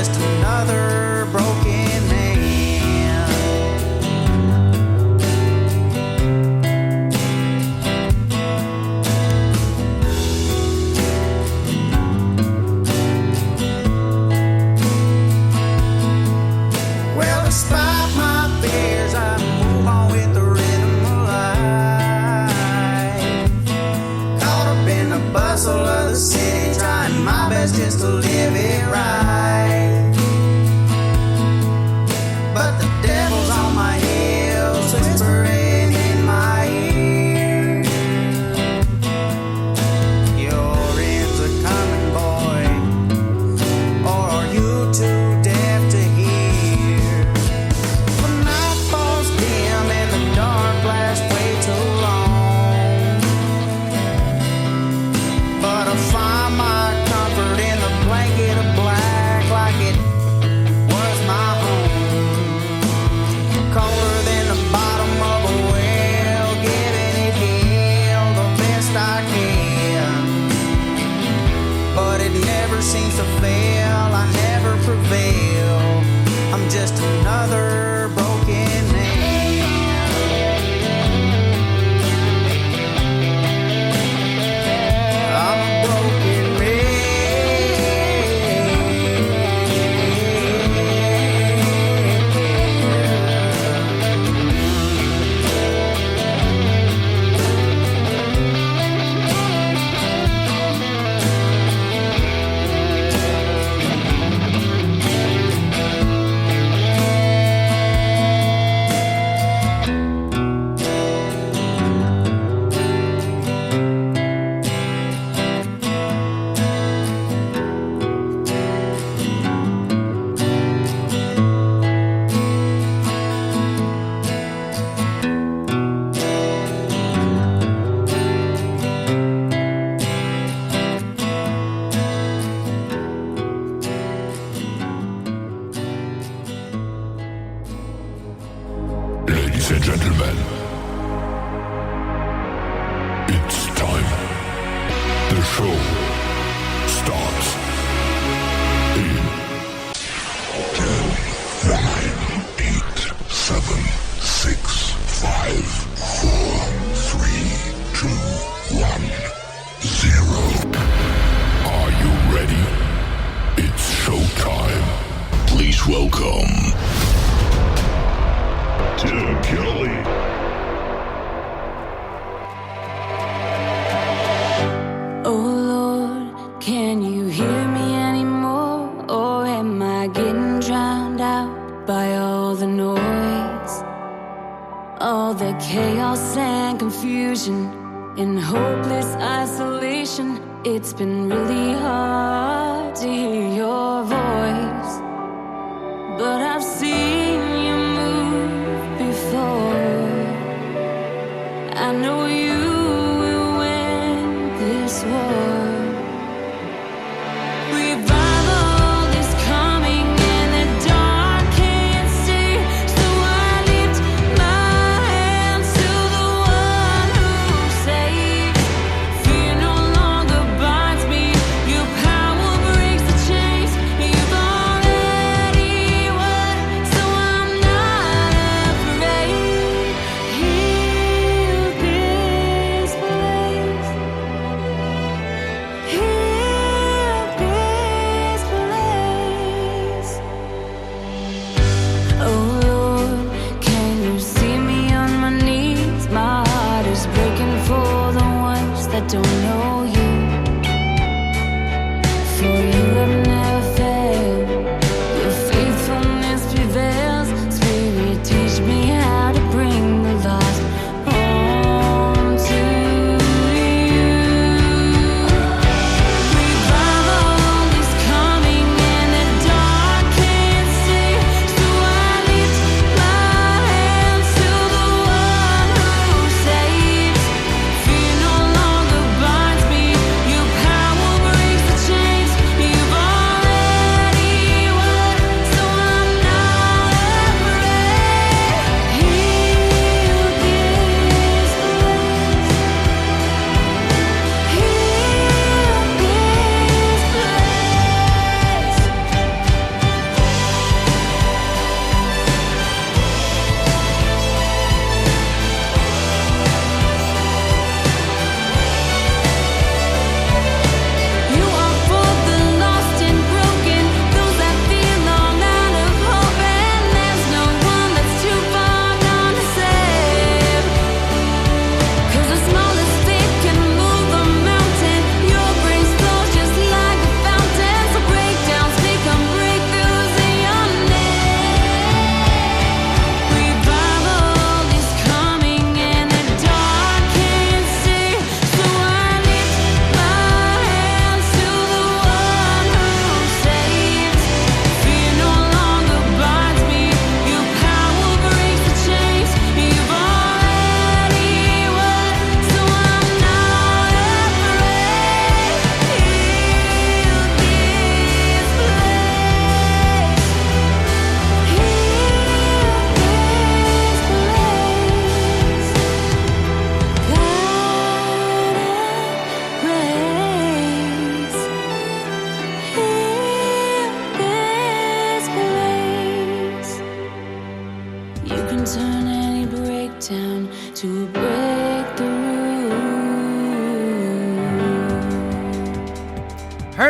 just another broken man. Well, despite my fears, I move on with the rhythm of life. Caught up in the bustle of the city, trying my best just to live it right. But the devil's on my heels, whispering in my ear, your ends are coming, boy, or are you too deaf to hear? When night falls dim and the dark lasts way too long, but I find my comfort in the blanket of black, like it was my home. Colder than the bottom of a well, giving it hell the best I can. But it never seems to fail, I never prevail. I'm just another broken man. I'm a broken Ladies and gentlemen, it's time. The show starts in 10, 9, 8, 7, 6, 5, 4, 3, 2, 1, 0. Are you ready? It's showtime. Please welcome Tim Kelly. Oh Lord, can you hear me anymore? Or am I getting drowned out by all the noise? All the chaos and confusion and hopeless isolation. It's been really hard to hear your voice, but I've seen you move before. I know you will win this war. Revival is coming and the dark can't see, so I lift my hands to the one who saves. Fear no longer binds me, your power breaks the chains.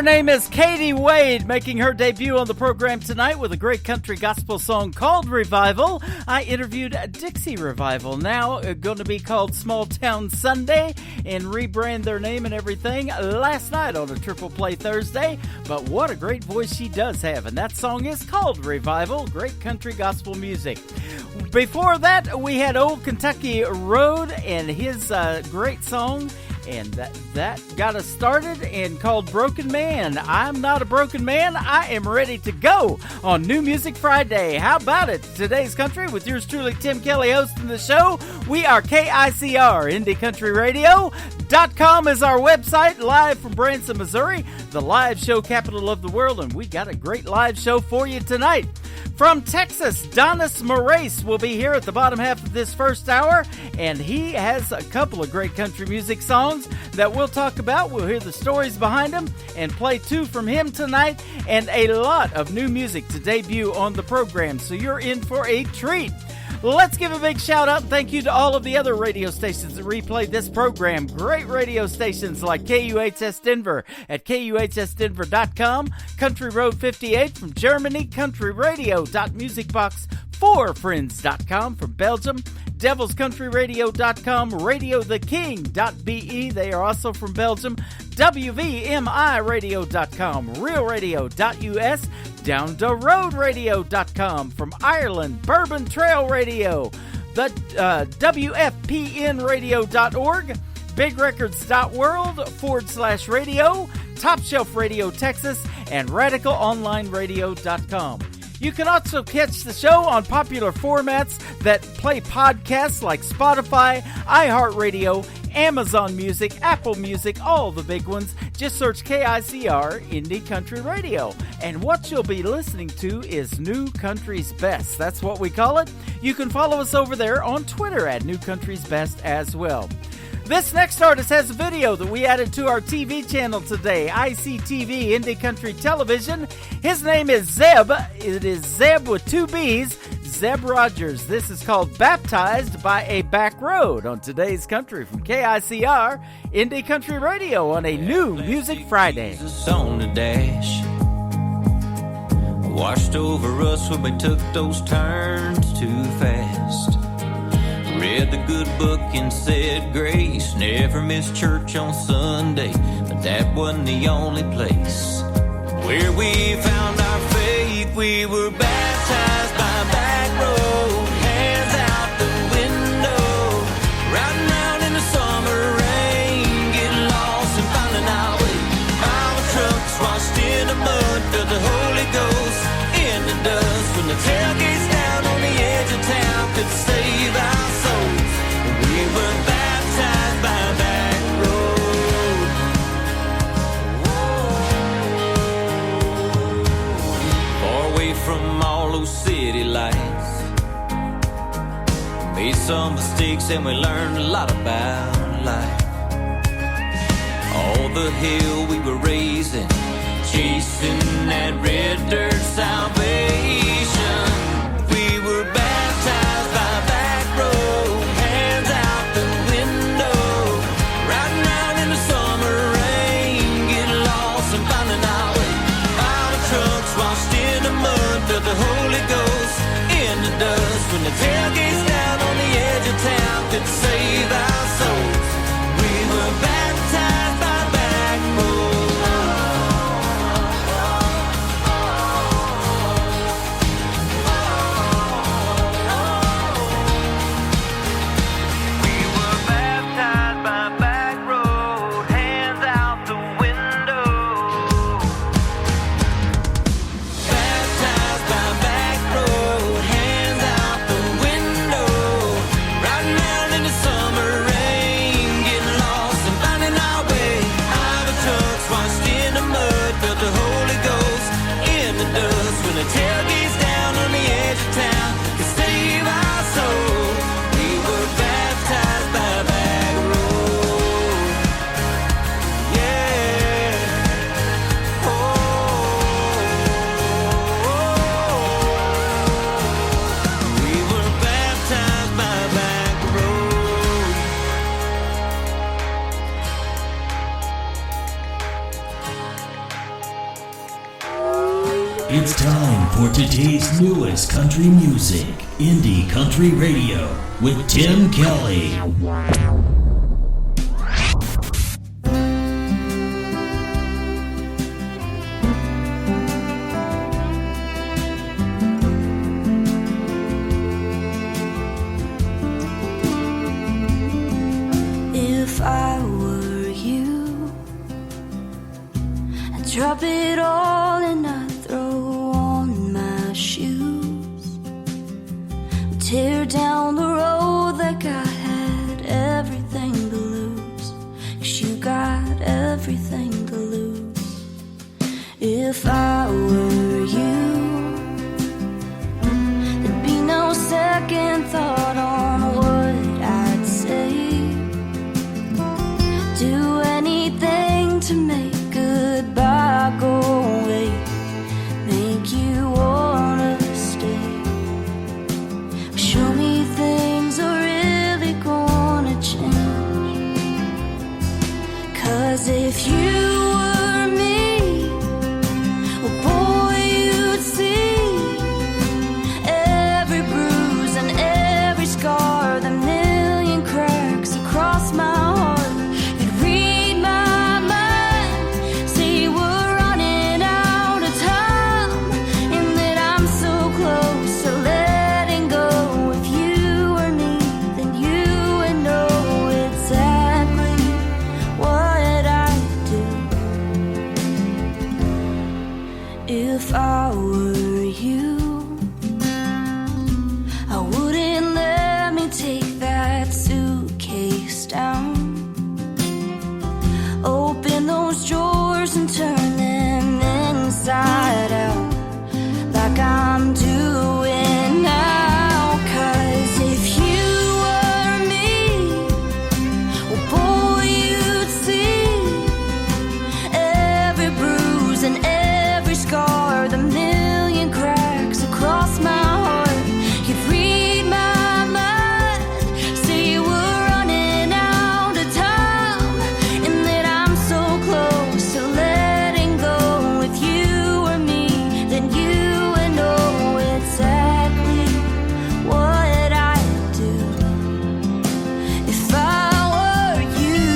Her name is Katie Wade, making her debut on the program tonight with a great country gospel song called Revival. I interviewed Dixie Revival, now going to be called Small Town Sunday, and rebrand their name and everything last night on a Triple Play Thursday. But what a great voice she does have, and that song is called Revival, great country gospel music. Before that, we had Old Kentucky Road and his great song, and that got us started and called Broken Man. I'm not a broken man. I am ready to go on New Music Friday. How about it? Today's Country with yours truly, Tim Kelly, hosting the show. We are KICR, Indie Country Radio.com is our website, live from Branson, Missouri, the live show capital of the world, and we got a great live show for you tonight. From Texas, Donis Moraes will be here at the bottom half of this first hour, and he has a couple of great country music songs that we'll talk about. We'll hear the stories behind them and play two from him tonight, and a lot of new music to debut on the program, so you're in for a treat. Let's give a big shout out and thank you to all of the other radio stations that replay this program. Great radio stations like KUHS Denver at KUHSdenver.com, Country Road 58 from Germany, countryradio.musicbox4friends.com from Belgium, devilscountryradio.com, radiotheking.be, they are also from Belgium, WVMIradio.com, realradio.us, downtheroadradio.com from Ireland, Bourbon Trail Radio, the WFPNradio.org, bigrecords.world/radio, Top Shelf Radio Texas, and RadicalOnlineRadio.com. You can also catch the show on popular formats that play podcasts like Spotify, iHeartRadio, Amazon Music, Apple Music, all the big ones. Just search KICR Indie Country Radio. And what you'll be listening to is New Country's Best. That's what we call it. You can follow us over there on Twitter at New Country's Best as well. This next artist has a video that we added to our TV channel today, ICTV Indie Country Television. His name is Zeb. It is Zeb with two B's, Zeb Rogers. This is called Baptized by a Back Road on today's Country from KICR Indie Country Radio on a New Music Friday. Jesus on the dash washed over us when we took those turns too fast. Read the good book and said grace. Never missed church on Sunday, but that wasn't the only place where we found our faith. We were baptized by a back road, hands out the window, riding out in the summer rain, getting lost and finding our way. Our trucks washed in the mud, filled the Holy Ghost in the dust. When the tailgates down on the edge of town could save our souls, we were baptized by a back road. Far away from all those city lights, made some mistakes and we learned a lot about life. All the hill we were raising, chasing that red dirt salvation. We were baptized by a back road, hands out the window, riding out in the summer rain, getting lost and finding our way. Our trucks washed in the mud, filled the Holy Ghost in the dust. When the tailgates down on the edge of town could save our souls, we were baptized by a back road. time for today's newest country music, Indie Country Radio, with Tim Kelly. If I were you, I'd drop it all and I'd throw on my shoes, tear down the road like I had everything to lose, 'cause you got everything to lose. If I were you, there'd be no second thought on what I'd say. Do anything to make goodbye go away, make you wanna stay. Show me things are really gonna change. 'Cause if you were me, well boy you'd see every bruise and every scar, the million cracks across my heart. If I were you, I wouldn't let me take that suitcase down. Open those drawers and turn them inside out, like I'm doing now. 'Cause if you were me, well boy you'd see every bruise and every scar, the million cracks across my heart. You'd read my mind, say we're running out of time, and that I'm so close to letting go. If you were me, then you would know exactly what I'd do. If I were you,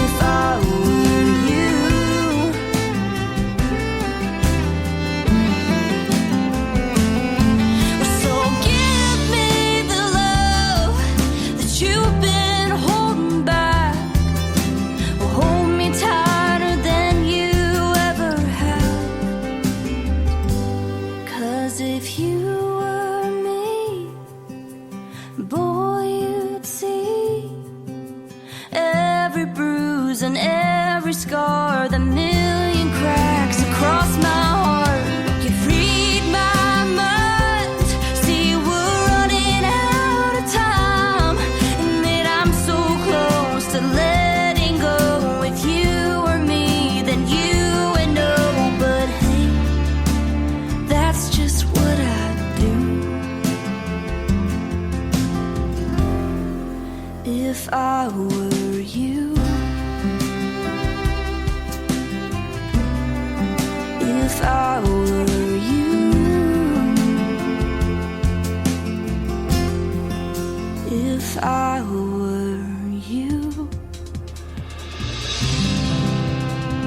if I were you. So give me the love that you've been holding back. Hold me tighter than you ever have. 'Cause if you were me, boy you'd see every bruise and every scar, the million cracks across my heart. You'd read my mind, see we're running out of time, and that I'm so close to letting go. If you were me, then you would know. But hey, that's just what I do. If I were you, if I were you, if I were you.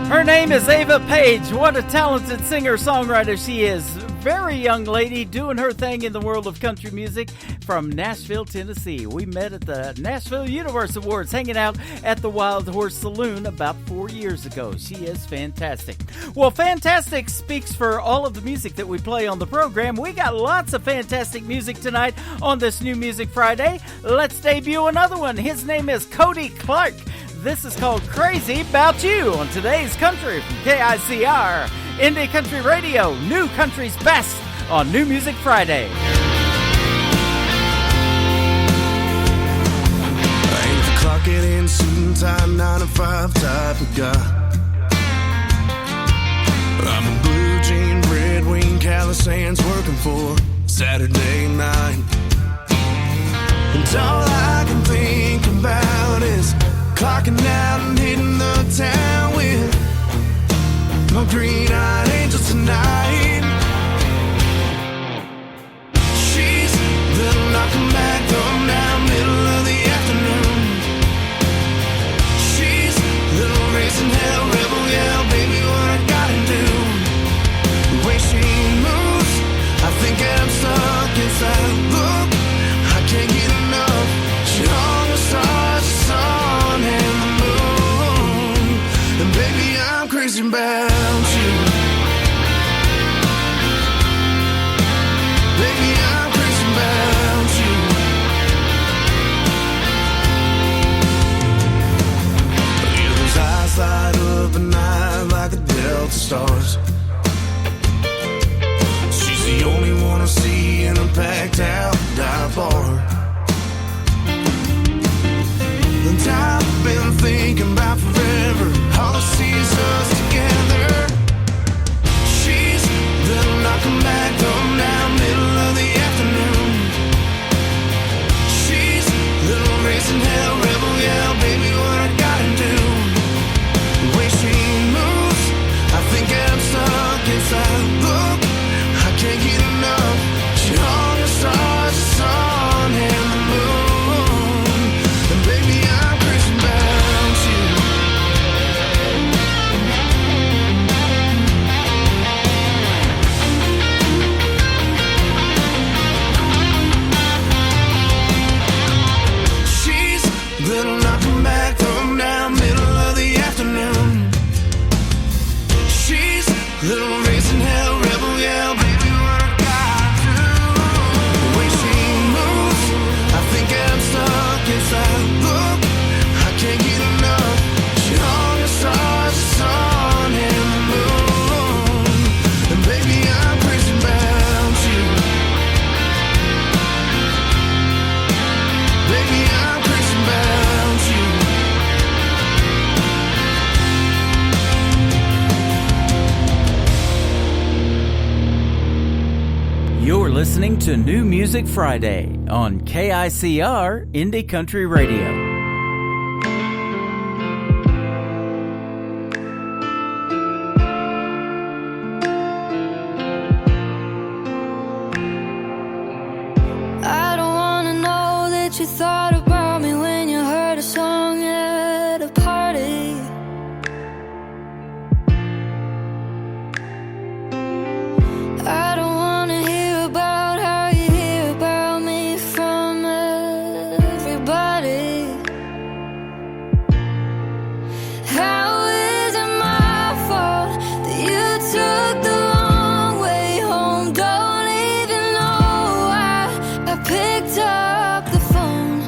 Her name is Ava Page. What a talented singer-songwriter she is. Very young lady doing her thing in the world of country music from Nashville, Tennessee. We met at the Nashville Universe Awards, hanging out at the Wild Horse Saloon about 4 years ago. She is fantastic. Well, fantastic speaks for all of the music that we play on the program. We got lots of fantastic music tonight on this New Music Friday. Let's debut another one. His name is Cody Clark. This is called Crazy About You on today's Country from KICR. Indie Country Radio, New Country's Best on New Music Friday. I ain't the clocking in, suit and tie, 9 to 5 type of guy. I'm a blue jean, red wing, callous hands working for Saturday night. And all I can think about is clocking out and hitting the town with green-eyed angel tonight. She's little knocking back home now, middle of the afternoon. She's little racing hell, rebel yell, baby, what I gotta do. The way she moves, I think I'm stuck inside. Look, I can't get enough. She hung the stars, the sun, and the moon. And baby, I'm crazy about you. Baby, I'm crazy about you. Yeah, those eyes light up at night like the Delta stars. She's the only one I see in a packed out dive bar. And I've been thinking about forever. All I see is us together. She's little knocking back home now, middle of the afternoon. She's little racing hell, rebel yell, baby, what I gotta do. The way she moves, I think I'm stuck inside. Look, I can't get enough. She hung the stars, the sun, and the moon. And baby, I'm crazy about you. She's little knocking back home now, middle of the afternoon. She's little racing hell, rebel yell, baby, what I gotta do. The way she moves, I think I'm stuck inside. Look, I can't get enough. She hung the stars, the sun, and the moon. And baby, I'm crazy about you. Baby, I'm crazy about you. You're listening to New Music Friday on KICR Indie Country Radio. I don't wanna know that you thought about me when you heard a song at a party. I don't wanna hear about how you hear about me from everybody. How is it my fault that you took the long way home? Don't even know why I picked up the phone.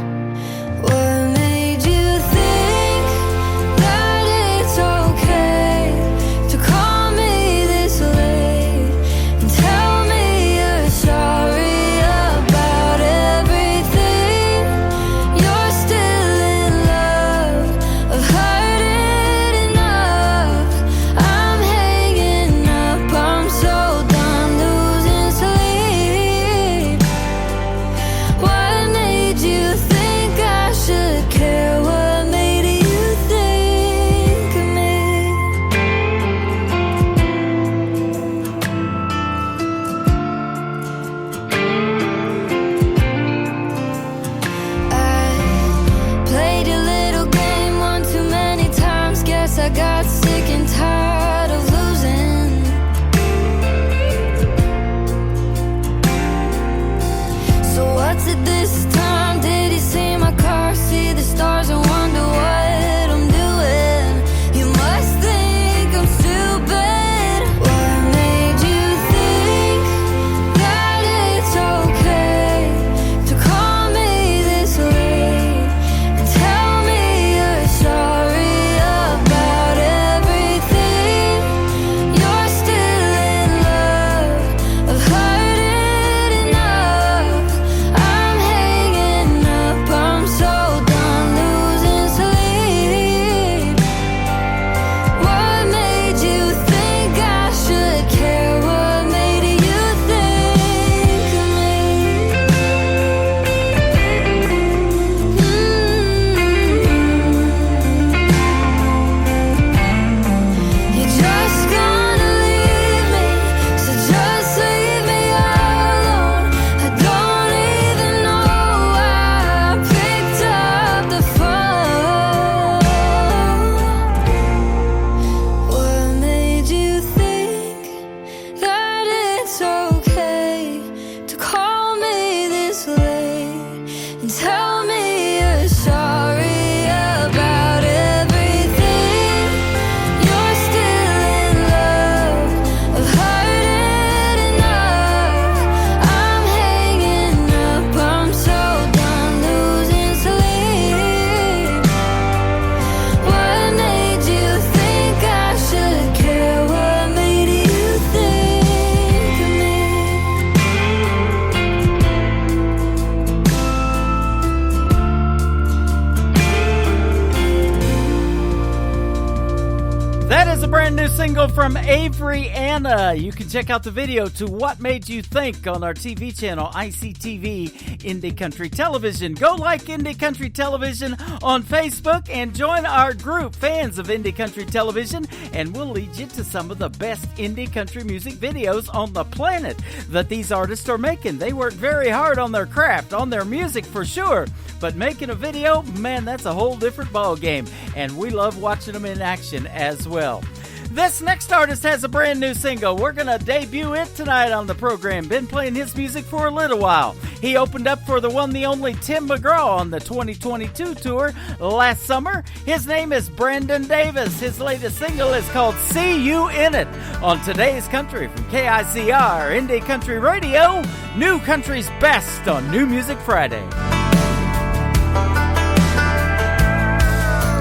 new single from Avery Anna. You can check out the video to What Made You Think on our TV channel, ICTV Indie Country Television. Go like Indie Country Television on Facebook and join our group, Fans of Indie Country Television, and we'll lead you to some of the best indie country music videos on the planet that these artists are making. They work very hard on their craft, on their music for sure, but making a video, man, that's a whole different ball game, and we love watching them in action as well. This next artist has a brand new single. We're going to debut it tonight on the program. Been playing his music for a little while. He opened up for the one, the only Tim McGraw on the 2022 tour last summer. His name is Brandon Davis. His latest single is called See You In It on Today's Country from KICR Indie Country Radio. New Country's best on New Music Friday.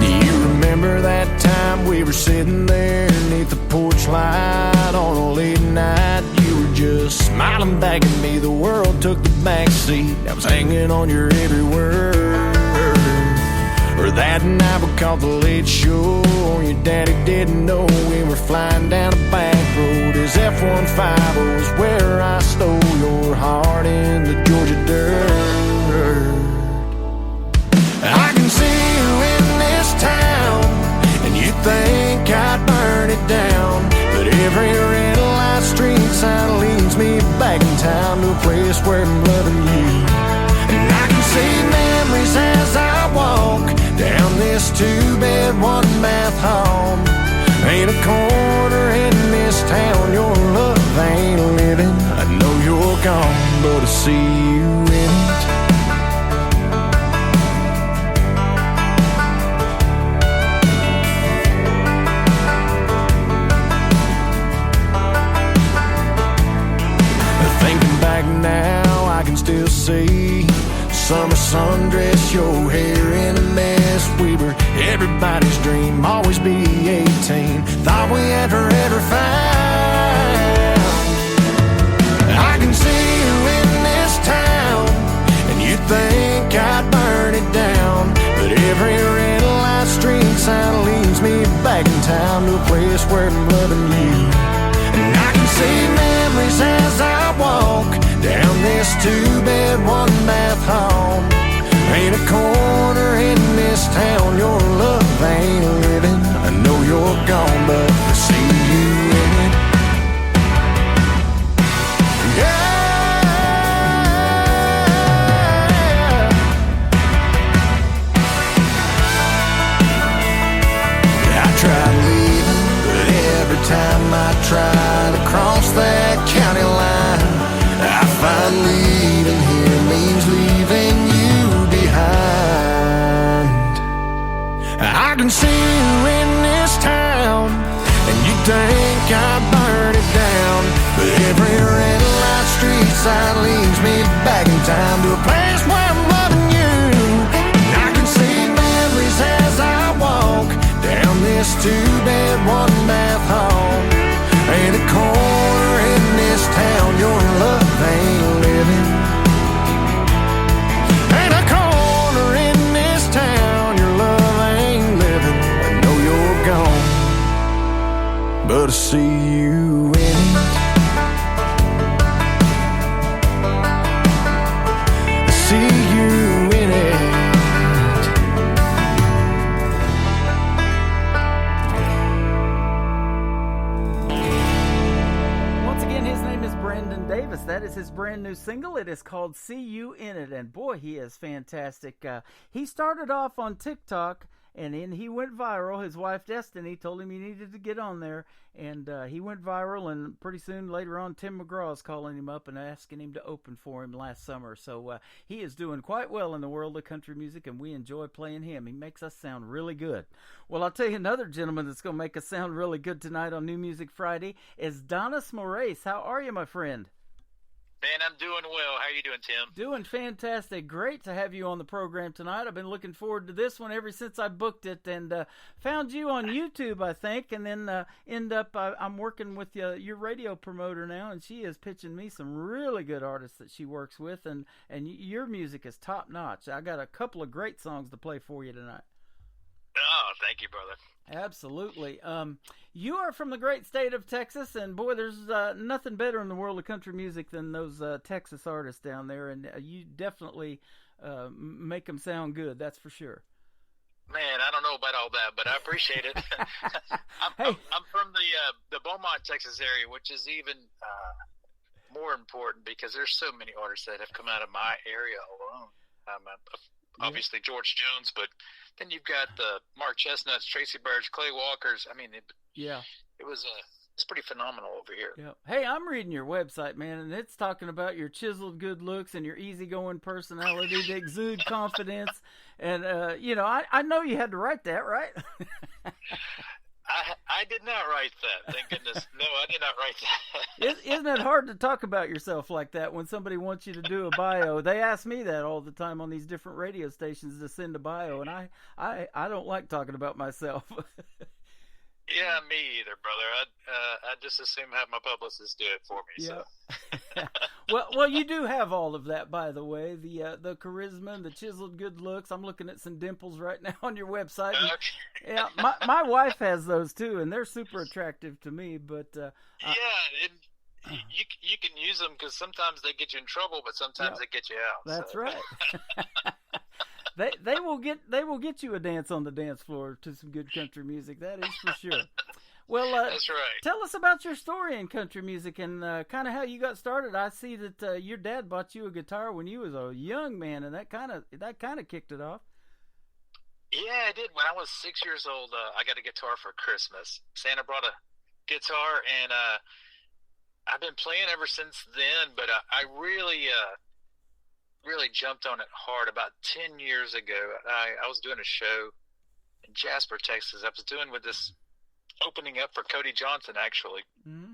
Do you remember that time we were sitting there beneath the porch light on a late night? You were just smiling back at me. The world took the back seat. I was hanging on your every word. Or that night we caught the late show. Your daddy didn't know we were flying down a back road. His F-150 was where I stole your heart in the Georgia dirt. I can see you in this town, and you think I'd burn it down, but every red light street sign leads me back in town to a place where I'm loving you. And I can see memories as I walk down this two-bed, one-bath home. Ain't a corner in this town your love ain't living. I know you're gone, but I see you in it. Now I can still see summer sundress, your hair in a mess. We were everybody's dream, always be 18. Thought we had forever found. I can see you in this town, and you think I'd burn it down, but every red light street sign leads me back in town to a place where I'm loving you. And I can see memories as I walk down this two-bed, one-bath home. Ain't a corner in this town your love ain't living. I know you're gone, but I see you in it. Yeah. I tried leaving, but every time I try to cross that county line, I find leaving here means leaving you behind. I can see you in this town, and you think I'd burn it down, but every red light street sign leads me back in time to a place where I'm loving you. And I can see memories as I walk down this two-bed, one-bath home. Ain't a corner in this town your love ain't living. Ain't a corner in this town your love ain't living. I know you're gone, but I see you in it. I see you in it. Davis. That is his brand new single. It is called See You In It, and boy, he is fantastic. He started off on TikTok, and then he went viral. His wife Destiny told him he needed to get on there, and he went viral, and pretty soon later on Tim McGraw is calling him up and asking him to open for him last summer. So he is doing quite well in the world of country music, and we enjoy playing him. He makes us sound really good. Well, I'll tell you another gentleman that's going to make us sound really good tonight on New Music Friday is Donis Moraes. How are you, my friend? Man, I'm doing well. How are you doing, Tim? Doing fantastic. Great to have you on the program tonight. I've been looking forward to this one ever since I booked it, and found you on YouTube, I think, and then I'm working with your radio promoter now, and she is pitching me some really good artists that she works with, and your music is top-notch. I got a couple of great songs to play for you tonight. Oh, thank you, brother. Absolutely. You are from the great state of Texas, and boy, there's nothing better in the world of country music than those Texas artists down there, and you definitely make them sound good, that's for sure. Man, I don't know about all that, but I appreciate it. I'm from the Beaumont, Texas area, which is even more important because there's so many artists that have come out of my area alone. Obviously George Jones, but then you've got the Mark Chestnuts, Tracy Birch, Clay Walkers. I mean, it's pretty phenomenal over here. Yeah. Hey, I'm reading your website, man, and it's talking about your chiseled good looks and your easygoing personality that exude confidence. And, I know you had to write that, right? I did not write that. Thank goodness. No, I did not write that. Isn't it hard to talk about yourself like that when somebody wants you to do a bio? They ask me that all the time on these different radio stations to send a bio, and I don't like talking about myself. Yeah, me either, brother. I just assume have my publicist do it for me. Yeah. So. Well, you do have all of that, by the way. The charisma and the chiseled good looks. I'm looking at some dimples right now on your website. And, okay. Yeah, my wife has those too, and they're super attractive to me. But you can use them because sometimes they get you in trouble, but sometimes they get you out. That's so. right. They will get you a dance on the dance floor to some good country music. That is for sure. Well, that's right. Tell us about your story in country music and kind of how you got started. I see that your dad bought you a guitar when you was a young man, and that kind of kicked it off. Yeah, I did. When I was 6 years old, I got a guitar for Christmas. Santa brought a guitar, and I've been playing ever since then. But I really jumped on it hard about 10 years ago. I was doing a show in Jasper, Texas. I was doing with this opening up for Cody Johnson, actually. Mm-hmm.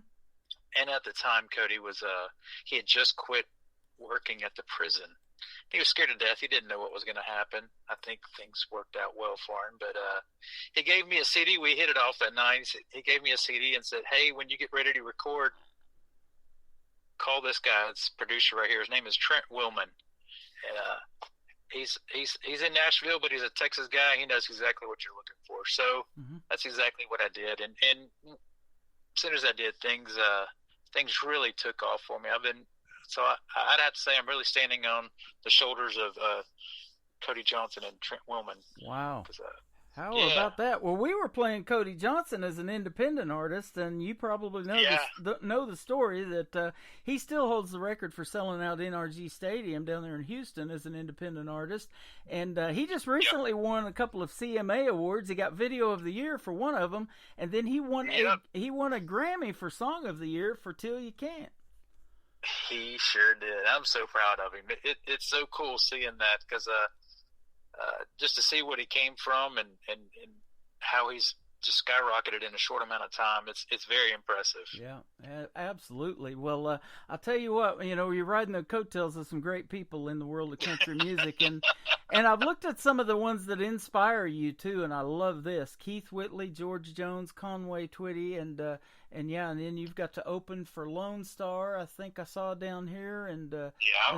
And at the time, Cody was he had just quit working at the prison. He was scared to death. He didn't know what was going to happen. I think things worked out well for him. But he gave me a CD. We hit it off that night. He gave me a CD and said, hey, when you get ready to record, call this guy. It's producer right here. His name is Trent Willman. And he's in Nashville, but he's a Texas guy. He knows exactly what you're looking for. So that's exactly what I did. And as soon as I did, things really took off for me. I'd have to say I'm really standing on the shoulders of Cody Johnson and Trent Willman. Wow. How about that? Well, we were playing Cody Johnson as an independent artist, and you probably know the story that he still holds the record for selling out NRG Stadium down there in Houston as an independent artist. And he just recently won a couple of CMA awards. He got Video of the Year for one of them, and then he won a Grammy for Song of the Year for Till You Can't. He sure did. I'm so proud of him. It's so cool seeing that because just to see what he came from and how he's just skyrocketed in a short amount of time, it's very impressive. Yeah, absolutely. Well, I'll tell you what, you're riding the coattails of some great people in the world of country music, and I've looked at some of the ones that inspire you too, and I love this: Keith Whitley, George Jones, Conway Twitty, and then you've got to open for Lone Star. I think I saw down here, and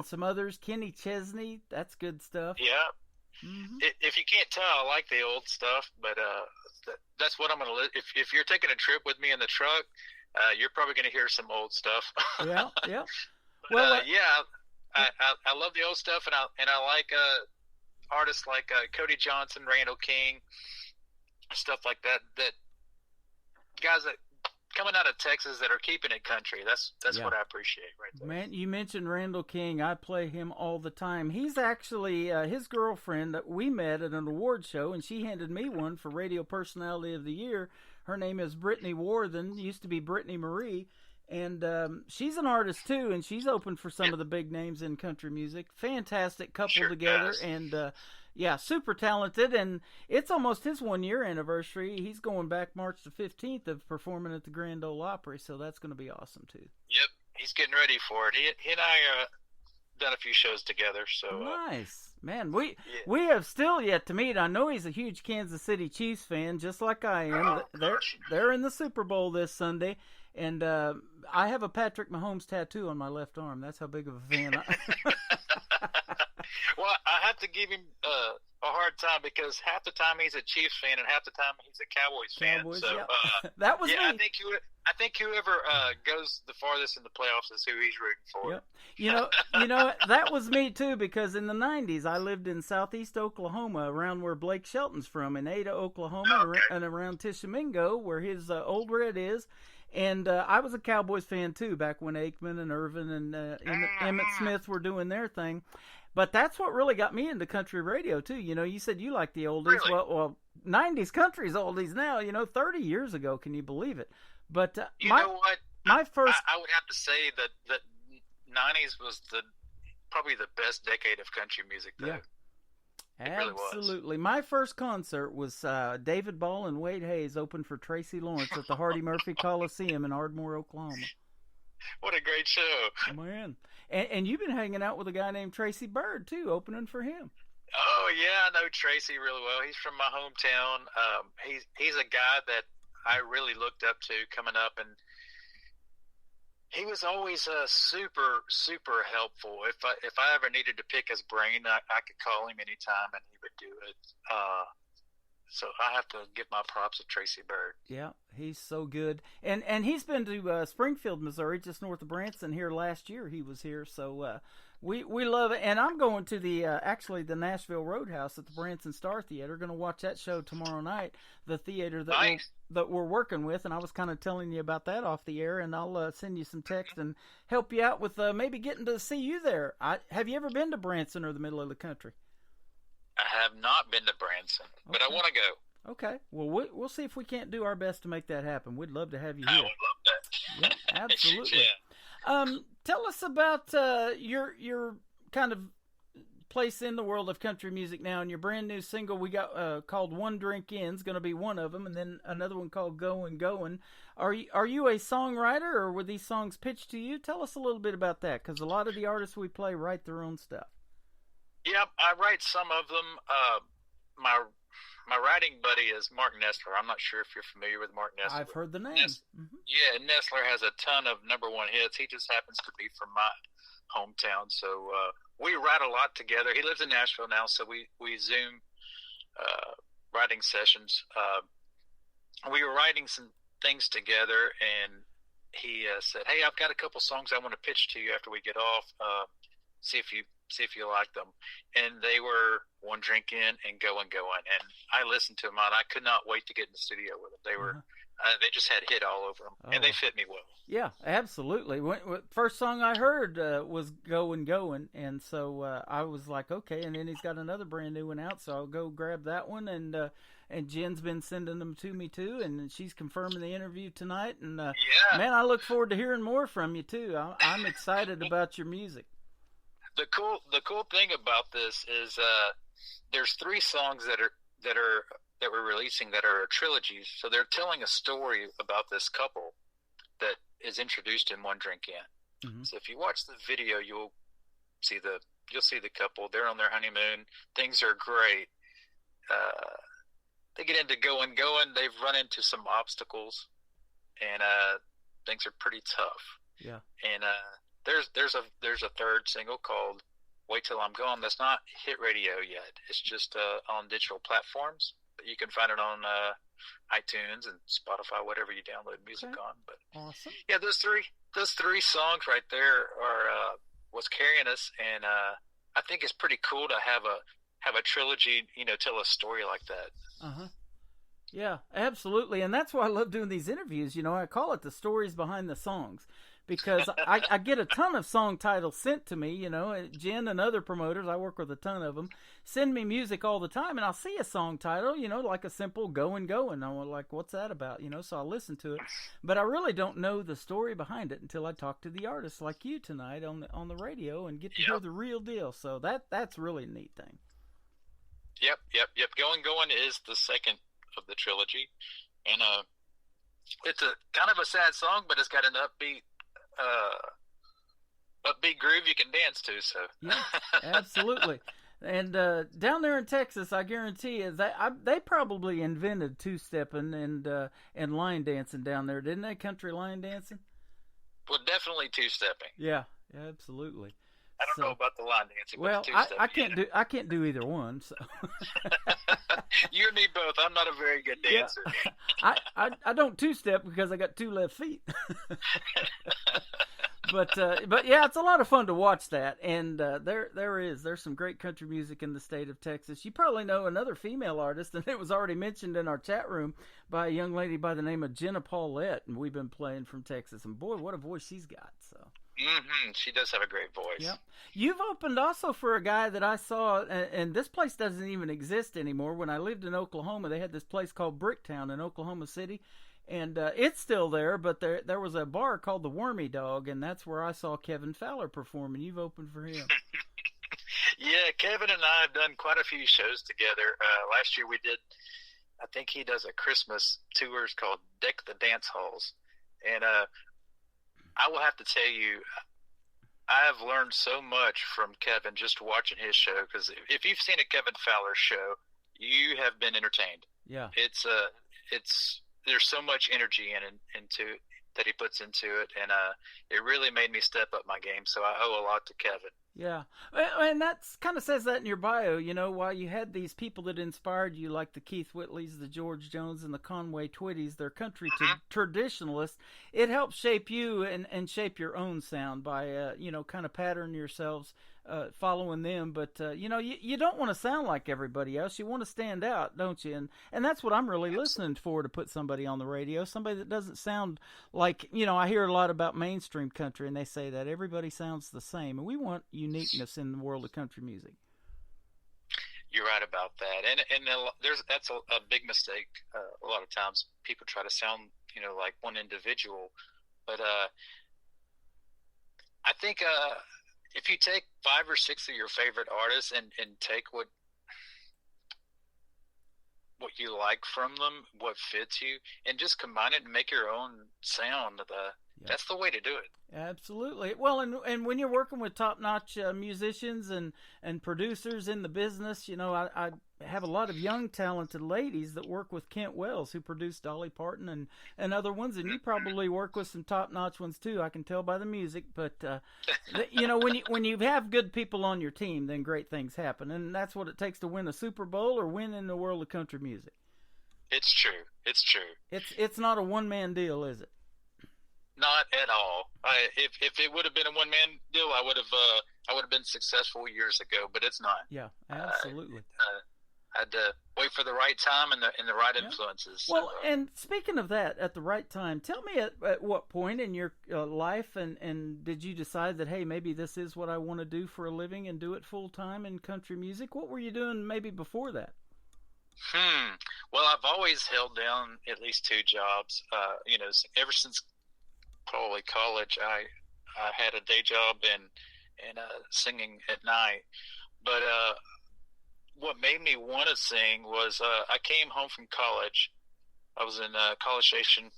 some others. Kenny Chesney, that's good stuff. Yeah. Mm-hmm. If you can't tell, I like the old stuff, but that's what I'm going to if you're taking a trip with me in the truck, you're probably going to hear some old stuff. Yeah. Well, I love the old stuff, and I like artists like Cody Johnson, Randall King, stuff like that. That guys that coming out of Texas that are keeping it country. That's what I appreciate right there. Man, you mentioned Randall King. I play him all the time. He's actually his girlfriend that we met at an award show, and she handed me one for Radio Personality of the Year. Her name is Brittany Warthen, used to be Brittany Marie, and she's an artist too, and she's opened for some of the big names in country music. Fantastic couple together, and super talented, and it's almost his 1 year anniversary. He's going back March the 15th of performing at the Grand Ole Opry, so that's going to be awesome too. Yep, he's getting ready for it. He and I done a few shows together, so nice. Man, we have still yet to meet. I know he's a huge Kansas City Chiefs fan, just like I am. They're in the Super Bowl this Sunday, and I have a Patrick Mahomes tattoo on my left arm. That's how big of a fan I am. Well, I have to give him a hard time because half the time he's a Chiefs fan and half the time he's a Cowboys fan. Cowboys, So yeah. That was me. I think whoever goes the farthest in the playoffs is who he's rooting for. Yep. You know, that was me too, because in the 90s I lived in southeast Oklahoma, around where Blake Shelton's from, in Ada, Oklahoma, Okay. and around Tishomingo, where his Old Red is. And I was a Cowboys fan too, back when Aikman and Irvin and Emmett Smith were doing their thing. But that's what really got me into country radio too. You know, you said you like the oldies. Really? Well, 90s country's oldies now. You know, 30 years ago, can you believe it? But You know what? my first. I would have to say that 90s was probably the best decade of country music, though. Yeah. It really was. Absolutely. My first concert was David Ball and Wade Hayes opened for Tracy Lawrence at the Hardy Murphy Coliseum in Ardmore, Oklahoma. What a great show. Man. And you've been hanging out with a guy named Tracy Bird, too, opening for him. Oh, yeah, I know Tracy really well. He's from my hometown. He's a guy that I really looked up to coming up, and he was always super, super helpful. If I ever needed to pick his brain, I could call him anytime, and he would do it. So I have to give my props to Tracy Bird. Yeah, he's so good. And he's been to Springfield, Missouri, just north of Branson here last year. He was here, so we love it. And I'm going to the Nashville Roadhouse at the Branson Star Theater. Going to watch that show tomorrow night, the theater that we're working with. And I was kind of telling you about that off the air, and I'll send you some text and help you out with maybe getting to see you there. Have you ever been to Branson or the middle of the country? I have not been to Branson, but I want to go. Okay. Well, we'll see if we can't do our best to make that happen. We'd love to have you I here. would love that. Yeah, absolutely. Yeah. Tell us about your kind of place in the world of country music now, and your brand new single we got called "One Drink In's" going to be one of them, and then another one called "Goin' Goin'." Are you a songwriter, or were these songs pitched to you? Tell us a little bit about that, because a lot of the artists we play write their own stuff. Yep, I write some of them. My writing buddy is Mark Nestler. I'm not sure if you're familiar with Mark Nestler. I've heard the name. Yeah, Nestler has a ton of #1 hits. He just happens to be from my hometown, so we write a lot together. He lives in Nashville now, so we Zoom writing sessions. We were writing some things together, and he said, "Hey, I've got a couple songs I want to pitch to you after we get off. See if you like them." And they were "One Drink In" and "Goin' Goin'." And I listened to them, and I could not wait to get in the studio with them. They were, they just had hit all over them, and they fit me well. Yeah, absolutely. First song I heard was "Goin' Goin'," and so I was like, okay. And then he's got another brand new one out, so I'll go grab that one. And Jen's been sending them to me too, and she's confirming the interview tonight. And man, I look forward to hearing more from you too. I'm excited about your music. The cool thing about this is there's 3 songs that we're releasing that are trilogies. So they're telling a story about this couple that is introduced in One Drink In. Mm-hmm. So if you watch the video, you'll see the couple. They're on their honeymoon. Things are great. They get into Goin' Goin'. They've run into some obstacles, and things are pretty tough. Yeah. And There's a third single called "Wait Till I'm Gone" that's not hit radio yet. It's just on digital platforms, but you can find it on iTunes and Spotify, whatever you download music on. But awesome. Yeah, those three songs right there are what's carrying us, and I think it's pretty cool to have a trilogy, tell a story like that. Yeah, absolutely, and that's why I love doing these interviews. I call it the stories behind the songs. Because I get a ton of song titles sent to me, Jen and other promoters, I work with a ton of them, send me music all the time, and I'll see a song title, like a simple "Goin' Goin'." I'm like, what's that about? So I'll listen to it. But I really don't know the story behind it until I talk to the artist like you tonight on the radio and get to hear the real deal. So that's really a neat thing. Yep. "Goin' Goin' is the second of the trilogy. And it's a kind of a sad song, but it's got an upbeat groove you can dance to. So yeah, absolutely. And down there in Texas, I guarantee you that they probably invented two-stepping and line dancing down there, didn't they? Country line dancing. Well, definitely two-stepping. Yeah, absolutely. I don't know about the line dancing. Well, but the two-step, I can't do either one. So you and me both. I'm not a very good dancer. Yeah. I don't two-step because I got two left feet. But yeah, it's a lot of fun to watch that, and there's some great country music in the state of Texas. You probably know another female artist, and it was already mentioned in our chat room by a young lady by the name of Jenna Paulette, and we've been playing from Texas, and boy, what a voice she's got. So. She does have a great voice. Yep. You've opened also for a guy that I saw, and this place doesn't even exist anymore. When I lived in Oklahoma, they had this place called Bricktown in Oklahoma City, and it's still there, but there was a bar called the Wormy Dog, and that's where I saw Kevin Fowler perform, and you've opened for him. Yeah, Kevin and I have done quite a few shows together. Last year we did, I think he does a Christmas tours called Deck the Dance Halls, and I will have to tell you, I've learned so much from Kevin just watching his show, because if you've seen a Kevin Fowler show, you have been entertained. Yeah. There's so much energy into that he puts into it, and it really made me step up my game, so I owe a lot to Kevin. Yeah, and that kind of says that in your bio, while you had these people that inspired you, like the Keith Whitleys, the George Jones, and the Conway Twitties, they're country traditionalists, it helps shape you and shape your own sound by, kind of pattern yourselves following them. But, you don't want to sound like everybody else. You want to stand out, don't you? And that's what I'm really listening for, to put somebody on the radio, somebody that doesn't sound like, I hear a lot about mainstream country, and they say that everybody sounds the same, and we want uniqueness in the world of country music. You're right about that, and that's a big mistake. A lot of times people try to sound, like one individual, but I think if you take 5 or 6 of your favorite artists and take what you like from them, what fits you, and just combine it and make your own sound, that's the way to do it. Absolutely. Well, and when you're working with top-notch musicians and producers in the business, I have a lot of young, talented ladies that work with Kent Wells, who produced Dolly Parton and other ones, and you probably work with some top-notch ones too. I can tell by the music, but when you have good people on your team, then great things happen, and that's what it takes to win a Super Bowl or win in the world of country music. It's true. It's true. It's not a one-man deal, is it? Not at all. If it would have been a one-man deal, I would have been successful years ago. But it's not. Yeah, absolutely. I had to wait for the right time and the right influences. Well, and speaking of that, at the right time, tell me at what point in your life and did you decide that, hey, maybe this is what I want to do for a living and do it full time in country music? What were you doing maybe before that? Well, I've always held down at least 2 jobs. Ever since probably college, I had a day job and singing at night. But what made me want to sing was I came home from college. I was in College Station.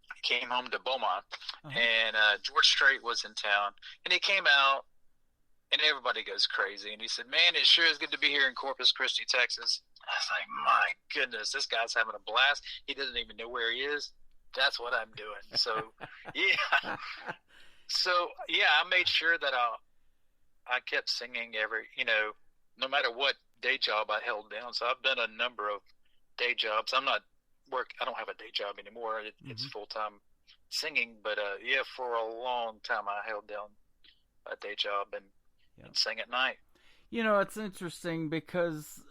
I came home to Beaumont, and George Strait was in town, and he came out, and everybody goes crazy. And he said, "Man, it sure is good to be here in Corpus Christi, Texas." I was like, "My goodness, this guy's having a blast. He doesn't even know where he is. That's what I'm doing." So, yeah. I made sure that I kept singing no matter what day job I held down. So I've done a number of day jobs. I don't have a day job anymore. It's full-time singing, but for a long time I held down a day job and sang at night. It's interesting because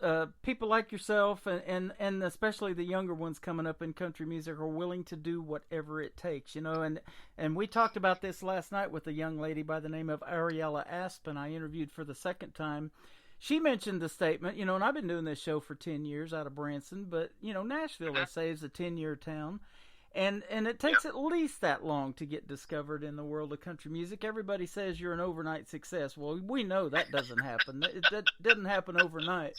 people like yourself and especially the younger ones coming up in country music are willing to do whatever it takes, and we talked about this last night with a young lady by the name of Ariella Aspen I interviewed for the second time. She mentioned the statement, and I've been doing this show for 10 years out of Branson, but, Nashville, they say, is a 10-year town. And it takes at least that long to get discovered in the world of country music. Everybody says you're an overnight success. Well, we know that doesn't happen. That didn't happen overnight.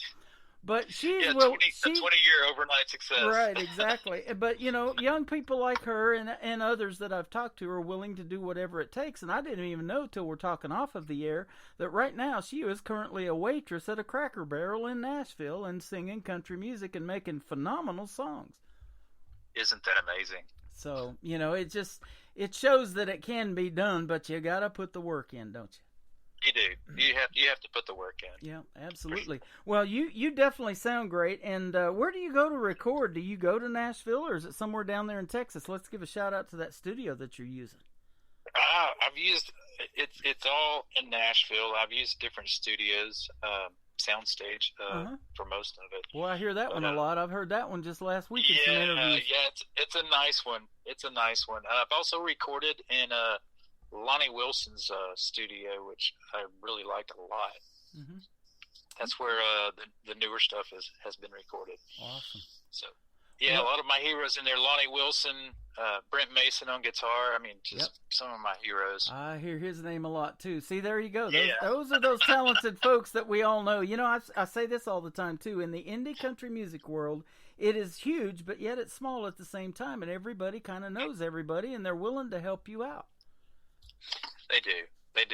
But she's a 20-year overnight success. Right, exactly. But young people like her and others that I've talked to are willing to do whatever it takes. And I didn't even know till we're talking off of the air that right now she is currently a waitress at a Cracker Barrel in Nashville and singing country music and making phenomenal songs. Isn't that amazing? So, it shows that it can be done, but you got to put the work in, don't you? You have to put the work in. Yeah, absolutely. Well, you definitely sound great. And where do you go to record? Do you go to Nashville, or is it somewhere down there in Texas? Let's give a shout out to that studio that you're using. I've used it's all in Nashville. I've used different studios, soundstage for most of it. Well, I hear that one a lot. I've heard that one just last week in some interviews. It's a nice one. It's a nice one. I've also recorded in Lonnie Wilson's studio, which I really liked a lot. Mm-hmm. That's where the newer stuff has been recorded. Awesome. So, a lot of my heroes in there. Lonnie Wilson, Brent Mason on guitar. I mean, just some of my heroes. I hear his name a lot, too. See, there you go. Those are those talented folks that we all know. You know, I say this all the time, too. In the indie country music world, it is huge, but yet it's small at the same time, and everybody kind of knows everybody, and they're willing to help you out. They do, and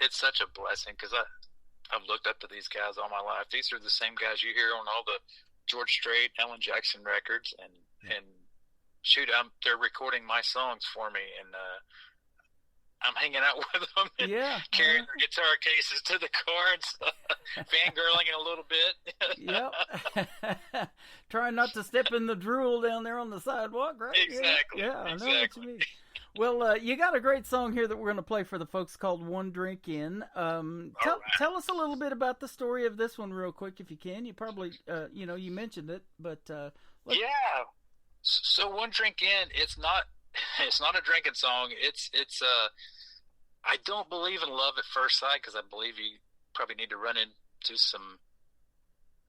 it's such a blessing because I've looked up to these guys all my life. These are the same guys you hear on all the George Strait, Alan Jackson records, and shoot, they're recording my songs for me, and I'm hanging out with them and carrying their guitar cases to the car and stuff, fangirling a little bit. Yep. Trying not to step in the drool down there on the sidewalk, right? Exactly. Yeah, I know what you mean. Well, you got a great song here that we're going to play for the folks called One Drink In. Tell us a little bit about the story of this one real quick if you can. You probably, you mentioned it, but... So One Drink In, it's not a drinking song. It's I don't believe in love at first sight because I believe you probably need to run into some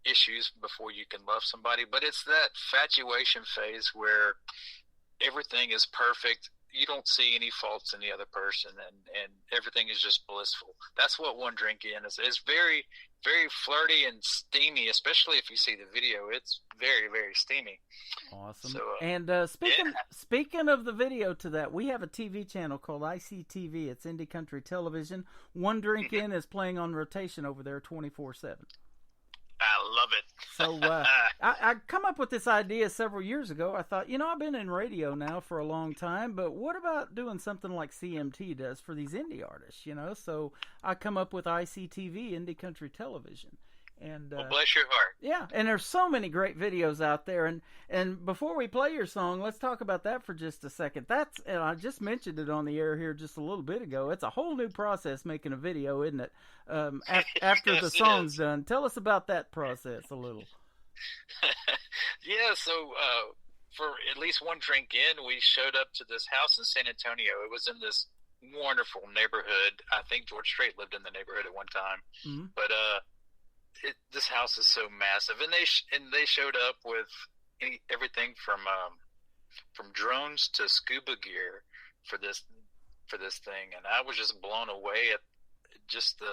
issues before you can love somebody. But it's that infatuation phase where everything is perfect. You don't see any faults in the other person, and everything is just blissful. That's what One Drink In is. It's very, very flirty and steamy, especially if you see the video. It's very, very steamy. Awesome. So, and speaking of the video to that, we have a TV channel called ICTV. It's Indie Country Television. One Drink In is playing on rotation over there 24/7. I love it. So I come up with this idea several years ago. I thought, I've been in radio now for a long time, but what about doing something like CMT does for these indie artists, So I come up with ICTV, Indie Country Television. And well, bless your heart. Yeah, and there's so many great videos out there. And before we play your song, let's talk about that for just a second. And I just mentioned it on the air here just a little bit ago. It's a whole new process making a video, isn't it? After the song's done. Tell us about that process a little. So for at least One Drink In, we showed up to this house in San Antonio. It was in this wonderful neighborhood. I think George Strait lived in the neighborhood at one time. Mm-hmm. But this house is so massive, and they showed up with everything from drones to scuba gear for this thing, and I was just blown away at just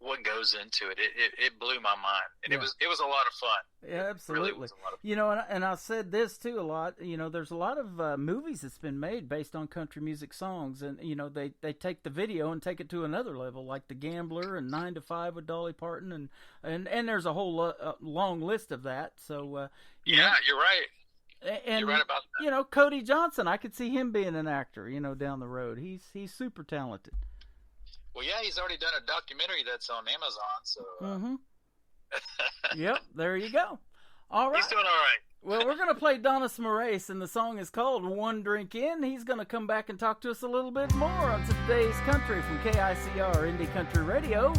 what goes into it. It blew my mind, and it was a lot of fun. Yeah, absolutely. It really was a lot of fun. And I said this too a lot. There's a lot of movies that's been made based on country music songs, and they take the video and take it to another level, like The Gambler and 9 to 5 with Dolly Parton, and there's a whole long list of that. So you're right. And you're right about that. Cody Johnson, I could see him being an actor. Down the road, he's super talented. Well, yeah, he's already done a documentary that's on Amazon, so... Yep, there you go. All right. He's doing all right. Well, we're going to play Donis Moraes, and the song is called One Drink In. He's going to come back and talk to us a little bit more on today's country from KICR Indie Country Radio.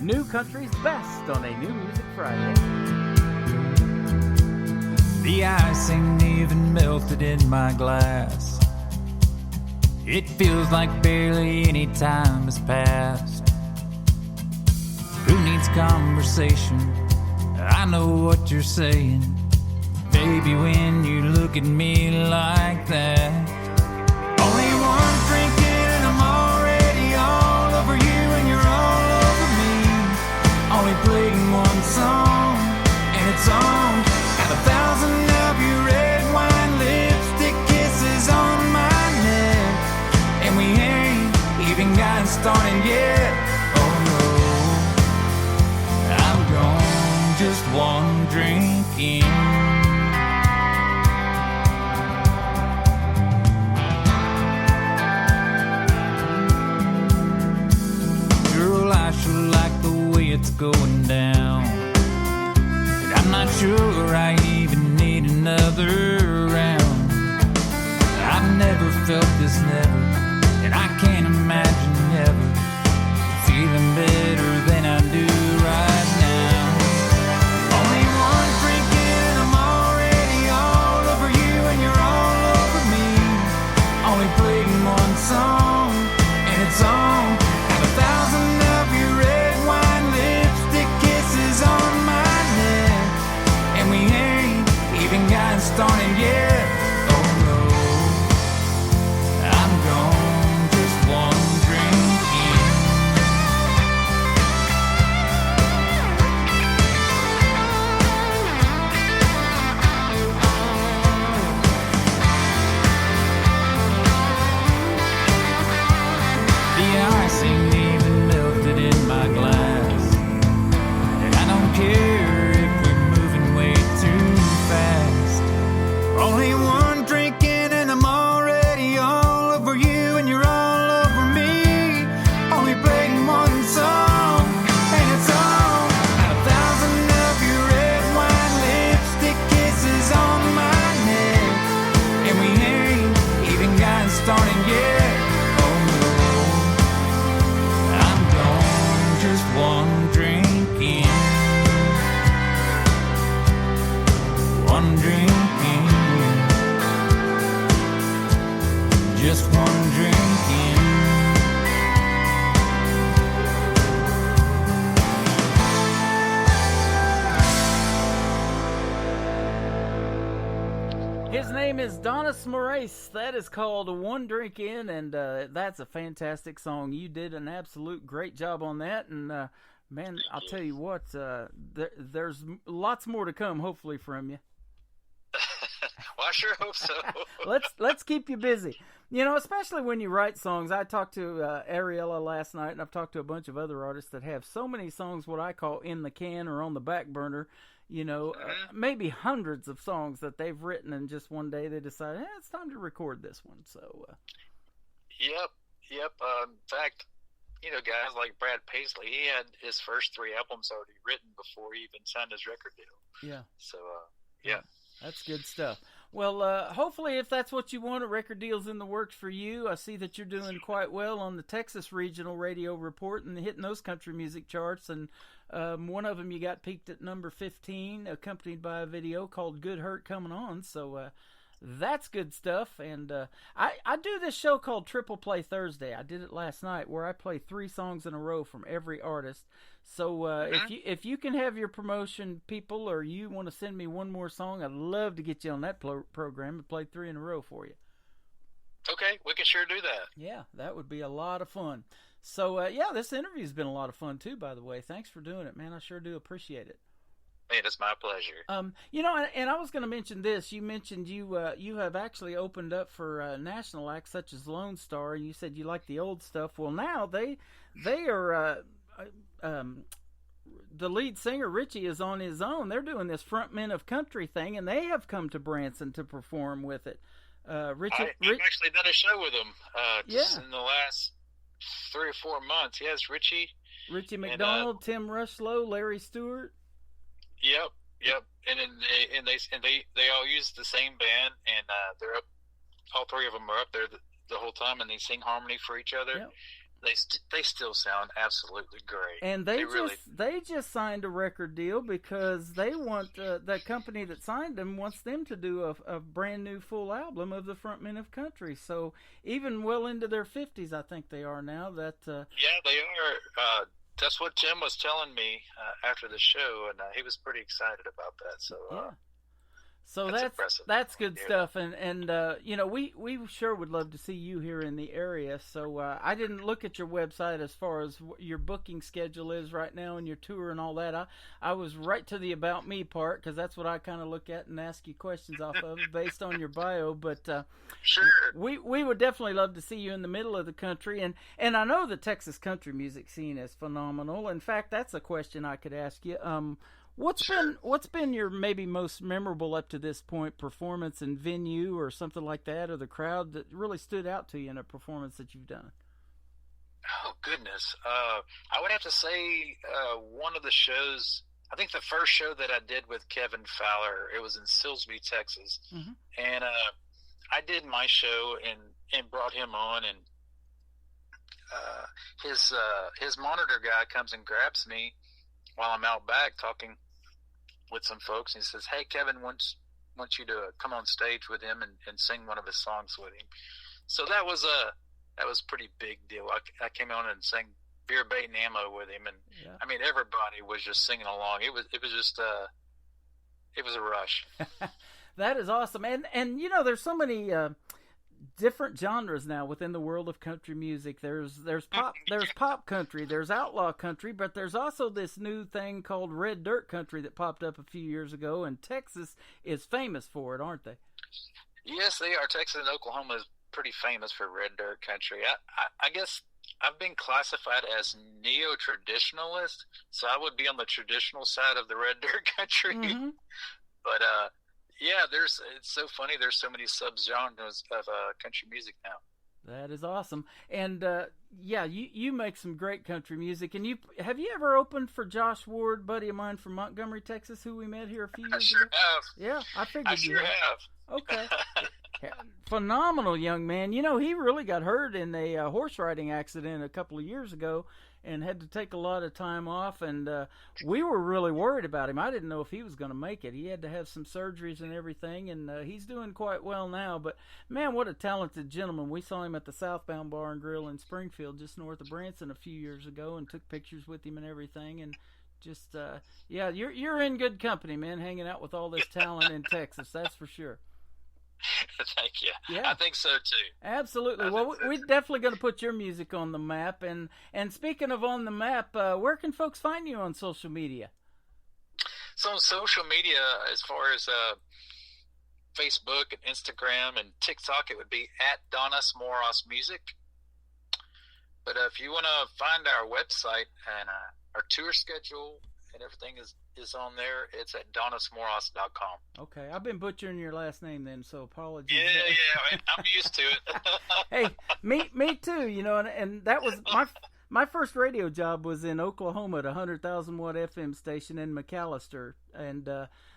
New Country's best on a New Music Friday. The ice ain't even melted in my glass. It feels like barely any time has passed. Who needs conversation? I know what you're saying. Baby, when you look at me like that. Only one drink in and I'm already all over you and you're all over me. Only playing one song and it's on. Got 1,000 of your red wine lipstick kisses on my neck. And we ain't even gotten started yet. Oh no, I'm gone just one drink in. going down. And I'm not sure I even need another round. I've never felt this never, and I can't imagine never feeling better than I do right now. Only one drink in, I'm already all over you, and you're all over me. Only played one song, and it's on. Have 1,000 of your red wine lipstick kisses on my neck, and we ain't even gotten started yet. Oh no, I'm gone, just one drink in. The ice ain't even melted in my glass, and I don't care if we're moving way too fast. Only one drink in and I'm already all over you, and you're all over me. Only playing one song, and it's on. 1,000 of your red wine lipstick kisses on my neck, and we ain't even gotten started yet. Oh no, I'm gone, just one drink in. One drink in. Just one drink in. His name is Donis Moraes. That is called One Drink In, and that's a fantastic song. You did an absolute great job on that, and man, I'll tell you what, there's lots more to come, hopefully, from you. Well, I sure hope so. Let's keep you busy. You know, especially when you write songs. I talked to Ariella last night, and I've talked to a bunch of other artists that have so many songs, what I call in the can or on the back burner. You know, maybe hundreds of songs that they've written, and just one day they decide, it's time to record this one. So, Yep. In fact, you know, guys like Brad Paisley, he had his first 3 albums already written before he even signed his record deal. yeah. So, yeah. That's good stuff. Well, hopefully, if that's what you want, a record deal's in the works for you. I see that you're doing quite well on the Texas Regional Radio Report and hitting those country music charts. And one of them you got peaked at number 15, accompanied by a video called Good Hurt coming on. So that's good stuff. And I do this show called Triple Play Thursday. I did it last night, where I play 3 songs in a row from every artist. So if you can have your promotion people, or you want to send me one more song, I'd love to get you on that program and play 3 in a row for you. Okay, we can sure do that. Yeah, that would be a lot of fun. So this interview's been a lot of fun too, by the way. Thanks for doing it, man. I sure do appreciate it. Man, it's my pleasure. You know, and I was going to mention this. You mentioned you have actually opened up for national acts such as Lone Star. You said you like the old stuff. Well, now they are. The lead singer Richie is on his own. They're doing this frontmen of country thing, and they have come to Branson to perform with it. Richie, I've actually done a show with them just in the last 3 or 4 months. Yes, Richie McDonald, Tim Rushlow, Larry Stewart. Yep. And then they all use the same band, and they're up. All 3 of them are up there the whole time, and they sing harmony for each other. Yep. They still sound absolutely great. And they just signed a record deal because they want that company that signed them wants them to do a brand new full album of the Frontmen of Country. So even well into their 50s, I think they are now. That yeah, they are. That's what Tim was telling me after the show, and he was pretty excited about that. So yeah. So impressive. That's good stuff, and you know, we sure would love to see you here in the area. So I didn't look at your website as far as your booking schedule is right now and your tour and all that. I was right to the about me part, because that's what I kind of look at and ask you questions off of based on your bio. But sure, we would definitely love to see you in the middle of the country, and I know the Texas country music scene is phenomenal. In fact, that's a question I could ask you. What's been your maybe most memorable up to this point performance and venue or something like that, or the crowd that really stood out to you in a performance that you've done? Oh goodness. I would have to say one of the shows. I think the first show that I did with Kevin Fowler, it was in Silsbee, Texas, and I did my show and brought him on, and his monitor guy comes and grabs me while I'm out back talking with some folks, and he says, "Hey, Kevin wants you to come on stage with him and sing one of his songs with him." So that was a pretty big deal. I came on and sang Beer Bait and Ammo with him, and I mean, everybody was just singing along. It was just it was a rush. That is awesome. And you know, there's so many different genres now within the world of country music. There's pop country, there's outlaw country, but there's also this new thing called red dirt country that popped up a few years ago, and Texas is famous for it, aren't they? Yes, they are. Texas and Oklahoma is pretty famous for red dirt country. I guess I've been classified as neo-traditionalist, so I would be on the traditional side of the red dirt country. But yeah, it's so funny. There's so many subgenres of country music now. That is awesome. And yeah, you make some great country music. And have you ever opened for Josh Ward, buddy of mine from Montgomery, Texas, who we met here a few years ago? I sure have. Yeah, I figured I sure have. Okay. Phenomenal young man. You know, he really got hurt in a horse riding accident a couple of years ago and had to take a lot of time off, and we were really worried about him. I didn't know if he was going to make it. He had to have some surgeries and everything, and he's doing quite well now. But, man, what a talented gentleman. We saw him at the Southbound Bar and Grill in Springfield, just north of Branson, a few years ago, and took pictures with him and everything. And just, yeah, you're in good company, man, hanging out with all this talent in Texas, that's for sure. Thank you. Yeah. I think so too. Absolutely. Well, we're definitely going to put your music on the map. And speaking of on the map, where can folks find you on social media? So on social media, as far as Facebook and Instagram and TikTok, it would be at Donis Moros Music. But if you want to find our website and our tour schedule and everything is on there, it's at donismoros.com. Okay, I've been butchering your last name then, so apologies. Yeah, I'm used to it. Hey, me too, you know, and that was my first radio job was in Oklahoma at a 100,000 watt FM station in McAllister, and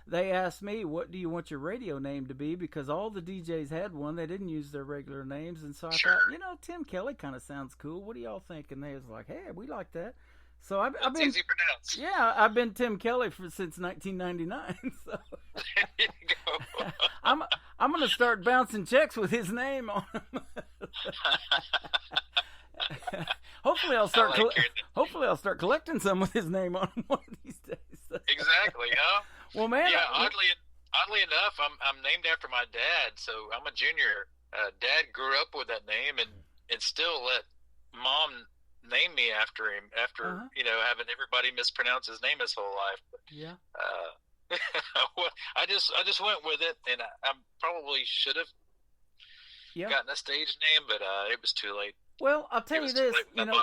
they asked me, what do you want your radio name to be, because all the DJs had one. They didn't use their regular names, and so I thought, you know, Tim Kelly kind of sounds cool. What do y'all think? And they was like, hey, we like that. So I've been easy to pronounce. Yeah, I've been Tim Kelly since 1999. So there you go. I'm going to start bouncing checks with his name on them. Hopefully I'll start collecting some with his name on them one of these days. Exactly, huh? Well, man. Yeah, oddly enough, I'm named after my dad, so I'm a junior. Dad grew up with that name and still let Mom name me after him after you know, having everybody mispronounce his name his whole life. But, yeah. I just went with it, and I probably should have gotten a stage name, but it was too late. Well, I'll tell you this, you know,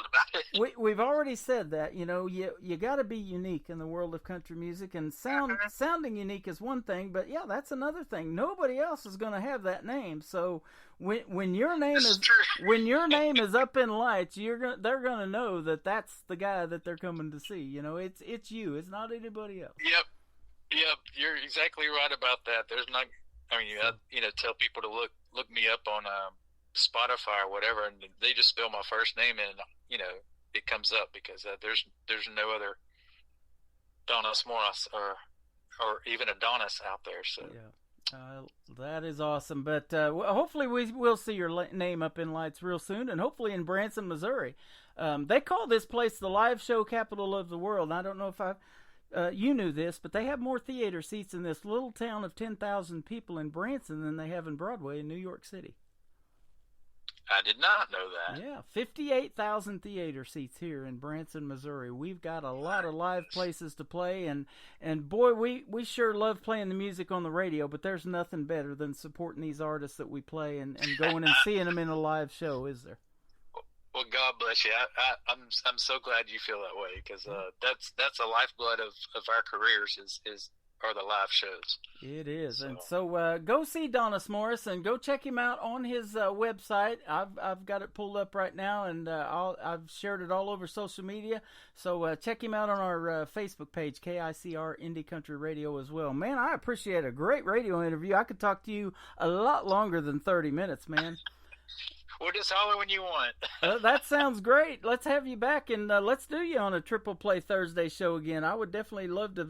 we've already said that, you know, you got to be unique in the world of country music, and sounding unique is one thing, but yeah, that's another thing. Nobody else is going to have that name. So when your name is up in lights, they're going to know that that's the guy that they're coming to see. You know, it's you. It's not anybody else. Yep. You're exactly right about that. There's not. I mean, you know, tell people to look me up on Spotify or whatever, and they just spell my first name, and you know, it comes up, because there's no other Donis Moros or even Adonis out there. So yeah, that is awesome. But hopefully we will see your name up in lights real soon, and hopefully in Branson, Missouri. They call this place the live show capital of the world. And I don't know if you knew this, but they have more theater seats in this little town of 10,000 people in Branson than they have in Broadway in New York City. I did not know that. Yeah, 58,000 theater seats here in Branson, Missouri. We've got a lot of live places to play, and boy, we sure love playing the music on the radio, but there's nothing better than supporting these artists that we play and going and seeing them in a live show, is there? Well, God bless you. I'm so glad you feel that way, because that's a lifeblood of our careers is are the live shows. It is. And so go see Donis Morris and go check him out on his website. I've got it pulled up right now, and I've shared it all over social media. So check him out on our Facebook page, KICR Indie Country Radio as well. Man, I appreciate a great radio interview. I could talk to you a lot longer than 30 minutes, man. Well, just holler when you want. That sounds great. Let's have you back, and let's do you on a Triple Play Thursday show again. I would definitely love to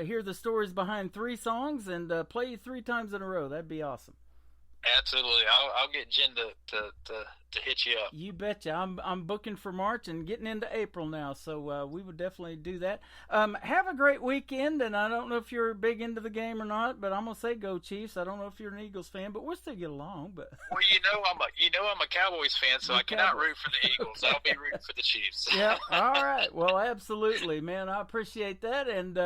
hear the stories behind 3 songs and play you 3 times in a row. That'd be awesome. Absolutely. I'll get Jen to hit you up. You betcha. I'm booking for March and getting into April now, so we would definitely do that. Have a great weekend, and I don't know if you're big into the game or not, but I'm gonna say go Chiefs. I don't know if you're an Eagles fan, but we'll still get along. But well, I'm a Cowboys fan, so I cannot root for the Eagles. I'll be rooting for the Chiefs. Yeah. All right. Well, absolutely, man. I appreciate that, and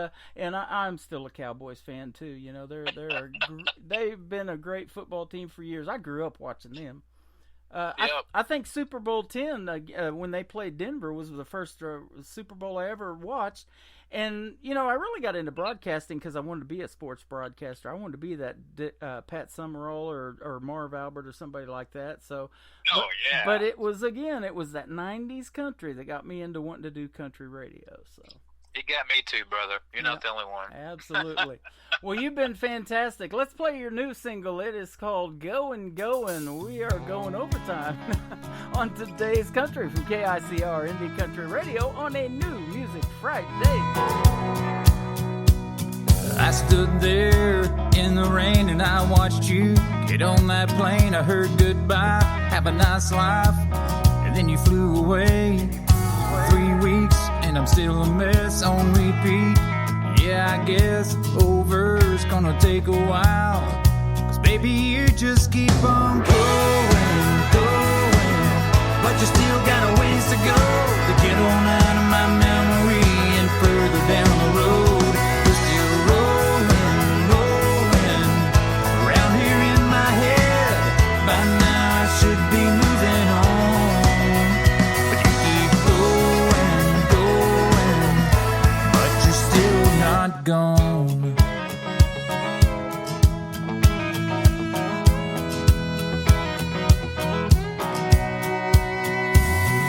I'm still a Cowboys fan too. You know, they've been a great football team for years. I grew up watching them. I think Super Bowl 10 when they played Denver was the first Super Bowl I ever watched, and I really got into broadcasting because I wanted to be a sports broadcaster. I wanted to be that Pat Summerall or Marv Albert or somebody like that. So, but it was that 90s country that got me into wanting to do country radio. So. It got me too, brother. You're not the only one. Absolutely. Well, you've been fantastic. Let's play your new single. It is called Goin' Goin'. We are going overtime on today's country from KICR Indie Country Radio on a new Music Friday. I stood there in the rain and I watched you get on that plane. I heard goodbye, have a nice life, and then you flew away. 3 weeks and I'm still a mess on repeat. Yeah, I guess over's gonna take a while, 'cause baby you just keep on going, but you still got a ways to go to get on out of my memory and further down the road. You're still rolling around here in my head. By now I should be moving on, but you keep going, but you're still not gone.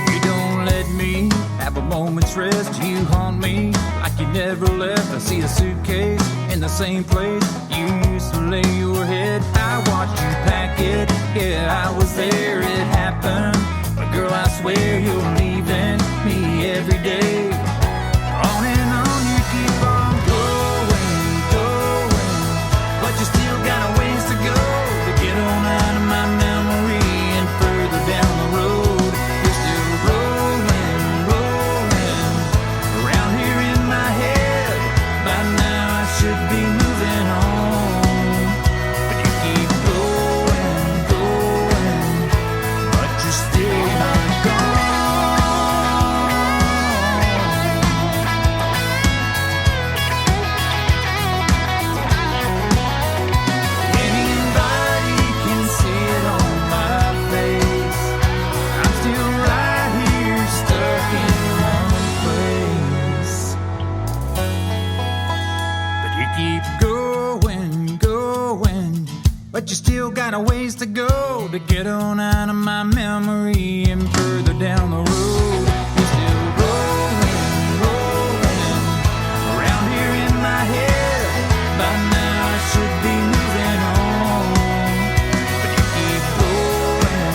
You don't let me have a moment's rest. You haunt me like you never left. I see a suitcase in the same place you used to lay your head. I watched you pack it. Yeah, I was there, it happened. But girl, I swear you're leaving me every day. On and on you keep on going, but you still got a ways to go to get on out of my memory and further down the road. You're still rolling around here in my head. By now I should be moving on, but you keep going, but you're still not gone. Anybody can see it on my face. I'm still right here stuck in one place. But you keep going, but you still got a ways to go to get on out of my memory and further down the road. You're still rolling around here in my head. By now I should be moving on, but you keep going.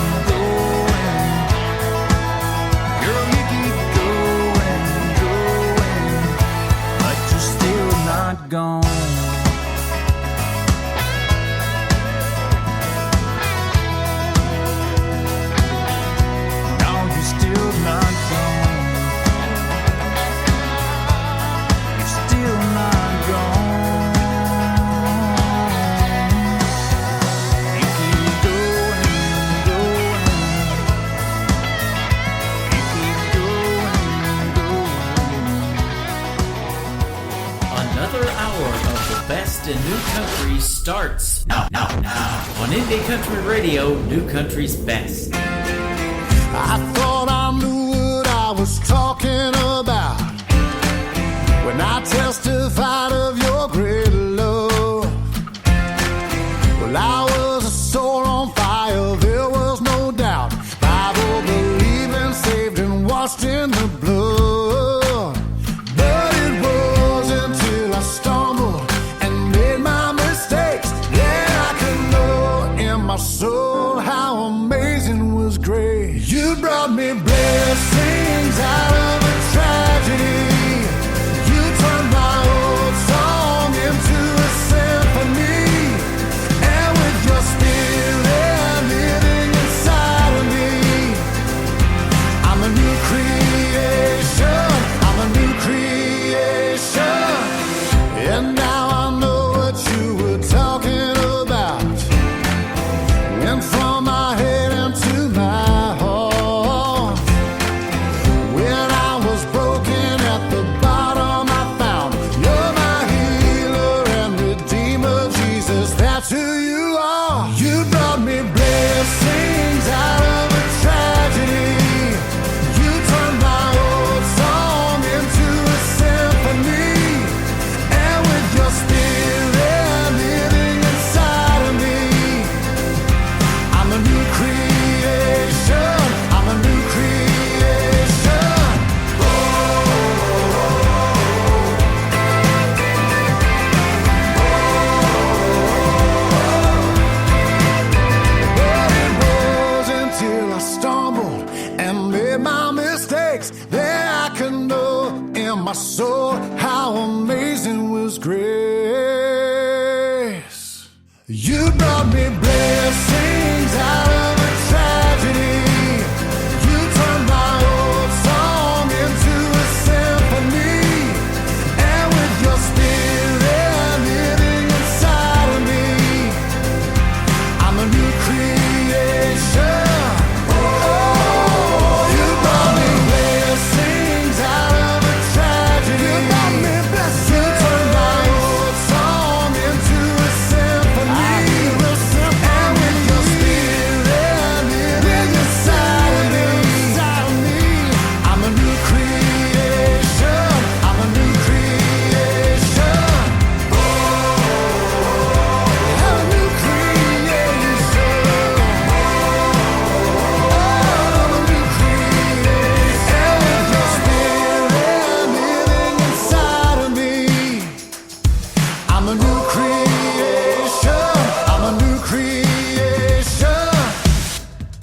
Girl, you keep going, but you're still not gone. No, you're still not gone. You're still not gone. You keep going. You keep going. Another hour of the best in new country starts now on Indie Country Radio, New Country's best. I thought I knew what I was talking about when I testified of your great You brought me blessings out of a tragedy. You turned my old song into a symphony. And with your spirit living inside of me, I'm a new creation. I'm a new creation. And now I know what you were talking about. And from my head into my heart, when I was broken at the bottom, I found you're my healer and redeemer, Jesus. That's who you are. You brought me blessings out of a tragedy. You turned my old song into a symphony. And with your spirit living inside of me, I'm a new creation. I'm a new creation. But it wasn't until I stumbled and made my mistakes that I could know in my soul how amazing was grace. You brought me blessings out of a tragedy. You turned my old song into a symphony. And with your spirit living inside of me, I'm a new creation. You brought me blessings out of a tragedy. You brought me blessings. You turned my old song into a symphony. And with your spirit living inside of me, I'm a new creation. I'm a new creation. I'm a new creation. I'm a new creation. And with your spirit living inside of me, I'm a new creation. I'm a new creation.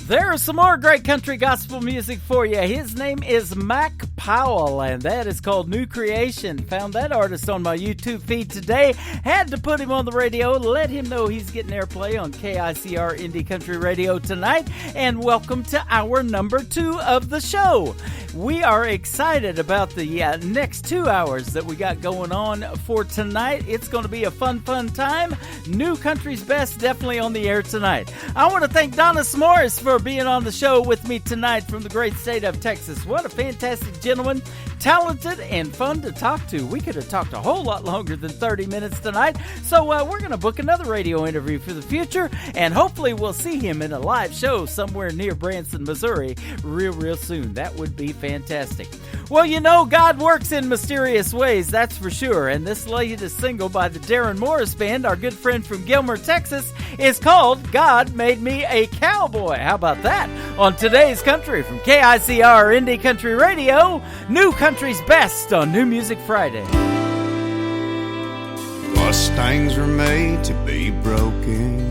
There's some more great country gospel music for you. His name is Mac Powell, and that is called New Creation. Found that artist on my YouTube feed today. Had to put him on the radio, let him know he's getting airplay on KICR Indie Country Radio tonight. And welcome to hour number 2 of the show. We are excited about the next 2 hours that we got going on for tonight. It's going to be a fun time. New Country's Best definitely on the air tonight. I want to thank Donna S'mores for being on the show with me tonight from the great state of Texas. What a fantastic gentleman. Talented and fun to talk to. We could have talked a whole lot longer than 30 minutes tonight. So we're going to book another radio interview for the future, and hopefully we'll see him in a live show somewhere near Branson, Missouri real soon. That would be fantastic. Well, you know, God works in mysterious ways, that's for sure. And this latest single by the Darren Morris Band, our good friend from Gilmer, Texas, is called God Made Me a Cowboy. How about that? On Today's Country from KICR Indie Country Radio, New Country's Best on New Music Friday. Mustangs were made to be broken.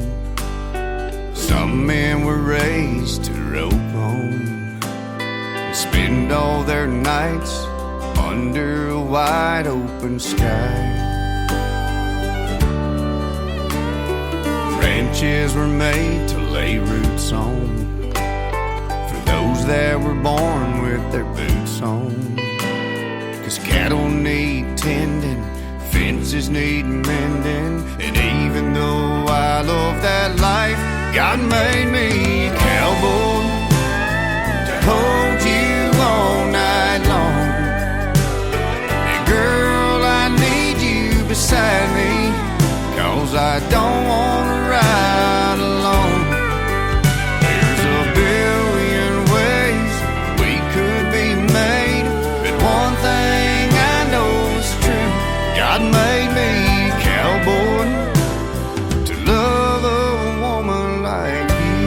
Some men were raised to rope on and spend all their nights under a wide open sky. Ranches were made to lay roots on for those that were born with their boots on. 'Cause cattle need tending, fences need mending, and even though I love that life, God made me a cowboy to hold you all night long. And girl, I need you beside me, 'cause I don't wanna ride alone. There's a billion ways we could be made, but one thing I know is true: God made me a cowboy to love a woman like you.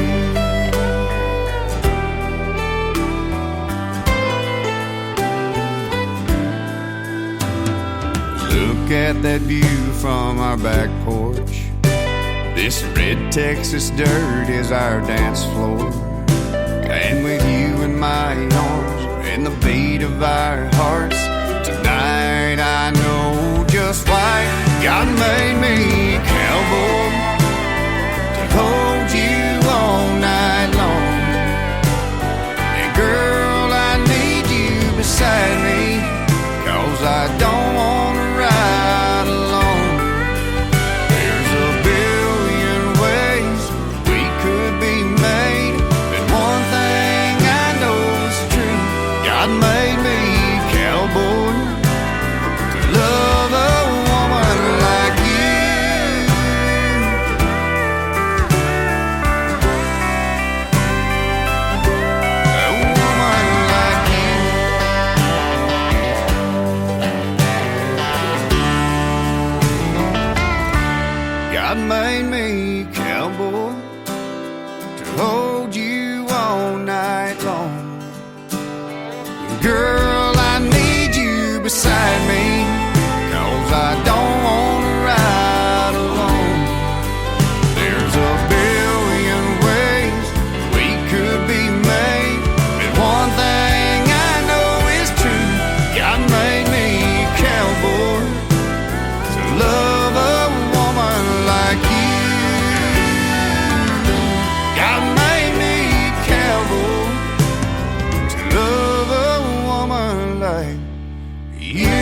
Look at that view from our back porch. This red Texas dirt is our dance floor, and with you of our hearts. Tonight I know just why God made me a cowboy, to hold you all night long. And girl, I need you beside me, 'cause I don't want to ride alone. There's a billion ways we could be made, but one thing I know is true: God made me a cowboy, to love a woman like you. A woman like you. God made me a cowboy, to hold you all night long. Girl, I need you beside me, 'cause I don't want to ride alone. There's a billion ways we could be made, but one thing I know is true: God made me a cowboy, to love a woman like you. God made me a cowboy, to love a woman like you.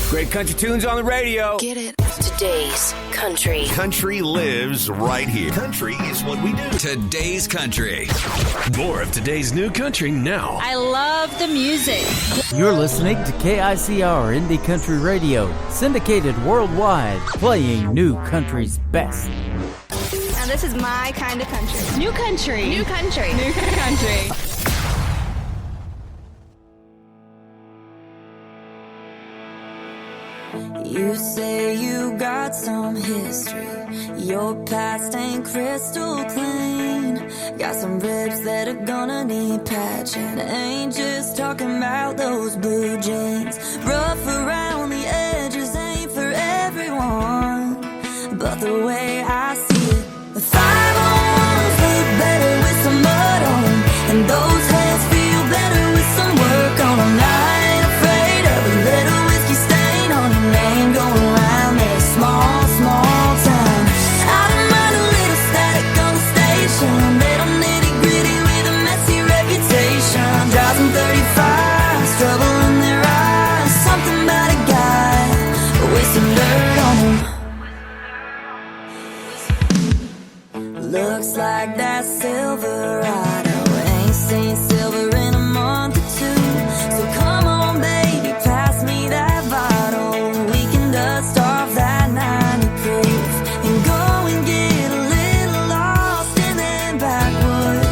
Great country tunes on the radio. Get it? Today's country. Country lives right here. Country is what we do. Today's country. More of today's new country now. I love the music. You're listening to KICR Indie Country Radio, syndicated worldwide, playing new country's best. Now this is my kind of country. New country. New country. New country. You say you got some history. Your past ain't crystal clean. Got some ribs that are gonna need patching. Ain't just talking about those blue jeans. Rough around the edges ain't for everyone, but the way I see it, the 5-on-1s look better with some mud on them, and those hands feel better with some work on them. I ain't afraid of a little whiskey stain on your name going around this small, small town. I don't mind a little static on the station. They don't nitty gritty with a messy reputation. Driving 35s, trouble in their eyes. Something about a guy with some dirt on him. Looks like that Silverado ain't seen silver in a month or two. So come on, baby, pass me that bottle. We can dust off that 90 proof and go and get a little lost and then backwoods.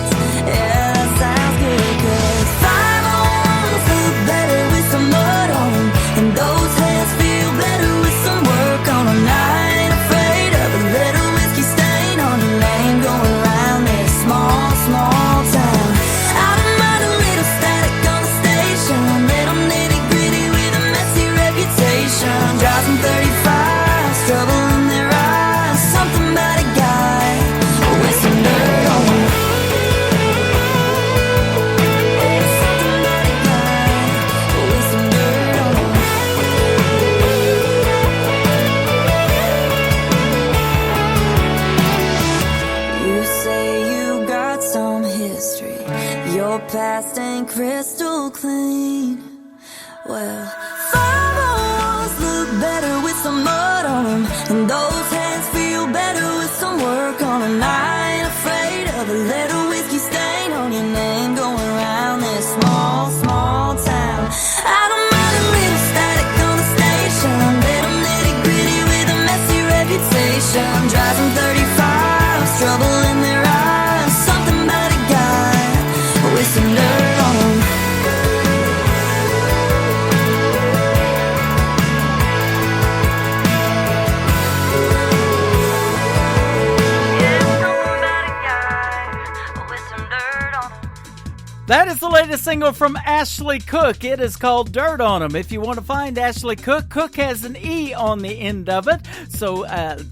Yeah, that sounds good, 'cause 5-on-1s look better with some mud on them, and those hands feel better with some work on them. I ain't afraid of a little whiskey stain on your name going around this small, small town. I don't mind a little static on the station. They don't nitty gritty with a messy reputation. Driving 35s, trouble in their eyes. Something about a guy with some dirt on him. Something about a guy with some dirt on him. You say you got some history. Your past ain't crystal clean. Well, 5-on-1s look better with some mud on them, and those hands feel better with some work on them. I ain't afraid of a little whiskey stain on your name going around this small, small town. I don't mind a little static on the station. They don't nitty gritty with a messy reputation. Driving 35s, trouble in their eyes. Something about a guy with some dirt on him. Yeah, something about a guy That is the latest single from Ashley Cook. It is called Dirt on 'Em. If you want to find Ashley Cook, Cook has an E on the end of it. So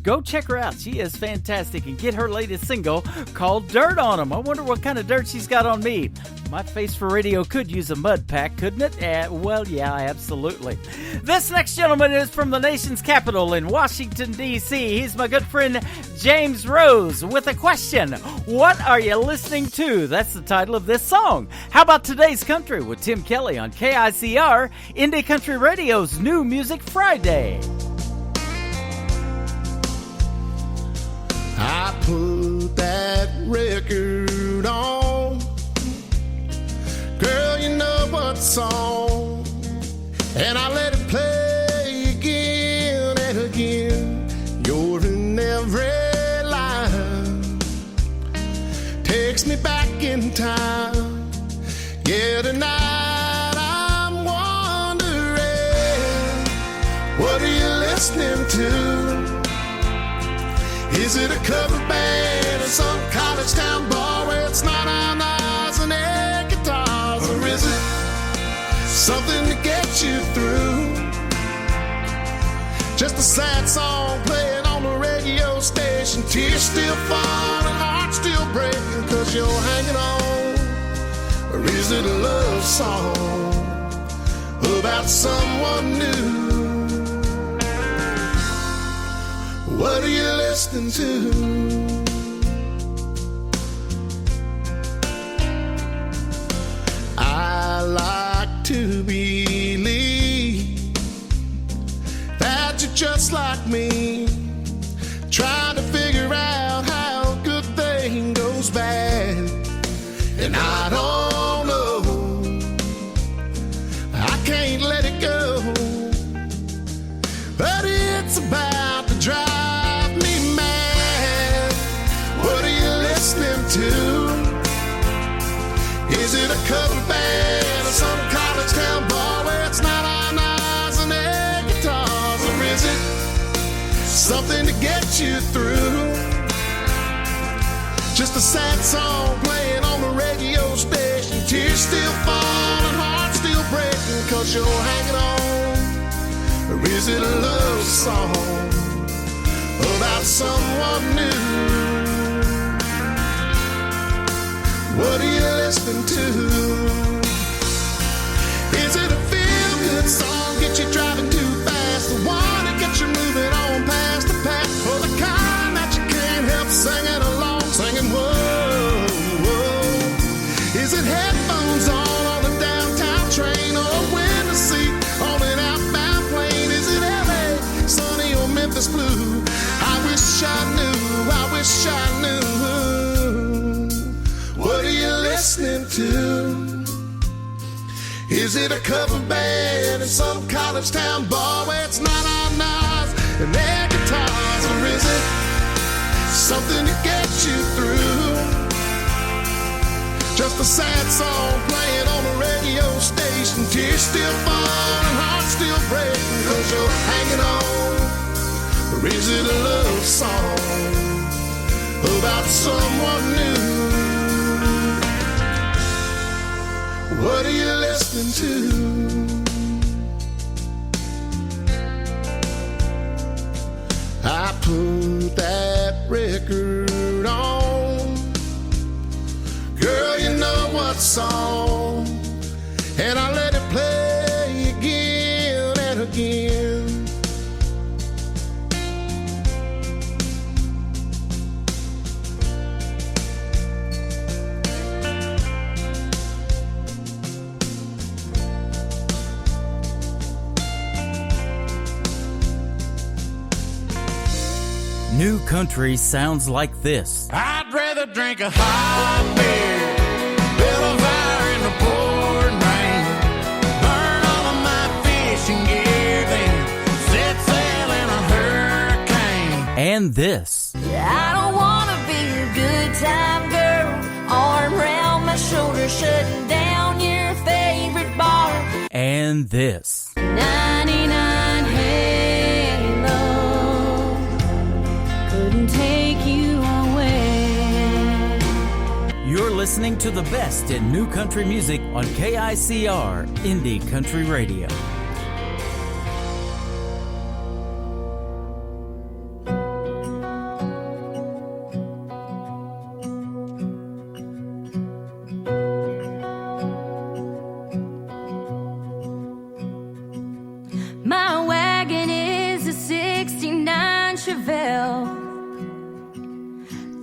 go check her out. She is fantastic. And get her latest single called Dirt on 'Em. I wonder what kind of dirt she's got on me. My face for radio could use a mud pack, couldn't it? Well, yeah, absolutely. This next gentleman is from the nation's capital in Washington, D.C. He's my good friend James Rose with a question. What are you listening to? That's the title of this song. How about Today's Country with Tim Kelly on KICR, Indie Country Radio's New Music Friday. I put that record on, girl, you know what song, and I let it play again and again. You're in every line, takes me back in time. Yeah, tonight I'm wondering, what are you listening to? Is it a cover band in some college town bar where it's not on eyes and air guitars? Or is it something to get you through? Just a sad song playing on the radio station, tears still falling, hearts still breaking, 'cause you're hanging on. Or is it a love song about someone new? What are you listening to? I like to believe that you're just like me, trying to figure out how a good thing goes bad. And I don't know, I can't let it go, but it's about to drive me mad. What are you listening to? Is it a cover band or some college town bar where it's not on eyes and air guitars? Or is it something to get you through? Just a sad song playing on the radio station, tears still falling, hearts still breaking, 'cause you're hanging on. Or is it a love song about someone new? What are you listening to? Is it a feel-good song, get you driving too fast, the one that gets you moving on past the path, or the kind that you can't help singing along, singing whoa, whoa? Is it headphones on the downtown train, or a window seat on an outbound plane? Is it LA, sunny, or Memphis blue? I wish I knew, I wish I knew. What are you listening to? Is it a cover band in some college town bar where it's not on knives and their guitars? Or is it something to get you through? Just a sad song playing on the radio station, tears still falling, hearts still breaking, 'cause you're hanging on. Or is it a love song about someone new? What are you listening to? I put that record on, girl, you know what song, and I let it play again and again. New country sounds like this. I'd rather drink a hot beer, build a fire in the pouring rain, burn all of my fishing gear, then set sail in a hurricane. And this. I don't wanna be a good time girl, arm around my shoulder, shutting down your favorite bar. And this. 99 Halo couldn't take you away. You're listening to the best in new country music on KICR Indie Country Radio. My wagon is a 69 Chevelle,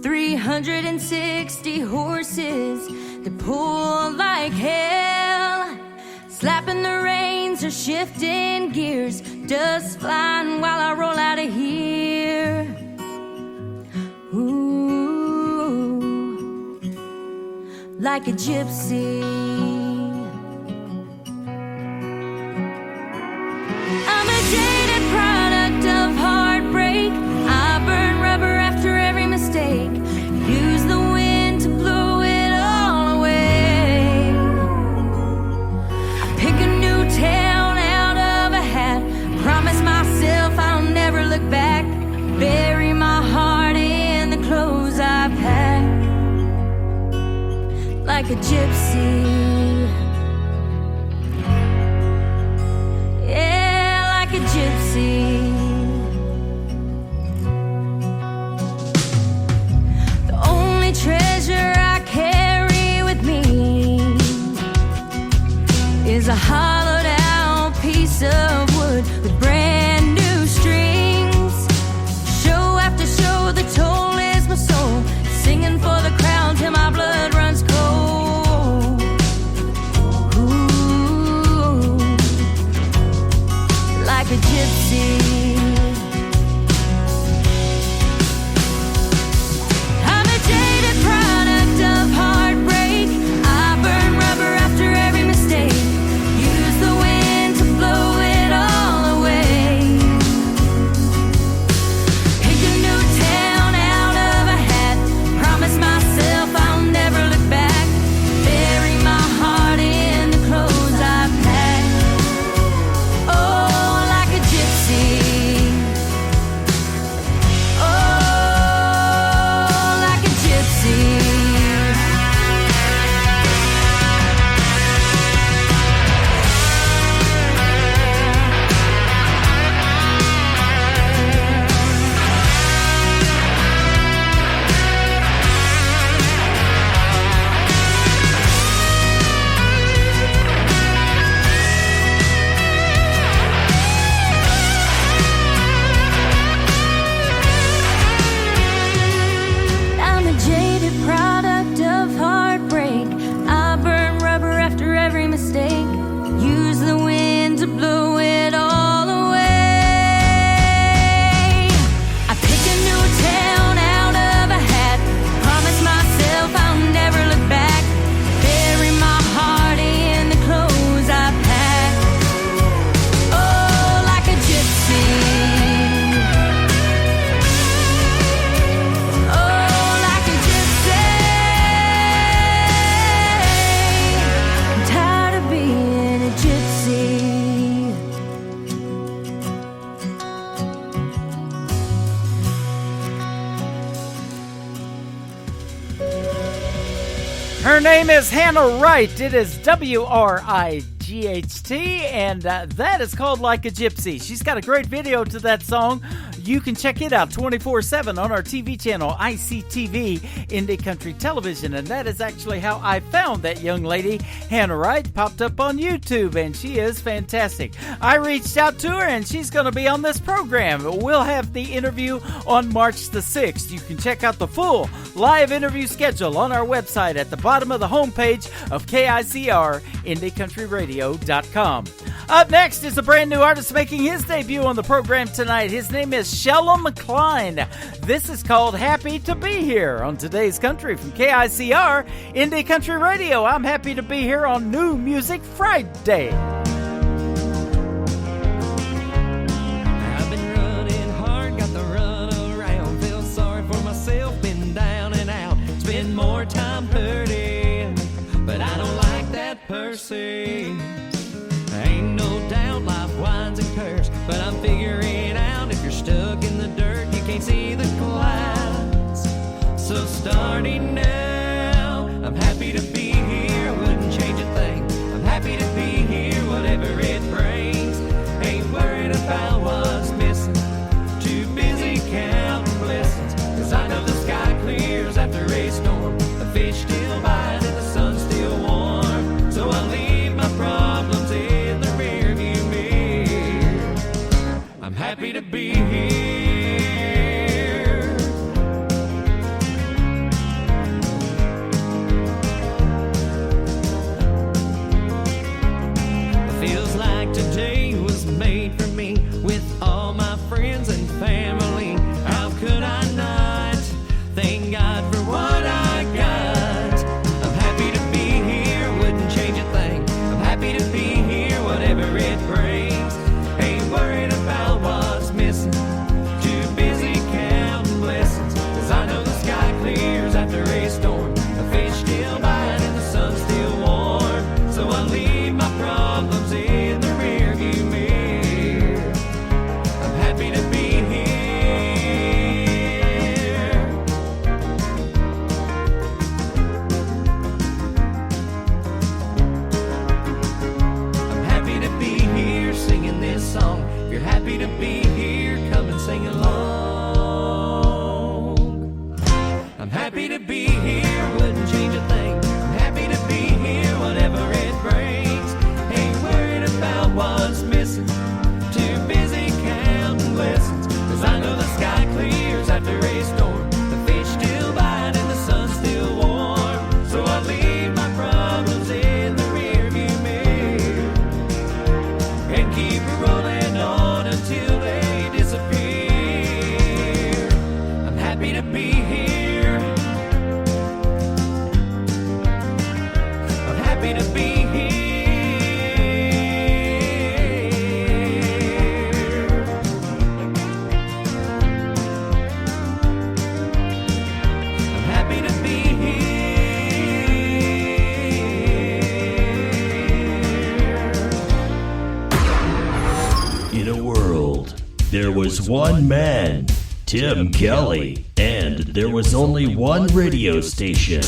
360 horses that pull like hell, slapping the reins or shifting gears, dust flying while I roll out of here. Ooh, like a gypsy. I'm a jaded product of heartbreak. I burn rubber after every mistake. Use the wind to blow it all away. I pick a new town out of a hat. Promise myself I'll never look back. Bury my heart in the clothes I pack. Like a gypsy. A gypsy. The only treasure I carry with me is a hollowed out piece of wood with brand new strings. Show after show, the toll is my soul, singing for the crowd till my blood runs cold. Ooh, like a gypsy. I'm a jaded product of heartbreak. I burn rubber after every mistake. Use the wind to blow it all away. Pick a new town out of a hat. Promise myself I'll never look back. Bury my heart in the clothes I pack. Oh, like a gypsy. Oh, like a gypsy. I'm a jaded product of heartbreak. I burn rubber after every mistake. Use the wind to blow it all away. I pick a new town out of a hat. Promise myself I'll never look back. Bury my heart in the clothes I pack. Oh, like a gypsy. Oh, like a gypsy. I'm tired of being a gypsy. Her name is Hannah Wright. It is WRIGHT, and that is called Like a Gypsy. She's got a great video to that song. You can check it out 24/7 on our TV channel, ICTV, Indie Country Television. And that is actually how I found that young lady. Hannah Wright popped up on YouTube, and she is fantastic. I reached out to her, and she's going to be on this program. We'll have the interview on March the 6th. You can check out the full live interview schedule on our website at the bottom of the homepage of KICR, IndieCountryRadio.com. Up next is a brand new artist making his debut on the program tonight. His name is Shellam Klein. This is called Happy to Be Here on Today's Country from KICR, Indie Country Radio. I'm happy to be here on New Music Friday. I've been running hard, got the run around, feel sorry for myself, been down and out, spend more time hurting, but I don't like that person. Ain't no doubt life winds and curves, but I'm figuring out if you're stuck in the dirt, you can't see the clouds. So starting now, I'm happy to be here, wouldn't change a thing. I'm happy to be here, whatever it brings. Ain't worried about what's missing. Too busy counting blessings. 'Cause I know the sky clears after a storm. The fish still bite and the sun's still warm. So I'll leave my problems in the rearview mirror. I'm happy to be here. Feels like today was made for me, with all my friends and family. How could I not thank God for what I got? I'm happy to be here, wouldn't change a thing. I'm happy to be here, whatever it brings. Ain't worried about what's missing. Too busy counting blessings. 'Cause I know the sky clears after a storm. The fish still bite and the sun's still warm. So I'll leave my problems in the rearview mirror. I'm happy to be here. I'm happy to be here singing this song. If you're happy to be here, come and sing along. I'm happy to be here, wouldn't change a thing. I'm happy to be here, whatever it brings. Ain't worried about what's missing. Too busy counting blessings. 'Cause I know the sky clears after a storm. The fish still bite and the sun's still warm. So I leave my problems in the rearview mirror and keep rolling on until they disappear. I'm happy to be here. I'm happy to be here. I'm happy to be here. In a world, there was one man, Tim Kelly, and there was only one radio station,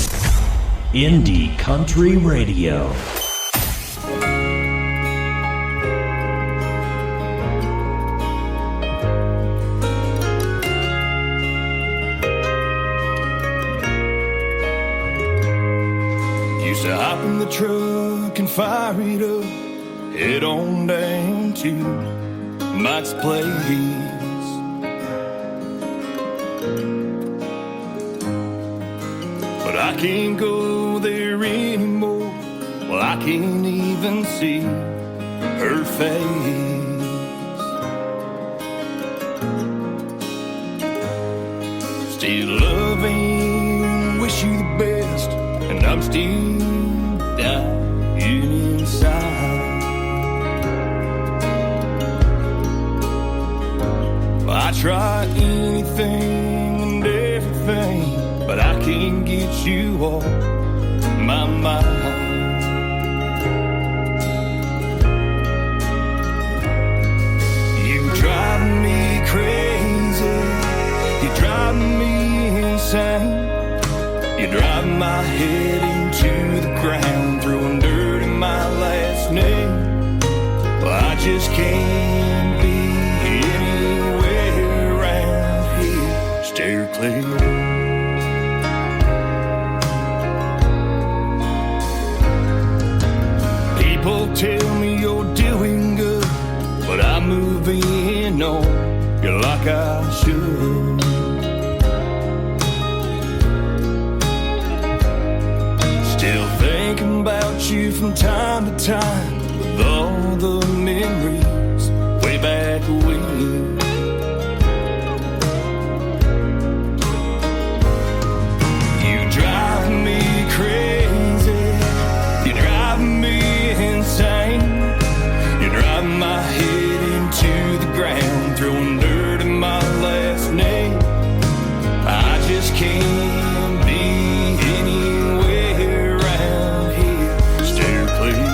Indie Country Radio. Used to hop in the truck and fire it up, head on down to Mike's place. But I can't go there anymore. Well, I can't even see her face. Still loving, wish you the best, and I'm still dying inside. I try anything and everything, but I can't get you off my mind. You drive me crazy, you drive me insane. You drive my head into the ground, throwing dirt in my last name. Well, I just can't be anywhere around here. Steer clear. People tell me you're doing good, but I'm moving on you like I should. Still thinking about you from time to time, with all the memories way back when. You drive me crazy, you drive me insane. You drive my head into the ground, throwing dirt in my last name. I just can't be anywhere around here. Steer clear.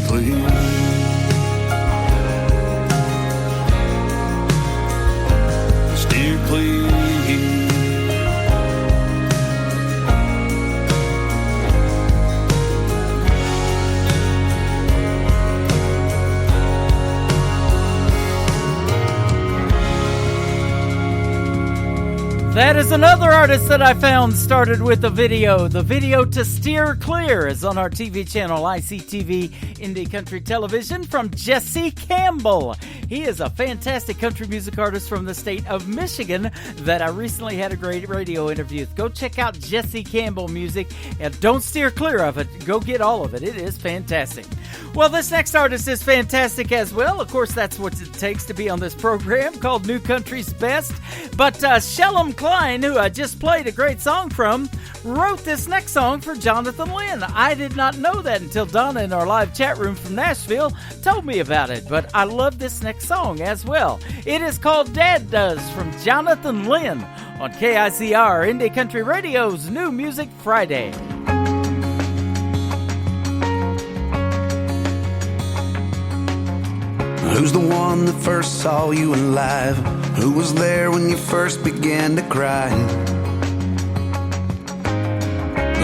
please. Steer clear. That is another artist that I found started with a video. The video to Steer Clear is on our TV channel, ICTV Indie Country Television, from Jesse Campbell. He is a fantastic country music artist from the state of Michigan that I recently had a great radio interview with. Go check out Jesse Campbell music and don't steer clear of it. Go get all of it. It is fantastic. Well, this next artist is fantastic as well. Of course, that's what it takes to be on this program called New Country's Best. But Shellum Klein, who I just played a great song from, wrote this next song for Jonathan Lynn. I did not know that until Donna in our live chat room from Nashville told me about it. But I love this next song as well. It is called Dad Does from Jonathan Lynn on KICR, Indie Country Radio's New Music Friday. Who's the one that first saw you alive? Who was there when you first began to cry?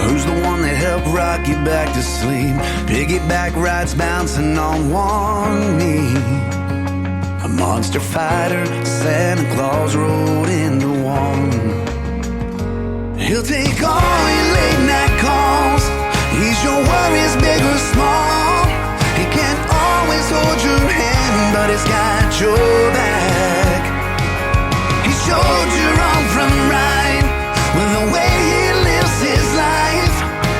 Who's the one that helped rock you back to sleep? Piggyback rides bouncing on one knee. A monster fighter, Santa Claus rode into one. He'll take all your late night calls. He's your worries, big or small. He can't always hold your hand, but he's got your back. He showed you wrong from right with the way he lives his life.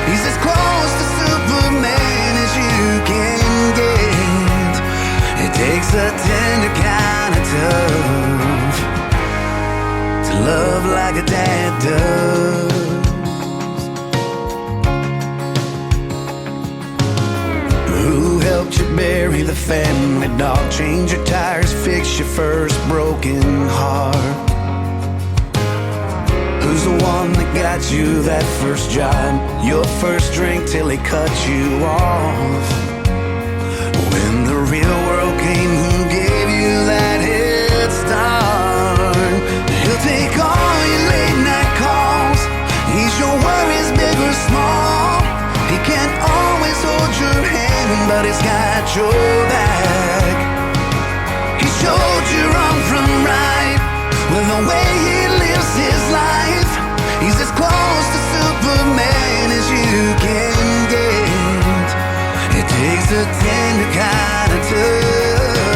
He's as close to Superman as you can get. It takes a tender kind of tough to love like a dad does. Who helped you bury the family dog? Change your tires, fix your first broken heart? Who's the one that got you that first job? Your first drink till he cut you off? When the real world came, who gave you that head start? He'll take all your late night calls. He's your worries, big or small. He can't always hold your hand, but he's got your back. He showed you wrong from right with the way he lives his life. He's as close to Superman as you can get. It takes a tender kind of tough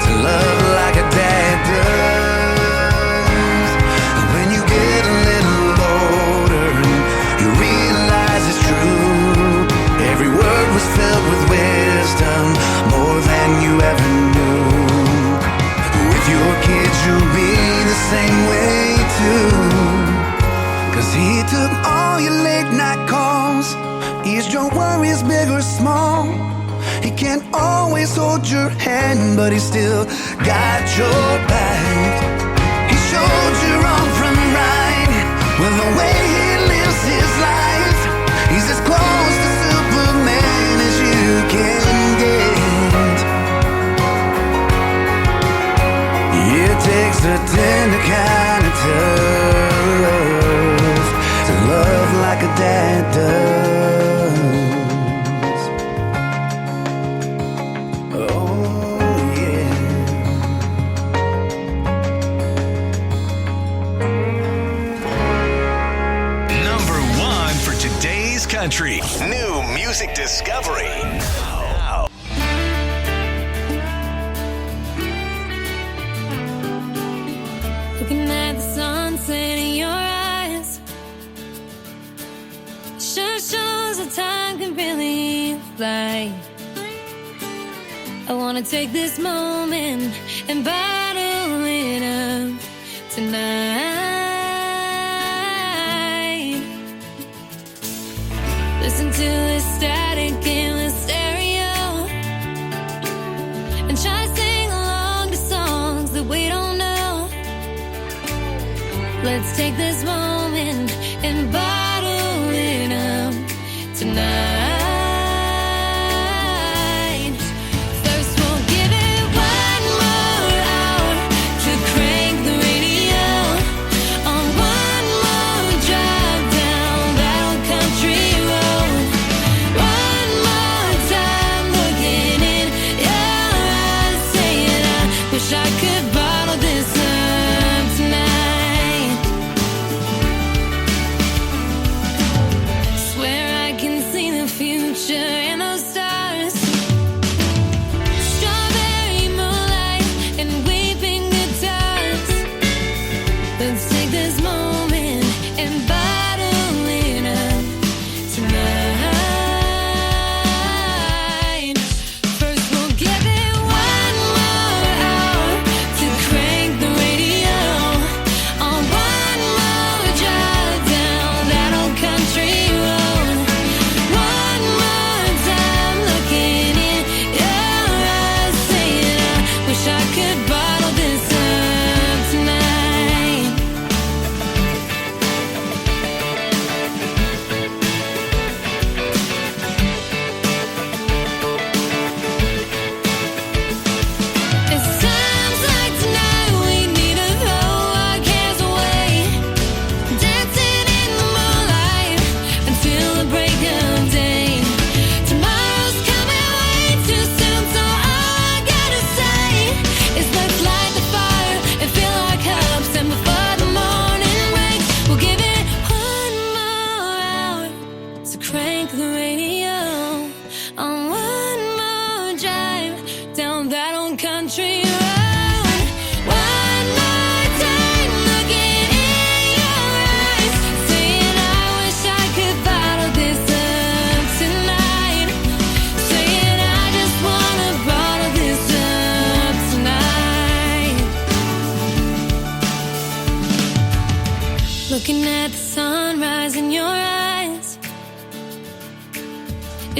to love like a dad does. And when you get a little older and you realize it's true, every word was filled with wisdom, more than you ever knew. With your kids you'll be the same way too, 'cause he took all your late night calls. Eased your worries, big or small. He can't always hold your hand, but he still got your back. He showed you wrong from right with the way he lives his life. He's as close to Superman as you can get. It takes a tender kind of tough to love like a dad does. Oh yeah. Number one for today's country. New music discovery. Now. Looking at the sunset in your eyes sure shows that time can really fly. I wanna take this moment and bottle it up tonight. Listen to the static in the stereo and try to sing along to songs that we don't know. Let's take this moment and bottle it up tonight.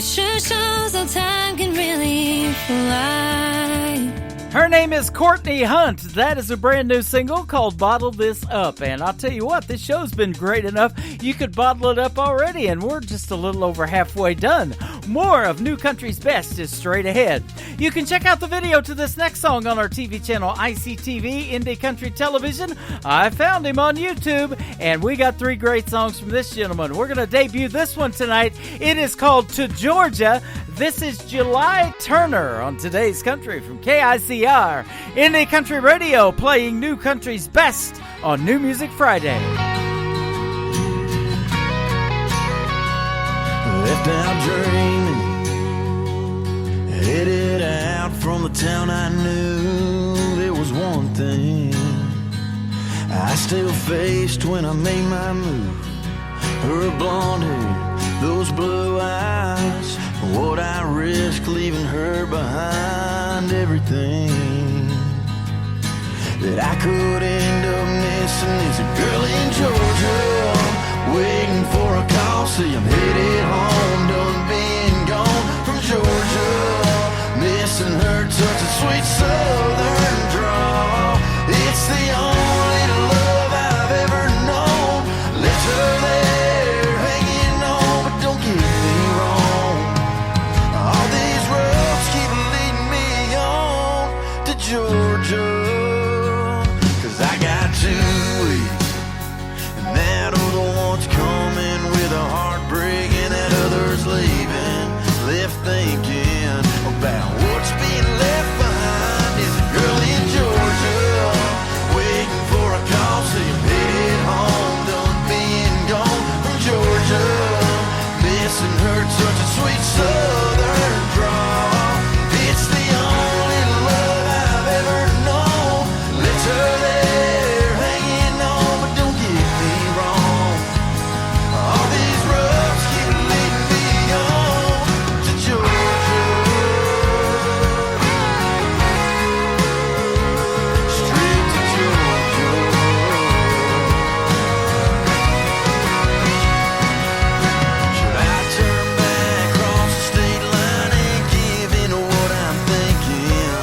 It sure shows how time can really fly. Her name is Courtney Hunt. That is a brand new single called Bottle This Up. And I'll tell you what, this show's been great enough. You could bottle it up already, and we're just a little over halfway done. More of New Country's Best is straight ahead. You can check out the video to this next song on our TV channel, ICTV, Indie Country Television. I found him on YouTube, and we got 3 great songs from this gentleman. We're going to debut this one tonight. It is called To Georgia. This is July Turner on Today's Country from KICR, Indie Country Radio, playing New Country's Best on New Music Friday. Left out dreaming, headed out from the town I knew. There was one thing I still faced when I made my move. Her blonde hair, those blue eyes, would I risk leaving her behind? Everything that I could end up missing is a girl in Georgia, waiting for a call. See, I'm headed home, done being gone from Georgia, missing her touch of sweet southern drawl. It's the only love I've ever known. Left her there hanging on, but don't get me wrong, all these roads keep leading me on to Georgia. 'Cause I got 2 weeks, and that other one's coming with a heartbreak, and that other's leaving. Left thinking about what's being left behind. Is a girl in Georgia, waiting for a call. See, I'm headed home, done being gone from Georgia, missing her touch of sweet southern drawl. It's the only love I've ever known. Left her there hanging on, but don't get me wrong, all these roads keep leading me on to Georgia, straight to Georgia. Should I turn back, cross the state line, and give in to what I'm thinking?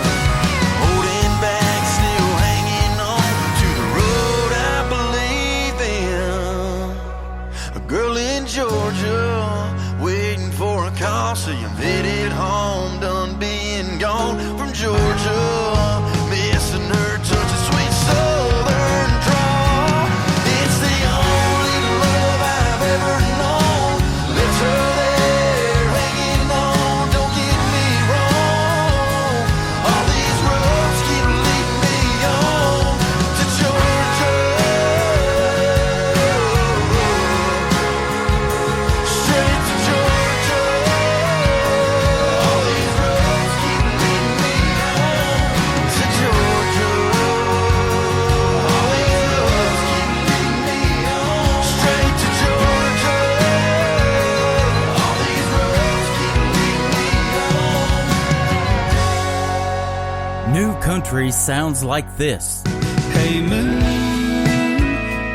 Holding back, still hanging on to the road I believe in. A girl in Georgia, waiting for a call. See, I'm headed home, done being gone from Georgia, missing her touch of sweet southern drawl. It's the only love I've ever known. Left her there hanging on, don't get me wrong, all these roads keep leading me on to Georgia, straight to Georgia. All these roads keep leading me on to Georgia. All these roads keep leading me on straight to Georgia. All these roads keep leading me on. New Country sounds like this. Hey moon,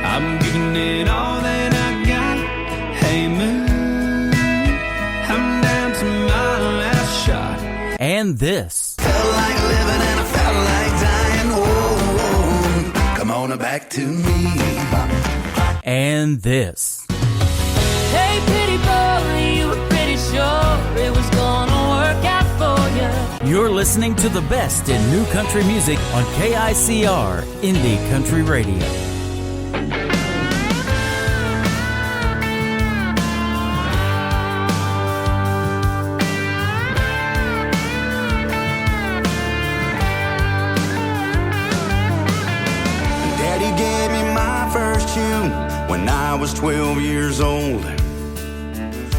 I'm giving it all that I got. Hey moon, I'm down to my last shot. And this. Felt like living and I felt like dying. Oh, come on back to me. And this. Hey, pretty boy, you were pretty sure it was gonna work out for you. You're listening to the best in new country music on KICR, Indie Country Radio. Daddy gave me my first tune when I was 12 years old.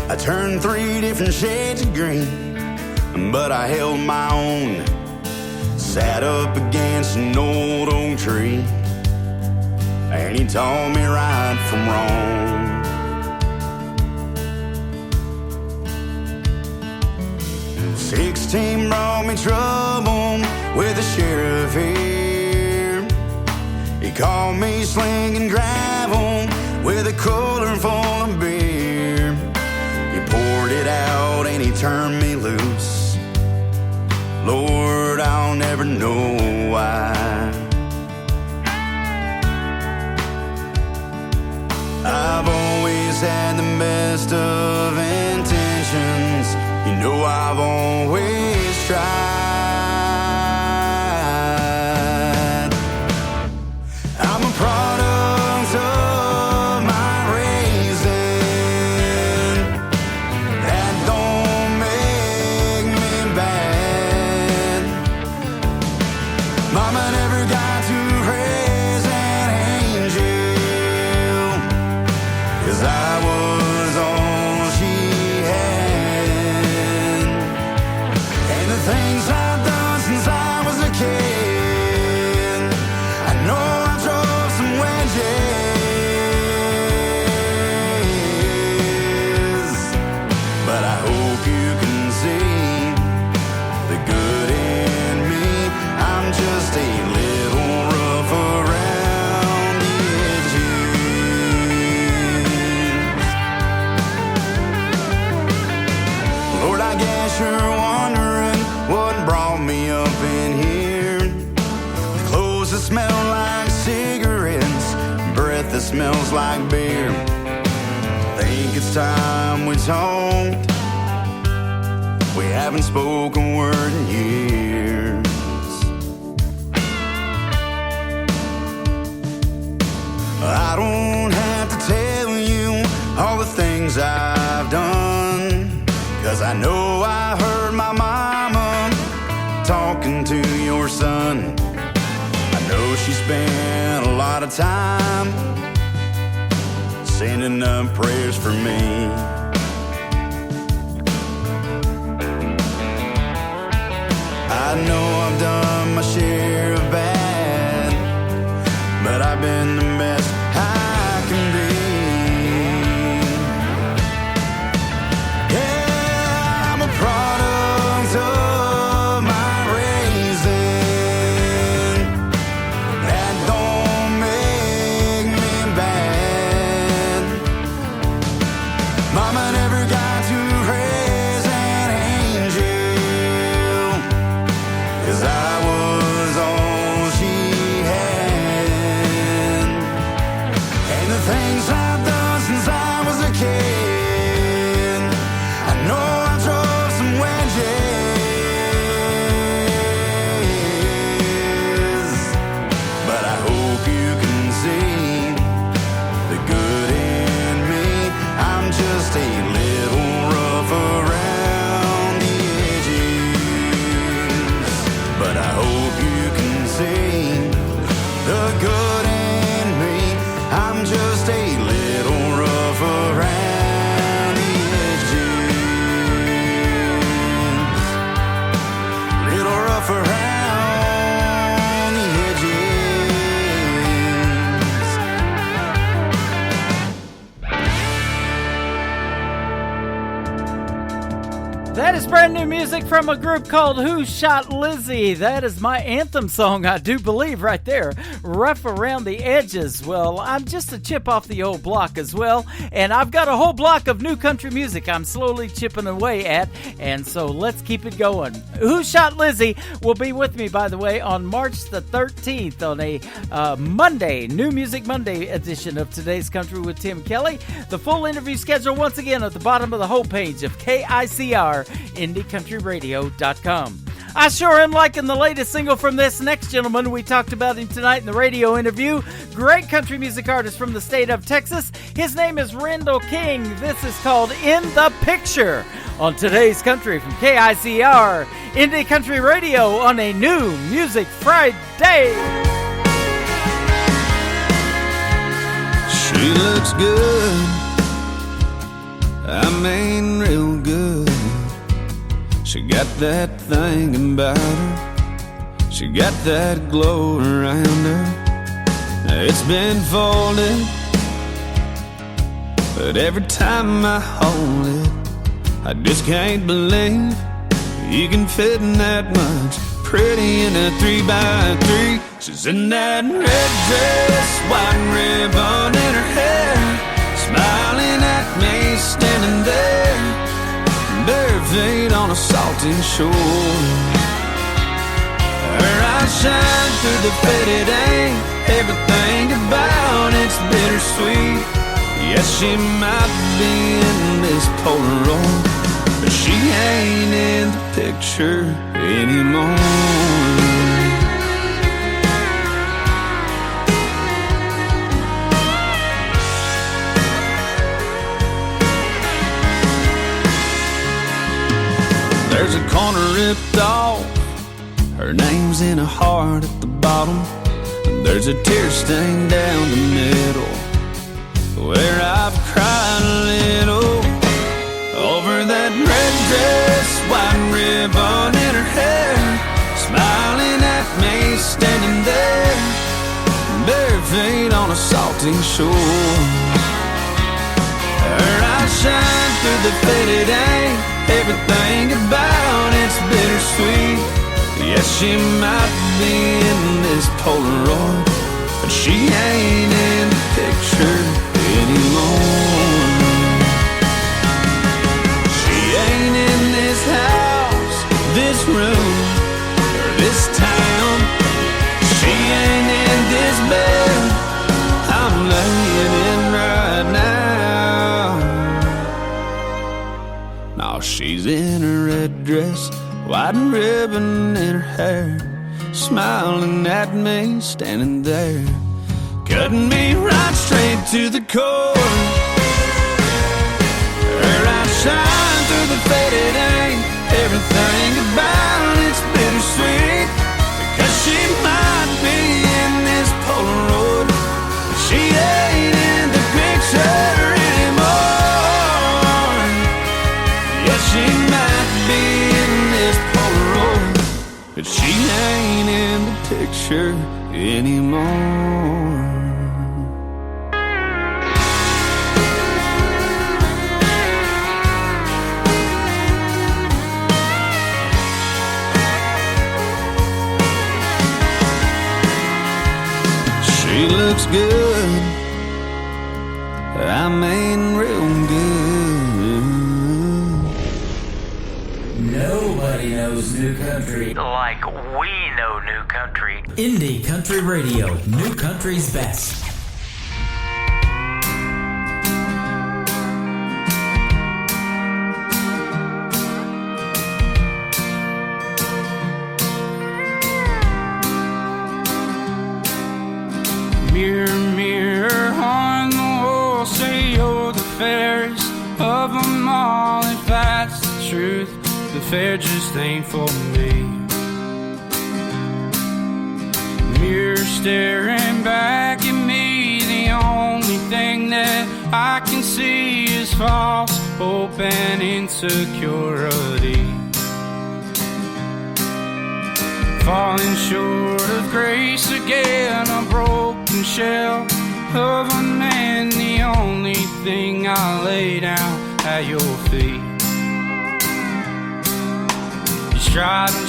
I turned 3 different shades of green, but I held my own. Sat up against an old oak tree, and he taught me right from wrong. 16 brought me trouble with the sheriff here. He caught me slinging gravel with a cooler full of beer. He poured it out and he turned me loose. Lord, I'll never know why. I've always had the best of intentions. You know I've always tried. I'm a product of my raising. That don't make me bad. Mama never got to raise an angel, 'cause I was all she had. And the things I've done since I was a kid, I know I drove some wedges, but I hope you can see the good in me. I'm just a little rough around the edges. Lord, I guess you're wondering what brought me up in here. Clothes that smell like cigarettes, breath that smells like beer. Think it's time we talked. We haven't spoken a word in years. I don't have to tell you all the things I've done, 'cause I know I heard my mama talking to your son. I know she spent a lot of time sending up prayers for me. I know I've done my share of bad, but I've been the best I can be. Yeah, I'm a product of my raising. That don't make me bad. Mama never got to raise an angel, 'cause I was all she had. And the things I've done since I was a kid, I know I drove some wedges, but I hope you can see the good in me. I'm just a little rough around the edges, but I hope you can see the good in me. I'm just a little rough around the edges, little rough around the edges. That is brand new music from a group called Who Shot Lizzie. That is my anthem song, I do believe, right there. Rough Around the Edges. Well, I'm just a chip off the old block as well, and I've got a whole block of new country music I'm slowly chipping away at, and so let's keep it going. Who Shot Lizzie will be with me, by the way, on March the 13th on a Monday, New Music Monday edition of Today's Country with Tim Kelly. The full interview schedule once again at the bottom of the homepage of KICR, IndieCountryRadio.com. I sure am liking the latest single from this next gentleman. We talked about him tonight in the radio interview. Great country music artist from the state of Texas. His name is Randall King. This is called In the Picture on Today's Country from KICR, Indie Country Radio on a New Music Friday. She looks good, I mean real good. She got that thing about her, she got that glow around her. Now it's been folded, but every time I hold it, I just can't believe you can fit in that much. Pretty in a 3x3. She's in that red dress, white ribbon in her hair, smiling at me standing there. feet on a salty shore. Her eyes shine through the faded ain't everything about it's bittersweet. Yes, she might be in this Polaroid, but she ain't in the picture anymore. There's a corner ripped off, her name's in a heart at the bottom. There's a tear stain down the middle where I've cried a little over that red dress, white ribbon in her hair, smiling at me standing there, bare feet on a salty shore. Her eyes shine through the faded ain't everything about it's bittersweet. Yes, she might be in this Polaroid, but she ain't in the picture anymore. She ain't in this house, this room, or this town. She ain't in this bed I'm laying in right now. No, she's in a red dress, white ribbon in her hair, smiling at me standing there, cutting me right straight to the core. Her eyes shine through the faded ain't everything about it's bittersweet. Because she might be in this Polaroid, but she ain't in the picture anymore. Yeah, she might be in this Polaroid, but she ain't in the picture anymore. She looks good, I mean real good. Nobody knows new country like we know new country. Indie Country Radio, new country's best. Mirror, mirror on the wall, say you're the fairest of them all. If that's the truth, the fair just ain't for me. Mirror staring back at me, the only thing that I can see is false hope and insecurity. Falling short of grace again, a broken shell of a man, the only thing I lay down at your feet.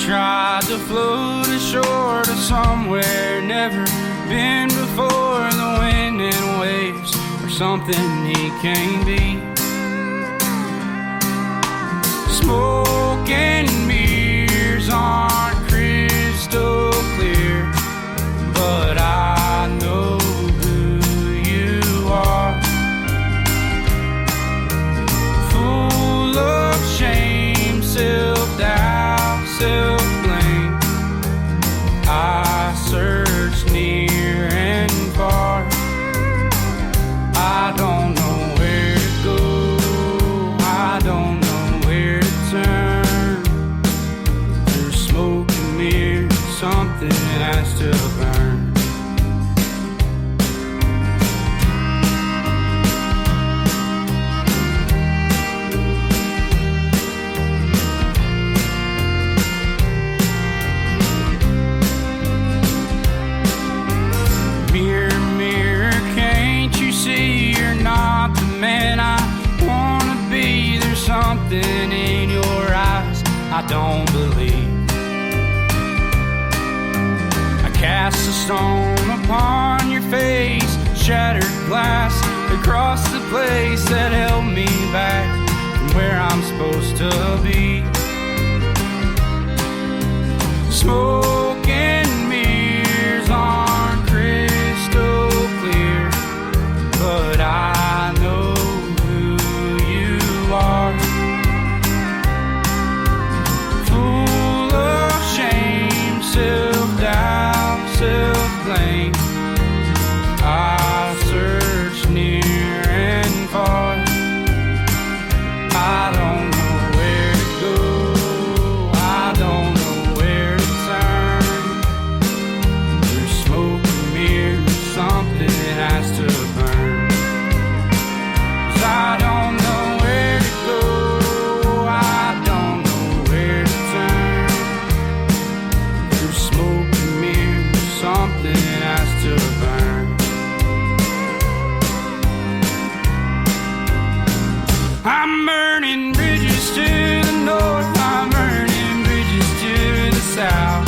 Tried to float ashore to somewhere never been before. The wind and waves are something he can't beat. Smoke and mirrors aren't crystal clear, but I know who you are. Full of shame, self-doubt, self-blame, I search near and far. I don't know where to go, I don't know where to turn. Through smoke and mirrors, something has to burn. Something in your eyes I don't believe. I cast a stone upon your face, shattered glass across the place that held me back from where I'm supposed to be. Smoke and mirrors aren't crystal clear, but I know who you are. Full of shame, self-doubt, self-blame, I search near and far. I don't know where to go, I don't know where to turn. There's smoke and mirrors, something has to burn. 'Cause I don't know where to go, I don't know where to turn. There's smoke and mirrors, something has to burn. I'm burning bridges to the north, I'm burning bridges to the south.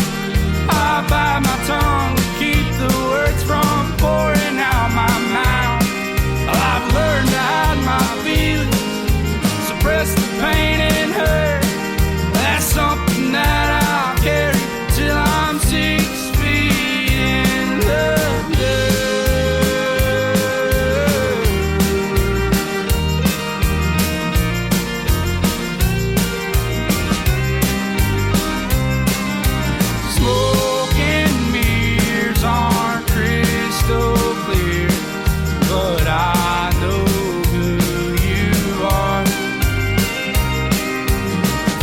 I bite my tongue to keep the words from pouring out my mouth. I've learned to hide my feelings, suppress the pain and hurt. That's something that I'll carry till I'm 6 feet in the dirt. Smoke and mirrors aren't crystal clear, but I know who you are.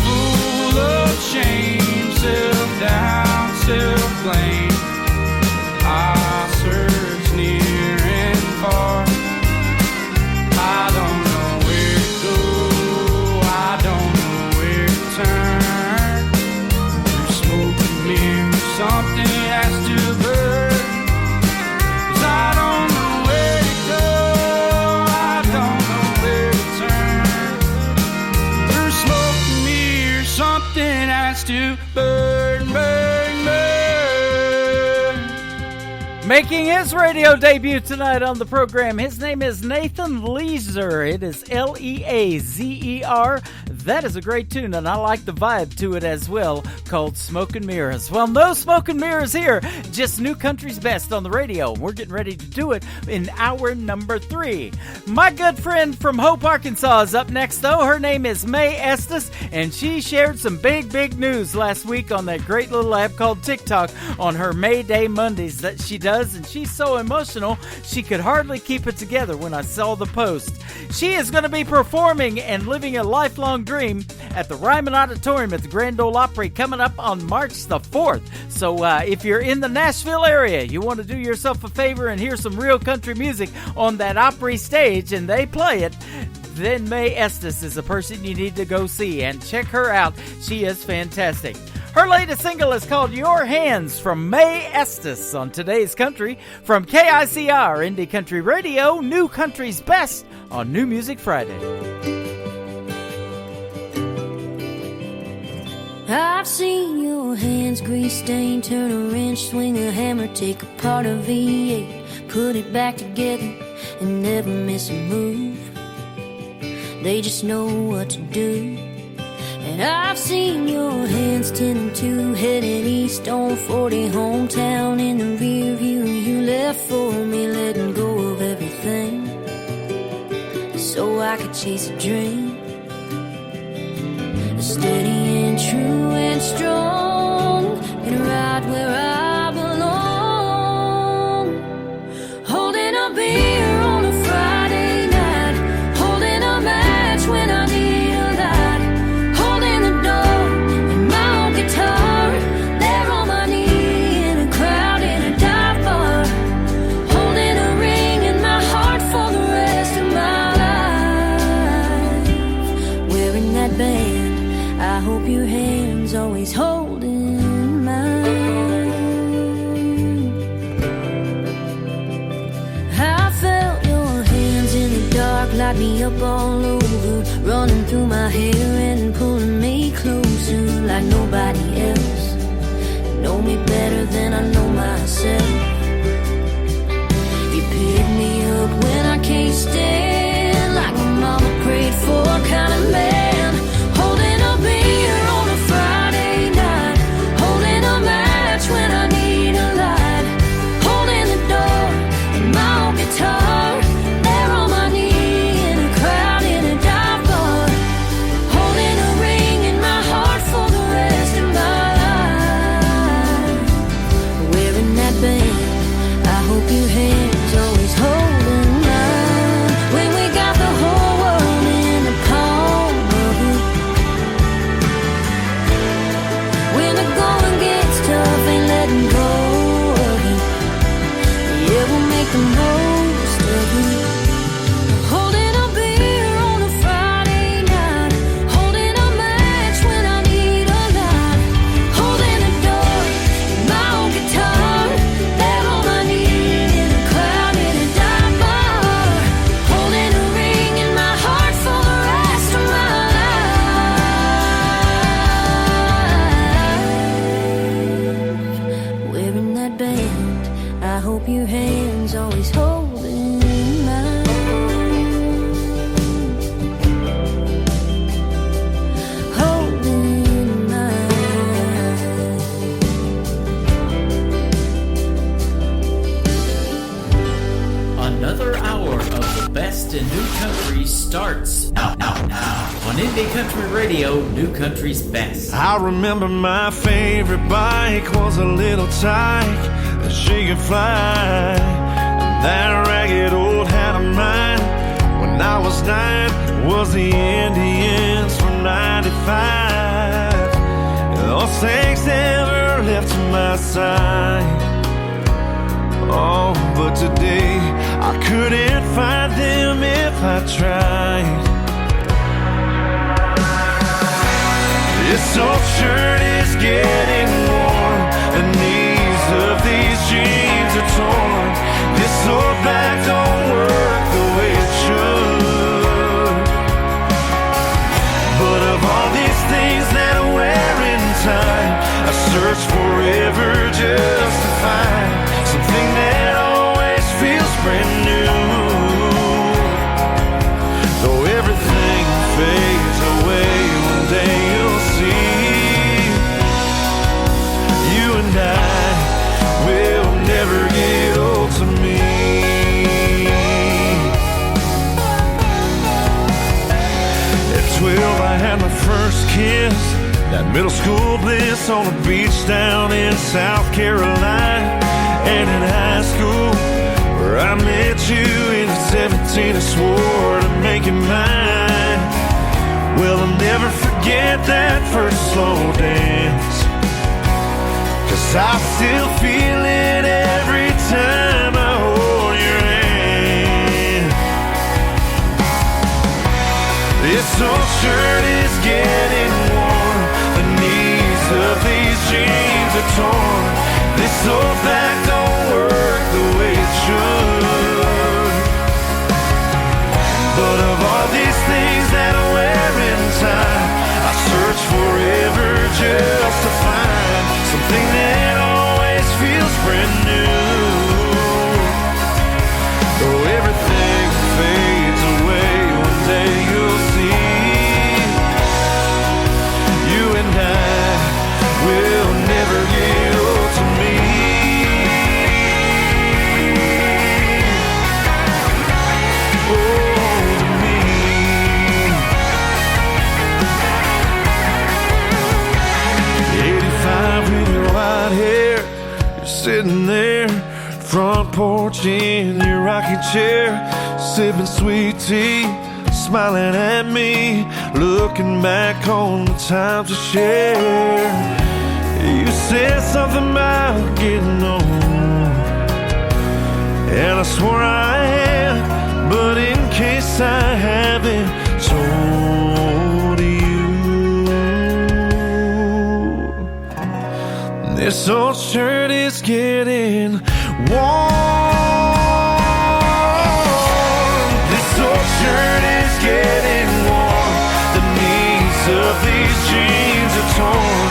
Full of shame, self-doubt, self-blame, I search near and far. I don't know where to go, I don't know where to turn. Through smoke and mirrors, something has to burn. 'Cause I don't know where to go, I don't know where to turn. Through smoke and mirrors, something has to burn, burn, burn. Making his radio debut tonight on the program, his name is Nathan Leazer. It is Leazer. That is a great tune, and I like the vibe to it as well, called Smoke and Mirrors. Well, no smoke and mirrors here, just New Country's Best on the radio. We're getting ready to do it in hour number 3. My good friend from Hope, Arkansas is up next, though. Her name is May Estes, and she shared some big news last week on that great little app called TikTok on her May Day Mondays that she does, and she's so emotional she could hardly keep it together when I saw the post. She is going to be performing and living a lifelong dream at the Ryman Auditorium at the Grand Ole Opry coming up on March the 4th. So if you're in the Nashville area, you want to do yourself a favor and hear some real country music on that Opry stage, and they play it, then May Estes is a person you need to go see, and check her out. She is fantastic. Her latest single is called Your Hands from May Estes on Today's Country from KICR Indie Country Radio, New Country's Best on New Music Friday. I've seen your hands grease stained, turn a wrench, swing a hammer, take apart a V8, put it back together and never miss a move. They just know what to do. And I've seen your hands 10 and 2 heading east on 40, hometown in the rear view. You left for me, letting go of everything so I could chase a dream. Steady and true and strong, and right where I belong. Holding a beer on a Friday night, holding a match when I need a light, holding the door and my own guitar, there on my knee in a crowd in a dive bar, holding a ring in my heart for the rest of my life, wearing that band. I hope your hand's always holding mine. I felt your hands in the dark, light me up all over, running through my hair and pulling me closer like nobody else. Know me better than I know myself. You pick me up when I can't stand, like my mama prayed for, kind of man. hope your hand's always holding mine. Holding mine. Another hour of the best in new country starts now. On Indie Country Radio, New Country's best. I remember my favorite bike was a little tyke that she could fly. And that ragged old hat of mine when I was 9 was the Indians from 95. Those things never left my side. Oh, but today I couldn't find them if I tried. This old shirt is getting worn, the knees of these jeans are torn. This old back don't work the way it should. But of all these things that I wear in time, I search forever just to find something that always feels brand new. Though everything fades away, one day you'll see. You and I will never get old to me. At 12 I had my first kiss, that middle school bliss on a beach down in South Carolina. And in high school, where I met you in 17, I swore to make it mine. Well, I'll never forget that first slow dance, 'cause I still feel it every time I hold your hand. This old shirt is getting worn, the knees of these jeans are torn. This old back don't work the way it should. But of all these things that I wear in time, I search forever just to find something that always feels brand new. Though everything fades away, one day you'll see. You and I will never get old to me. Sitting there, front porch in your rocking chair, sipping sweet tea, smiling at me, looking back on the times we shared. You said something about getting old, and I swore I had, but in case I haven't told you, this old shirt is getting warm. This old shirt is getting warm. The knees of these jeans are torn.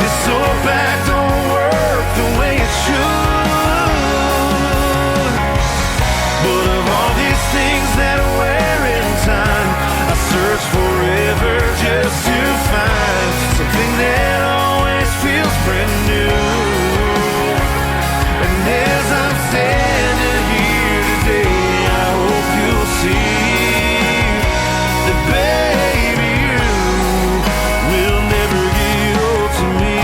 This old back don't work the way it should. But of all these things that I wear in time, I search forever just to find something that always feels brand new. And as I'm standing here today, I hope you'll see that, baby, you will never get old to me.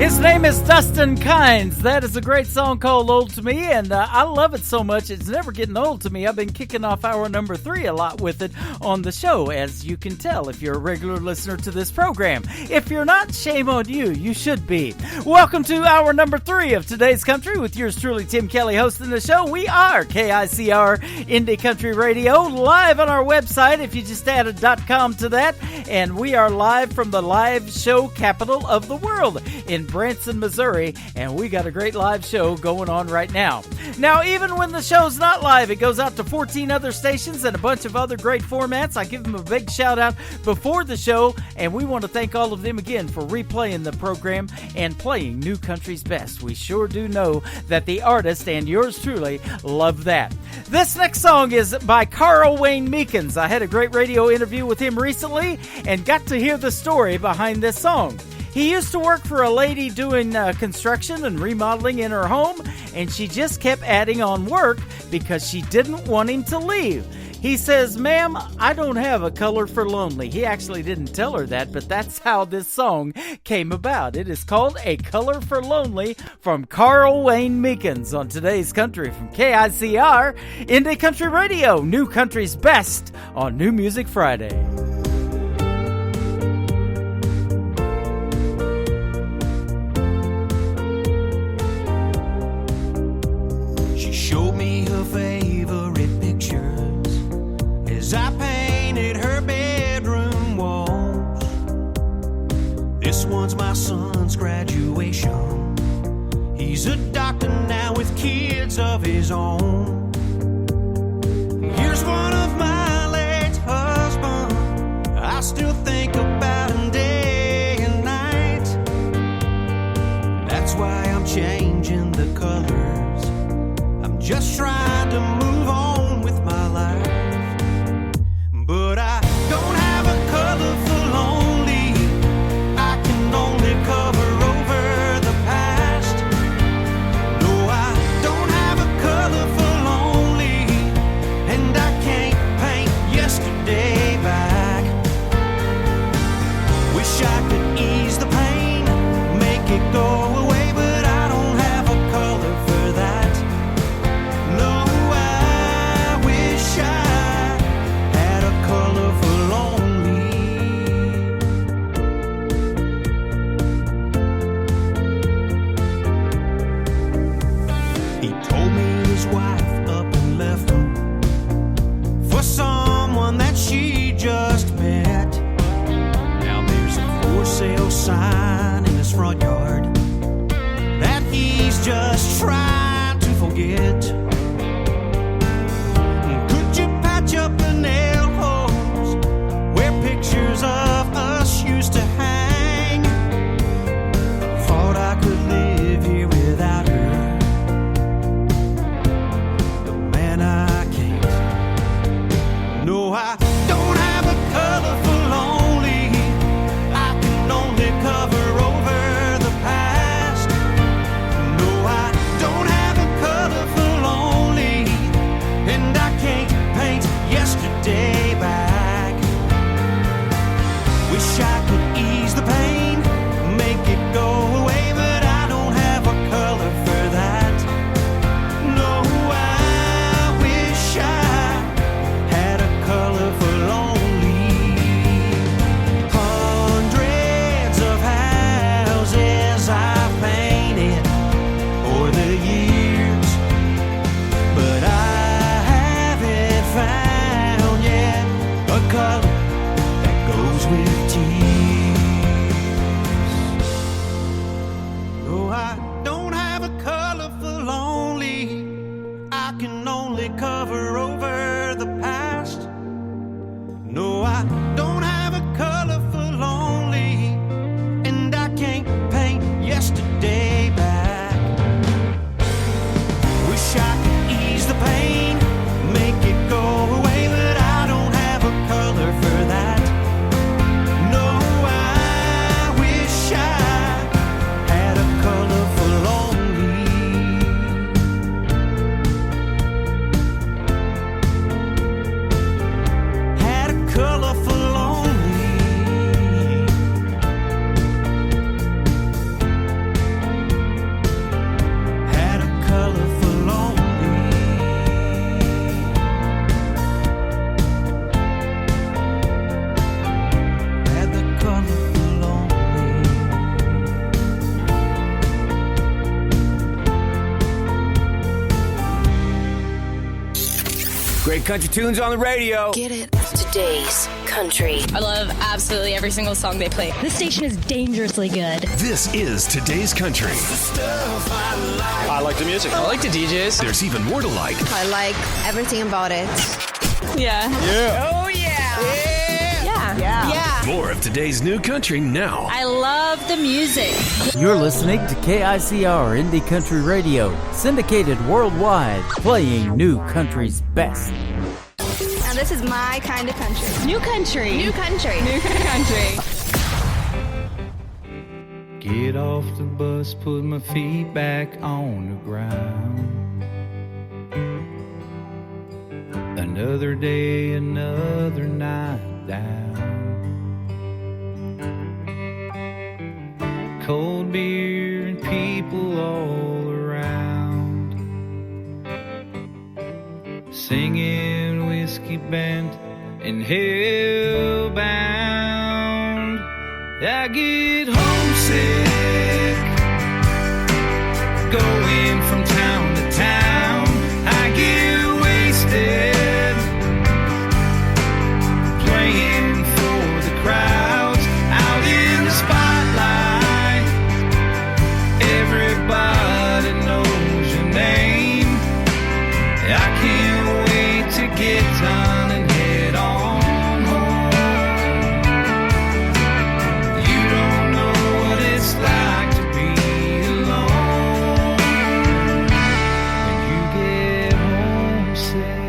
His name is Dustin Kynes. That is a great song called Old to Me, and I love it so much it's never getting old to me. I've been kicking off hour number 3 a lot with it on the show, as you can tell if you're a regular listener to this program. If you're not, shame on you. You should be. Welcome to hour number 3 of Today's Country with yours truly, Tim Kelly, hosting the show. We are KICR Indie Country Radio, live on our website if you just add a .com to that, and we are live from the live show capital of the world in Branson, in Missouri, and we got a great live show going on right now. Now, even when the show's not live, it goes out to 14 other stations and a bunch of other great formats. I give them a big shout out before the show, and we want to thank all of them again for replaying the program and playing New Country's best. We sure do know that the artist and yours truly love that. This next song is by Carl Wayne Meekins. I had a great radio interview with him recently and got to hear the story behind this song. He used to work for a lady doing construction and remodeling in her home, and she just kept adding on work because she didn't want him to leave. He says, "Ma'am, I don't have a color for lonely." He actually didn't tell her that, but that's how this song came about. It is called A Color for Lonely from Carl Wayne Meekins on today's Country from KICR, Indie Country Radio, New Country's best on New Music Friday. She showed me her favorite pictures as I painted her bedroom walls. This one's my son's graduation. He's a doctor now with kids of his own. Here's one of my late husband. I still think about him day and night. That's why I'm changing the colors. I'm just trying to move on with my life. But I don't have a color for lonely. I can only cover over the past. No, I don't have a color for lonely, and I can't paint yesterday back. Wish I could ease the pain, make it go away, but I don't have a color for that. No, I wish I had a color for lonely. He told me his wife up and left him for someone that she just met. Now there's a for sale sign in his front yard that he's just trying to forget. Could you patch up the nail holes where pictures of us used to hang? Thought I could live here without her, but man, I can't. No, I don't have a color for lonely. I can only cover over the past. No, I don't have a color for lonely, and I can't paint yesterday back. Wish I could ease the pain, make it go away, but I don't have a color for that. No, I wish I had a color for lonely. Hundreds of houses I painted over the years, but I haven't found yet a color that goes with tears. No, I don't have a color for lonely. I can only cover over the past. No, I don't have a color for lonely, and I can't paint yesterday back. Wish I could ease the pain, make it go away, but I don't have a color for that. No, I wish I had a color for lonely. Had a color for lonely. Had a color for lonely. Had the color for lonely. Great country tunes on the radio. Get it. Today's country. I love absolutely every single song they play. This station is dangerously good. This is Today's Country. I like the music. I like the DJs. There's even more to like. I like everything about it. Yeah. Yeah. Oh, yeah. Yeah. More of today's new country now. I love the music. You're listening to KICR Indie Country Radio, syndicated worldwide, playing new country's best. Now this is my kind of country. New country. New country. New country. Get off the bus, put my feet back on the ground. Another day, another night down. Cold beer and people all around, singing whiskey bent and hellbound. I get homesick, going from town to town. I get wasted, playing for the crowds out in the spotlight. Everybody knows your name. I can't wait to get done and head on home. You don't know what it's like to be alone when you get homesick.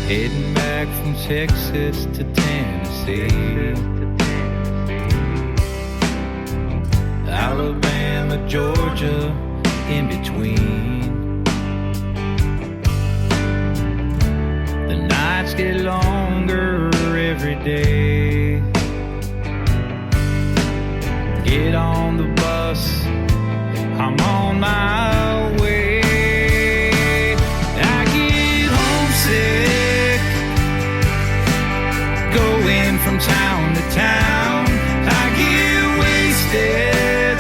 Heading back from Texas to Tennessee, Alabama, Georgia, in between. The nights get longer every day. Get on the bus, I'm on my way. I get homesick, going from town to town. I get wasted,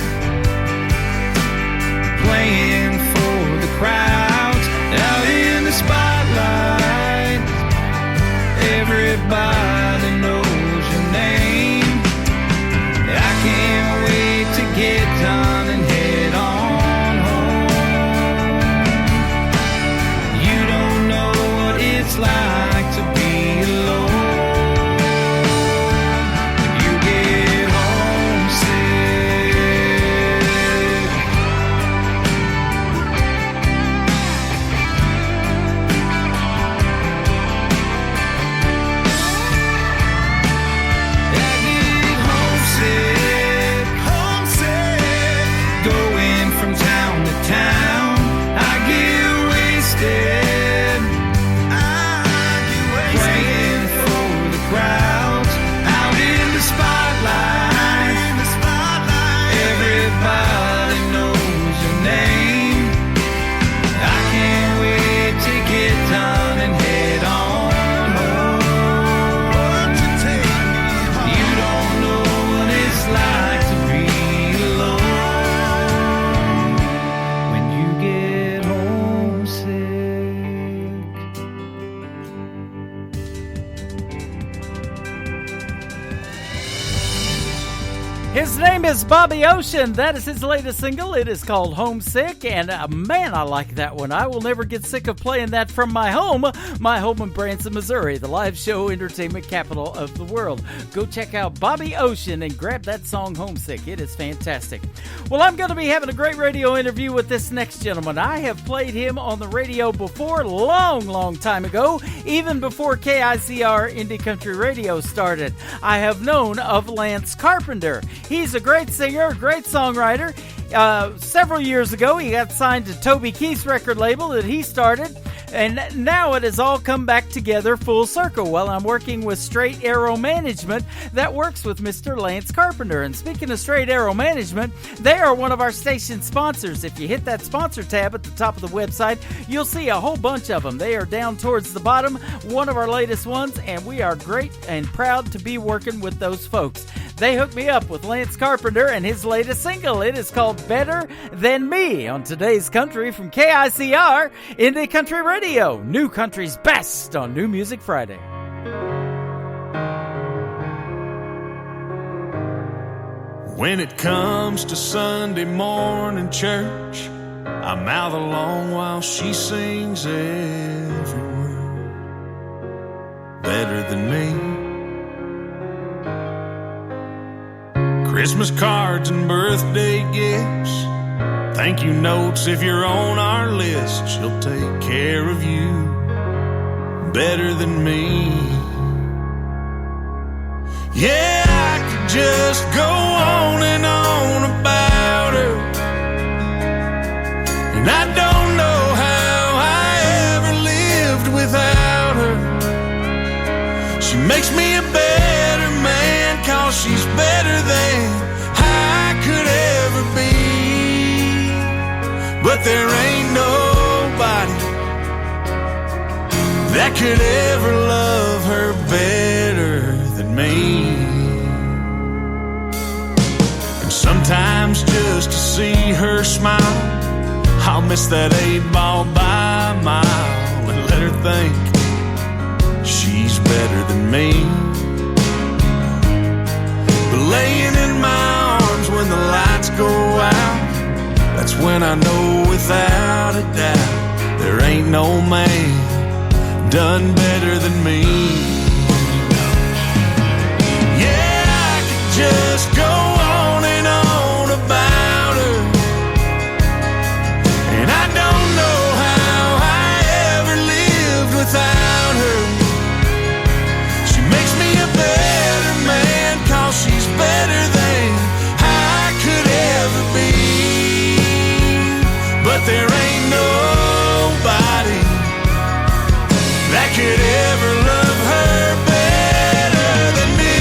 playing for the crowds out in the spotlight. Everybody knows your name. I can't wait to get done and head on home. You don't know what it's like to be alone. You get homesick. I get homesick, going from town to town. I get wasted, playing for the crowds out in the spotlight. Everybody knows your name. I can't wait to get done and head on home. You don't know what it's like to be alone when you get homesick. His name is Bobby Ocean. That is his latest single. It is called Homesick, and man, I like that one. I will never get sick of playing that from my home in Branson, Missouri, the live show entertainment capital of the world. Go check out Bobby Ocean and grab that song Homesick. It is fantastic. Well, I'm going to be having a great radio interview with this next gentleman. I have played him on the radio before, long time ago, even before KICR Indie Country Radio started. I have known of Lance Carpenter. He's a great singer, great songwriter. Several years ago, he got signed to Toby Keith's record label that he started, and now it has all come back together full circle. Well, I'm working with Straight Arrow Management that works with Mr. Lance Carpenter. And speaking of Straight Arrow Management, they are one of our station sponsors. If you hit that sponsor tab at the top of the website, you'll see a whole bunch of them. They are down towards the bottom, one of our latest ones, and we are great and proud to be working with those folks. They hooked me up with Lance Carpenter and his latest single. It is called Better Than Me on today's country from KICR, Indie Country Radio. New country's best on New Music Friday. When it comes to Sunday morning church, I mouth along while she sings every word. Better than me. Christmas cards and birthday gifts, thank you notes if you're on our list. She'll take care of you better than me. Yeah, I could just go on and on about her, and I don't know how I ever lived without her. She makes me a better man, 'cause she's better than I could ever be. But there ain't nobody that could ever love her better than me. And sometimes just to see her smile, I'll miss that 8-ball by a mile and let her think she's better than me. But laying in my arms when the lights go out, that's when I know without a doubt there ain't no man done better than me. Yeah, I could just go on and on about her, and I don't know how I ever lived without her. She makes me a better man, 'cause she's better than I could ever be. But there ain't nobody that could ever love her better than me.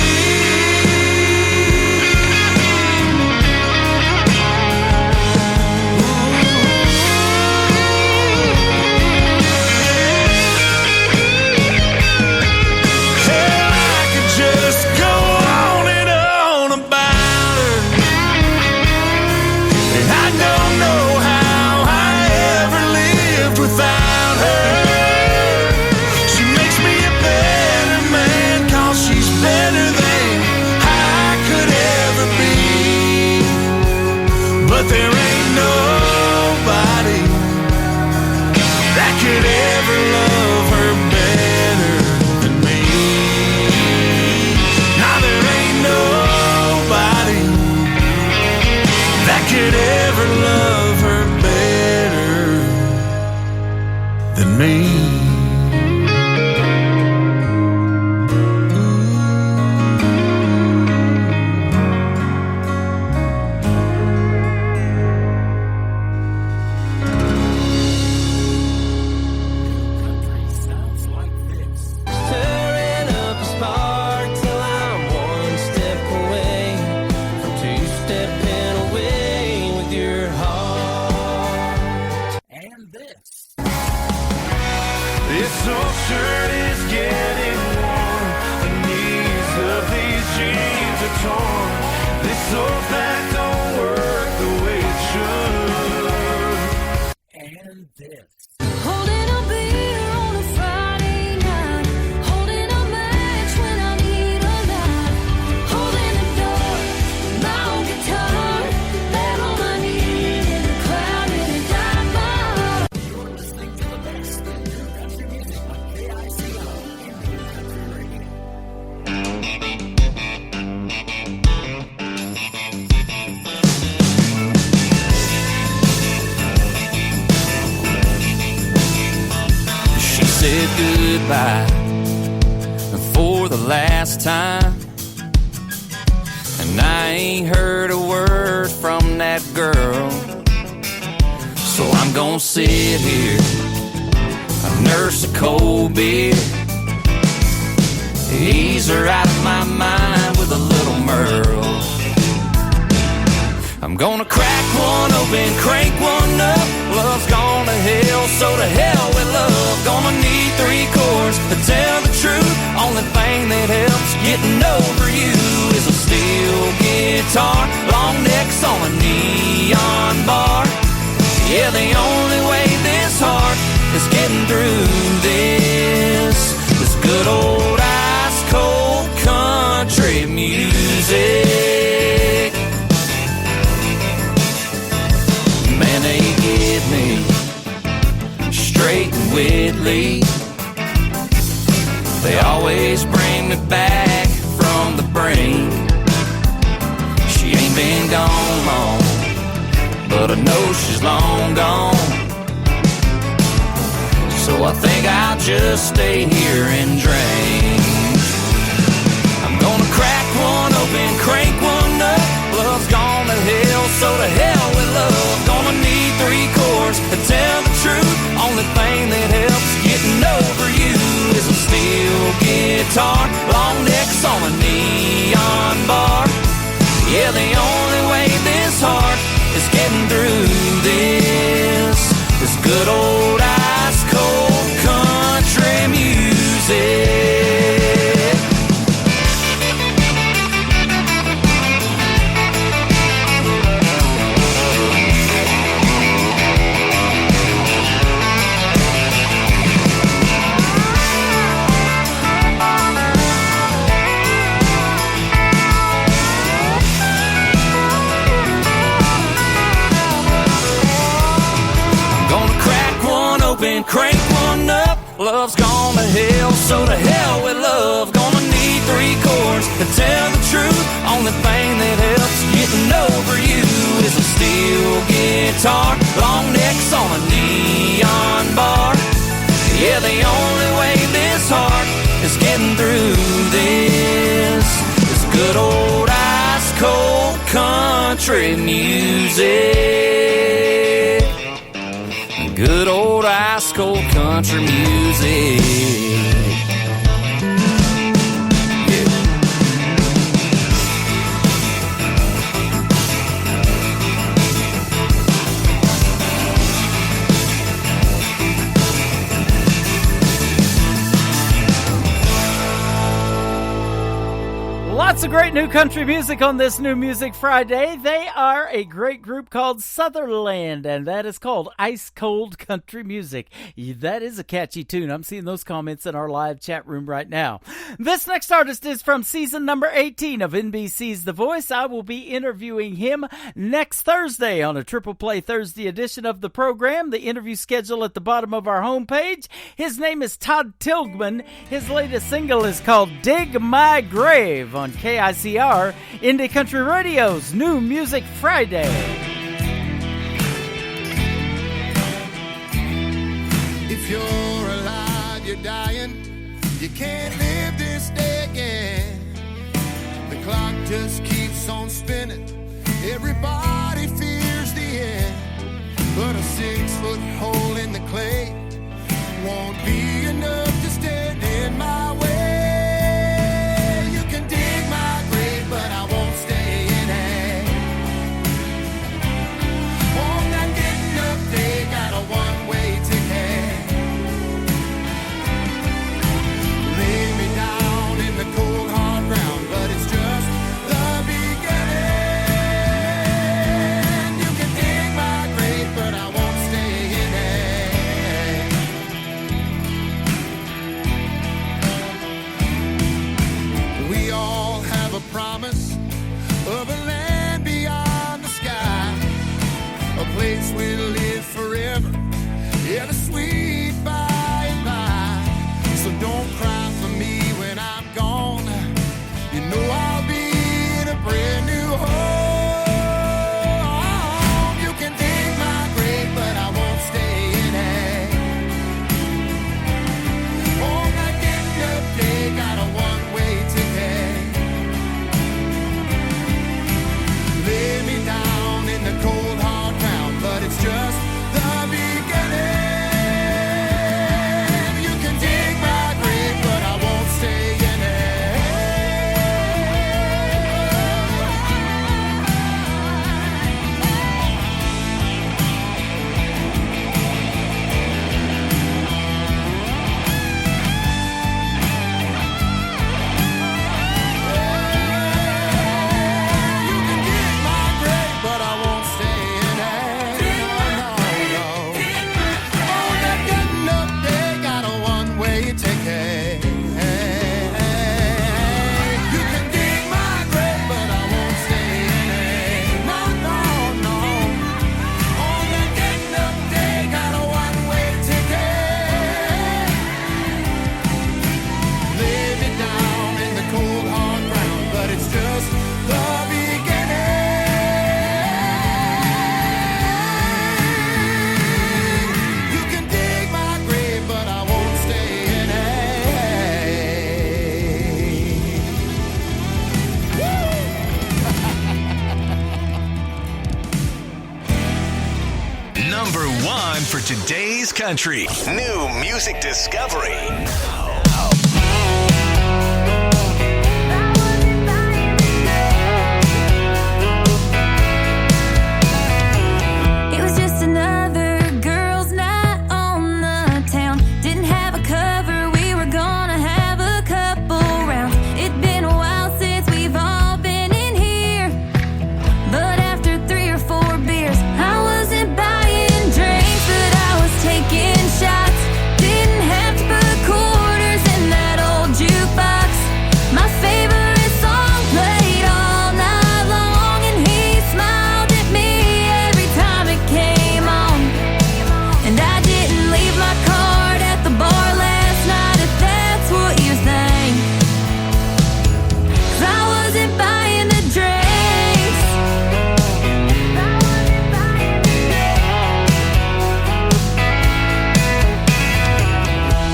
Hell, I could just go on and on about her, and I don't know how I ever lived without her. She makes me a better man, 'cause she's better than I could ever be. But there ain't nobody that could ever love her better than me. Now there ain't nobody that could ever love her better than me. Stirring up a spark till I'm one step away from two-stepping away with your heart. And this. This old shirt is getting worn, the knees of these jeans are torn. This old back don't work the way it should. And this. Holding a beer on a Friday night, holding a match when I need a light, holding the door, my own guitar, bad on my knee in the crowd and it died my heart. You're listening to the best in new country music on KICR, Indie Country Radio. She said goodbye for the last time, and I ain't heard a word from that girl. So I'm gonna sit here, I nurse a cold beer, ease her out of my mind with a little Merle. I'm gonna crack one open, crank one up. Love's gone to hell, so to hell with love. Gonna need 3 chords to tell the truth. Only thing that helps getting over you is a steel guitar, long necks on a neon bar. Yeah, the only way this heart is getting through this good old ice cold country music. Man, they get me straight and widely. They always bring me back from the brink. She ain't been gone long, but I know she's long gone. So I think I'll just stay here and drink. I'm gonna crack one open, crank one up. Love's gone to hell, so to hell with love. Gonna need 3 chords to tell the truth. Only thing that helps getting over you is a steel guitar, long necks on a neon bar. Yeah, the only way this heart is getting through this good old ice cold country music. Crank one up, love's gone to hell, so to hell with love. Gonna need 3 chords to tell the truth. Only thing that helps getting over you is a steel guitar, long necks on a neon bar. Yeah, the only way this heart is getting through this good old ice cold country music. Good old ice cold country music. Lots of great new country music on this New Music Friday. They are a great group called Sutherland, and that is called Ice Cold Country Music. That is a catchy tune. I'm seeing those comments in our live chat room right now. This next artist is from season number 18 of NBC's The Voice. I will be interviewing him next Thursday on a Triple Play Thursday edition of the program. The interview schedule at the bottom of our homepage. His name is Todd Tilghman. His latest single is called Dig My Grave on KICR, Indie Country Radio's New Music Friday. If you're alive, you're dying. You can't live this day again. The clock just keeps on spinning. Everybody fears the end. But a 6-foot hole in the clay won't be enough to stand in my way. But I won't stay in it. On that getting up day, got a one-way ticket. Lay me down in the cold hard ground, but it's just the beginning. You can dig my grave, but I won't stay in it. Today's country. New music discovery. It was just another girls' night on the town. Didn't have a cover, we were gonna have a couple rounds. It'd been a while since we've all been in here, but after 3 or 4 beers, I wasn't buying drinks, but I was taking shots. Didn't have to put quarters in that old jukebox. My favorite song played all night long, and he smiled at me every time it came on. And I didn't leave my card at the bar last night, if that's what you think, 'cause I wasn't buying the drinks.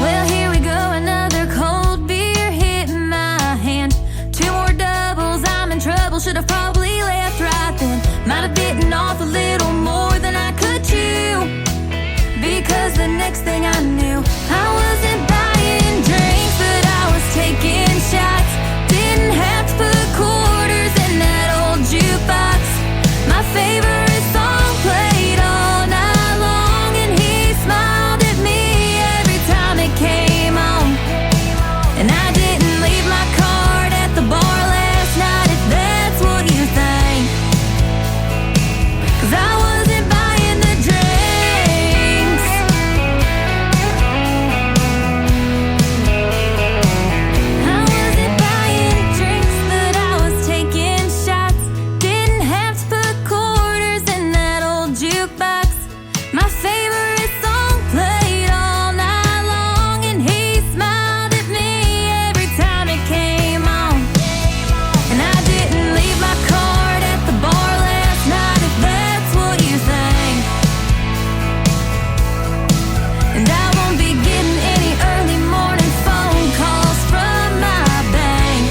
Well, here we go, another cold beer hit my hand. 2 more doubles, I'm in trouble, should have probably left right then. Might have bitten off a little more than I could chew, because the next thing I knew, I wasn't buying drinks, but I was taking shots. Didn't have to put quarters in that old jukebox. My favorite song played all night long, and he smiled at me every time it came on. And I didn't leave my card at the bar last night, if that's what you think, 'cause I wasn't buying the drinks. I wasn't buying drinks, but I was taking shots. Didn't have to put quarters in that old jukebox. My favorite song played all night long, and he smiled at me every time it came on. And I didn't leave my card at the bar last night, if that's what you think. And I won't be getting any early morning phone calls from my bank,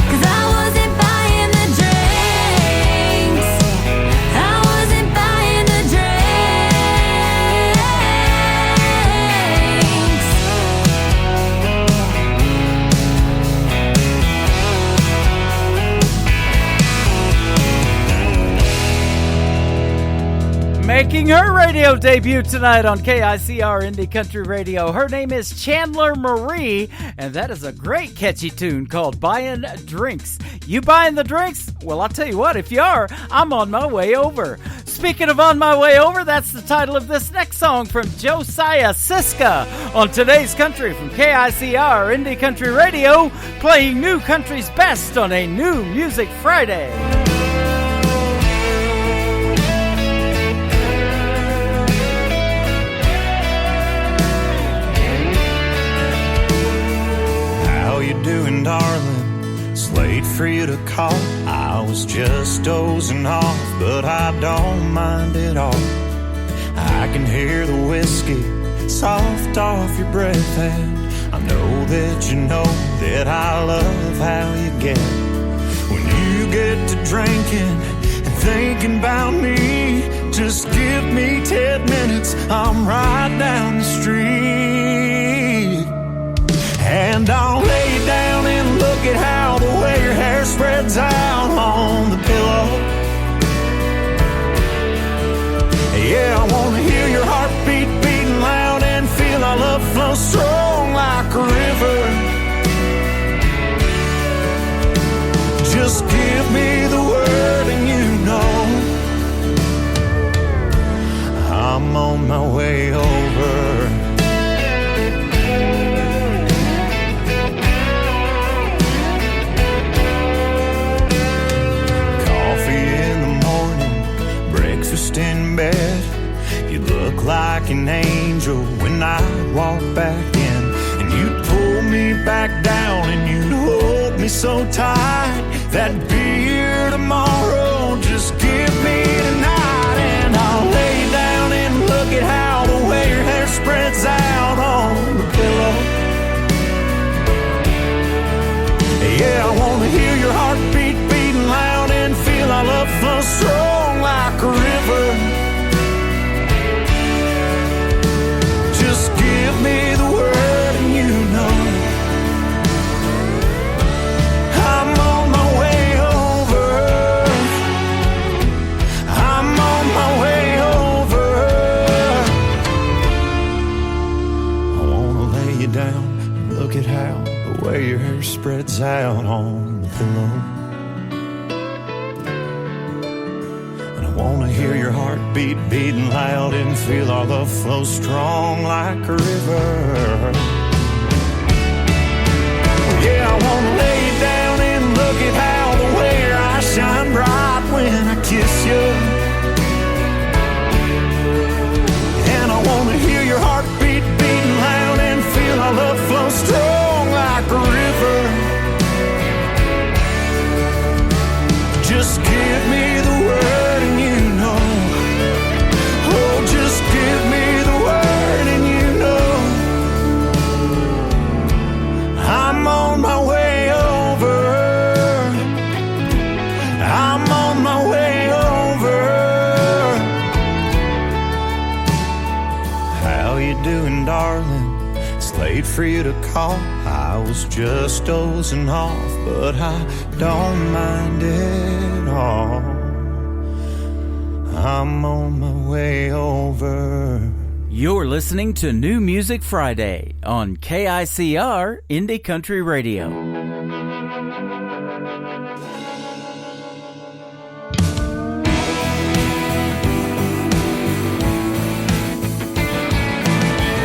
'cause I wasn't buying the drinks. I wasn't buying the drinks. Making her radio debut tonight on KICR Indie Country Radio. Her name is Chandler Marie, and that is a great catchy tune called Buying Drinks. You buying the drinks? Well, I'll tell you what, if you are, I'm on my way over. Speaking of on my way over, that's the title of this next song from Josiah Siska on Today's Country from KICR Indie Country Radio, playing new country's best on a New Music Friday. How you doing, darling? It's late for you to call. I was just dozing off, but I don't mind at all. I can hear the whiskey soft off your breath, and I know that you know that I love how you get when you get to drinking and thinking about me. Just give me 10 minutes, I'm right down the street. And I'll lay down and look at how the way your hair spreads out on the pillow. Yeah, I wanna hear your heartbeat beating loud and feel our love flow strong like a river. Just give me the word and you know I'm on my way over. In bed, you look like an angel when I walk back in, and you'd pull me back down and you'd hold me so tight. That beer tomorrow, just give me tonight. And I'll lay down and look at how the way your hair spreads out on the pillow. Yeah, I wanna hear your heartbeat beating loud and feel our love flow strong like a river. how the way your hair spreads out on the pillow. And I wanna hear your heartbeat beating loud and feel our love flow strong like a river. Yeah, I wanna lay you down and look at how the way your eyes shine bright when I kiss you. And I wanna hear your heartbeat beating loud and feel our love flow strong like a river. Just give me the word and you know. Oh, just give me the word and you know. I'm on my way over. I'm on my way over. How you doing, darling? It's late for you to call. I was just dozing off, but I don't mind it all. I'm on my way over. You're listening to New Music Friday on KICR Indie Country Radio.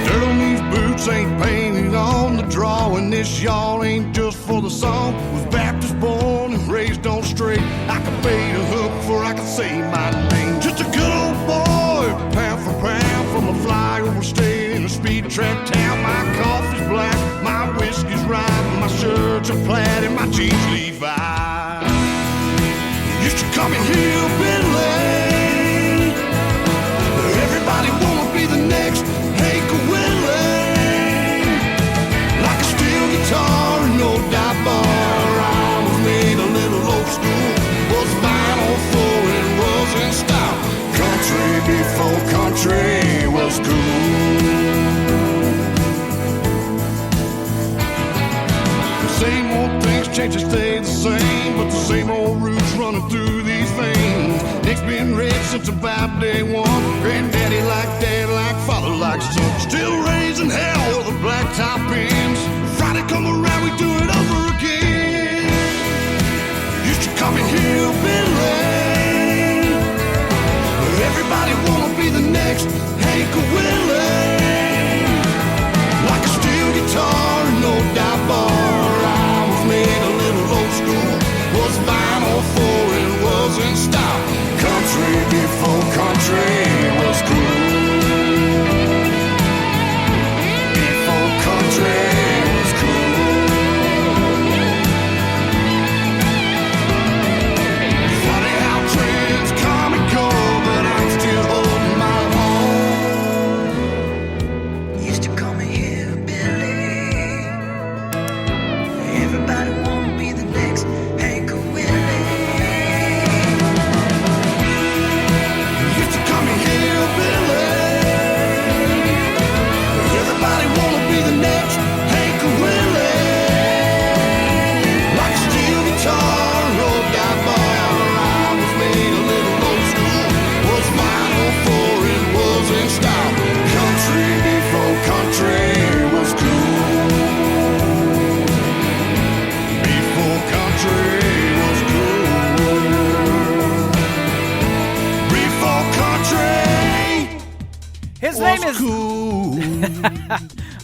Dirt on these boots ain't painted on the drawing. This y'all ain't just for the song. Was Baptist born and raised on straight. I could bait a hook before I could say my name. Just a good old boy, pound for pound, from a flyover state in a speed trap town. My coffee's black, my whiskey's right, my shirts are plaid and my jeans Levi. Used to call me hillbilly. Everybody wanna be the next Hank Willie. Like a steel guitar and no dive bar. I was made a little old school. Was vinyl for it was in style. Country before country was cool. The same old things change and stay the same, but the same old roots running through these veins. Nick's been rich since about day one. Granddaddy like dad, like father, like son. Still raising hell with the black top ends. Friday come around, we do it over again. Used to call me hillbilly. Everybody wanna be the next Hank Willie. Like a steel guitar and no dive bar. I was made a little old school. Was vinyl for it was in style. Country before country was cool. Before country was cool. Funny how trends come and go, but I'm still holding my own. Used to call me hillbilly. Everybody wanna be the next Hank Willie. Used to call me hillbilly. Everybody wanna be the next Hank Willie. Like a steel guitar, rolled down bar. I was made a little old school. Was vinyl for it was in style. Country before country was cool. Before country was cool. Before country His name is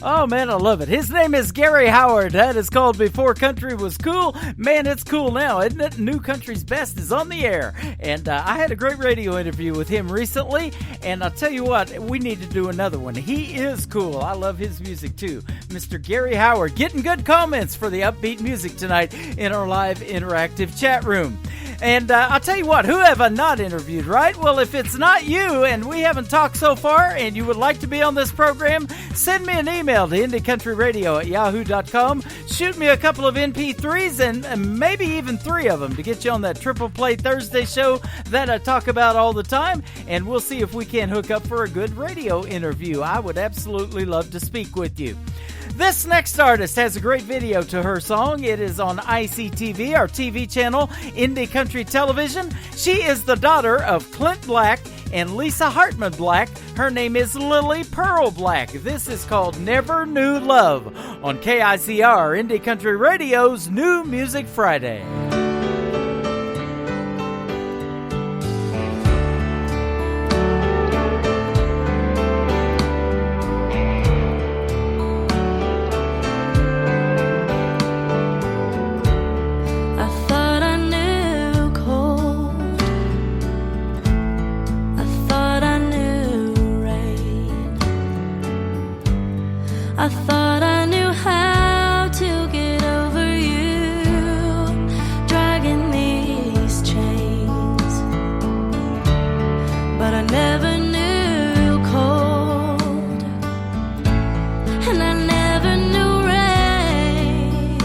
Oh man, I love it. His name is Gary Howard. That is called Before Country Was Cool. Man, it's cool now, isn't it? New Country's Best is on the air. And I had a great radio interview with him recently. And I'll tell you what, we need to do another one. He is cool. I love his music too. Mr. Gary Howard getting good comments for the upbeat music tonight in our live interactive chat room. And I'll tell you what, who have I not interviewed, right? Well, if it's not you and we haven't talked so far and you would like to be on this program, send me an email to IndieCountryRadio@yahoo.com. Shoot me a couple of MP3s and maybe even 3 of them to get you on that Triple Play Thursday show that I talk about all the time. And we'll see if we can hook up for a good radio interview. I would absolutely love to speak with you. This next artist has a great video to her song. It is on ICTV, our TV channel, Indie Country Television. She is the daughter of Clint Black. and Lisa Hartman Black. Her name is Lily Pearl Black. This is called Never Knew Love on KICR, Indie Country Radio's New Music Friday. I thought I knew how to get over you, dragging these chains, but I never knew cold, and I never knew rain.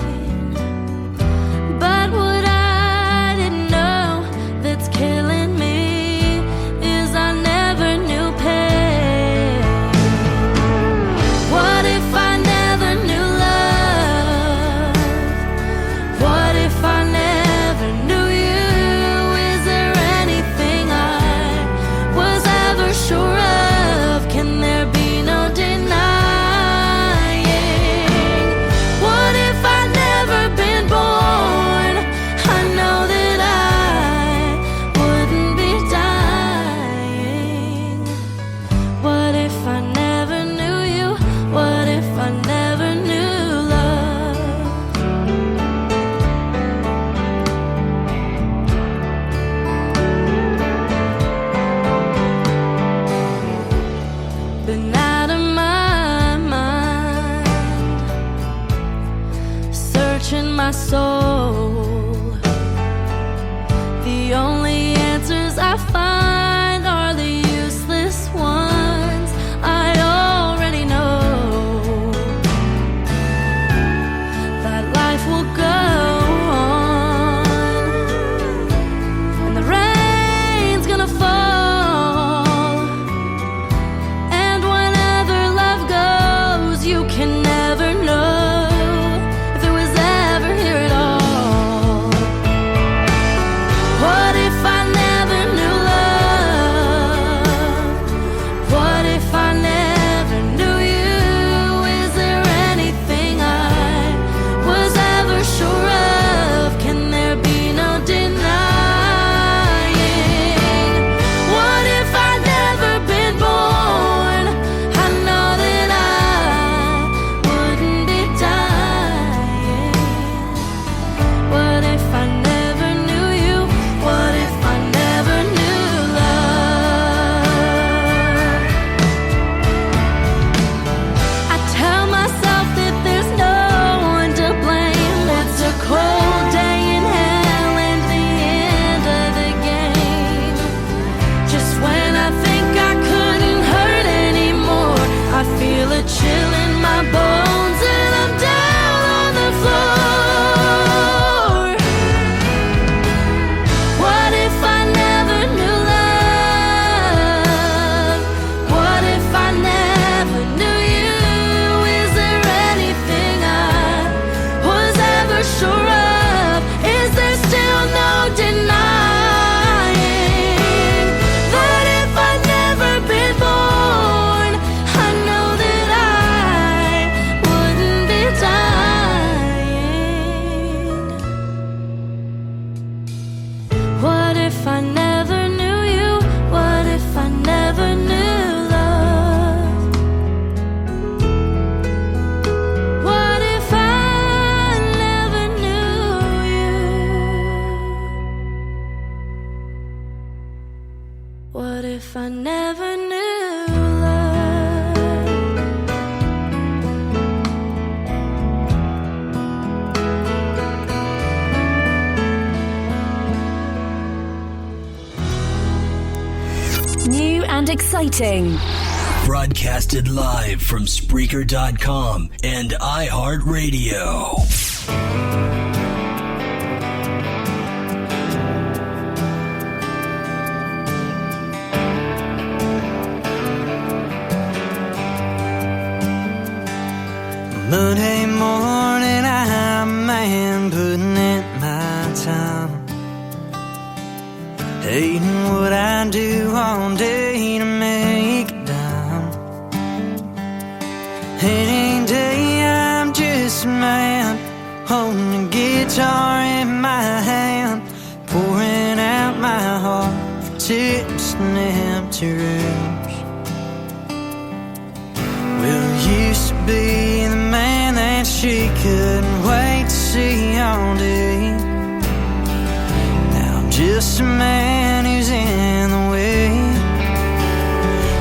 But what I didn't know that's killing me is I never knew pain. What if I never knew love? What if I never knew you? Is there anything I was ever sure of? Can there be no denying? What if I'd never been born? I know that I wouldn't be dying. What if I never knew you? What if I never knew love? Been out of my mind, searching my soul. The only answers I find are the useless ones I already know. That life will go on, and the rain's gonna fall. And whenever love goes, you can never know if it was ever here at all. What if I never knew love? What if I never knew you? Is there anything I was ever sure of? Can there be no denying? What if I'd never been born? I know that I wouldn't be dying. What if I never knew you? What if I never knew love? I tell myself that there's no one to blame. It's a cold day in hell and the end of the game. Just when I think I couldn't hurt anymore, I feel a chill in my bones and I'm down on the floor. What if I never knew love? What if I never knew you? Is there anything I was ever sure of? Is there still no denying that if I'd never been born, I know that I wouldn't be dying? What if I never knew you? What if I never knew love? What if I never knew you? What if I never knew love? New and exciting. Broadcasted live from Spreaker.com and iHeartRadio. Monday morning, I'm man putting in my time, hating what I do all day Any day I'm just a man, holding a guitar in my hand, pouring out my heart for tips and empty rooms. Well, I used to be the man that she couldn't wait to see all day. Now I'm just a man who's in the way,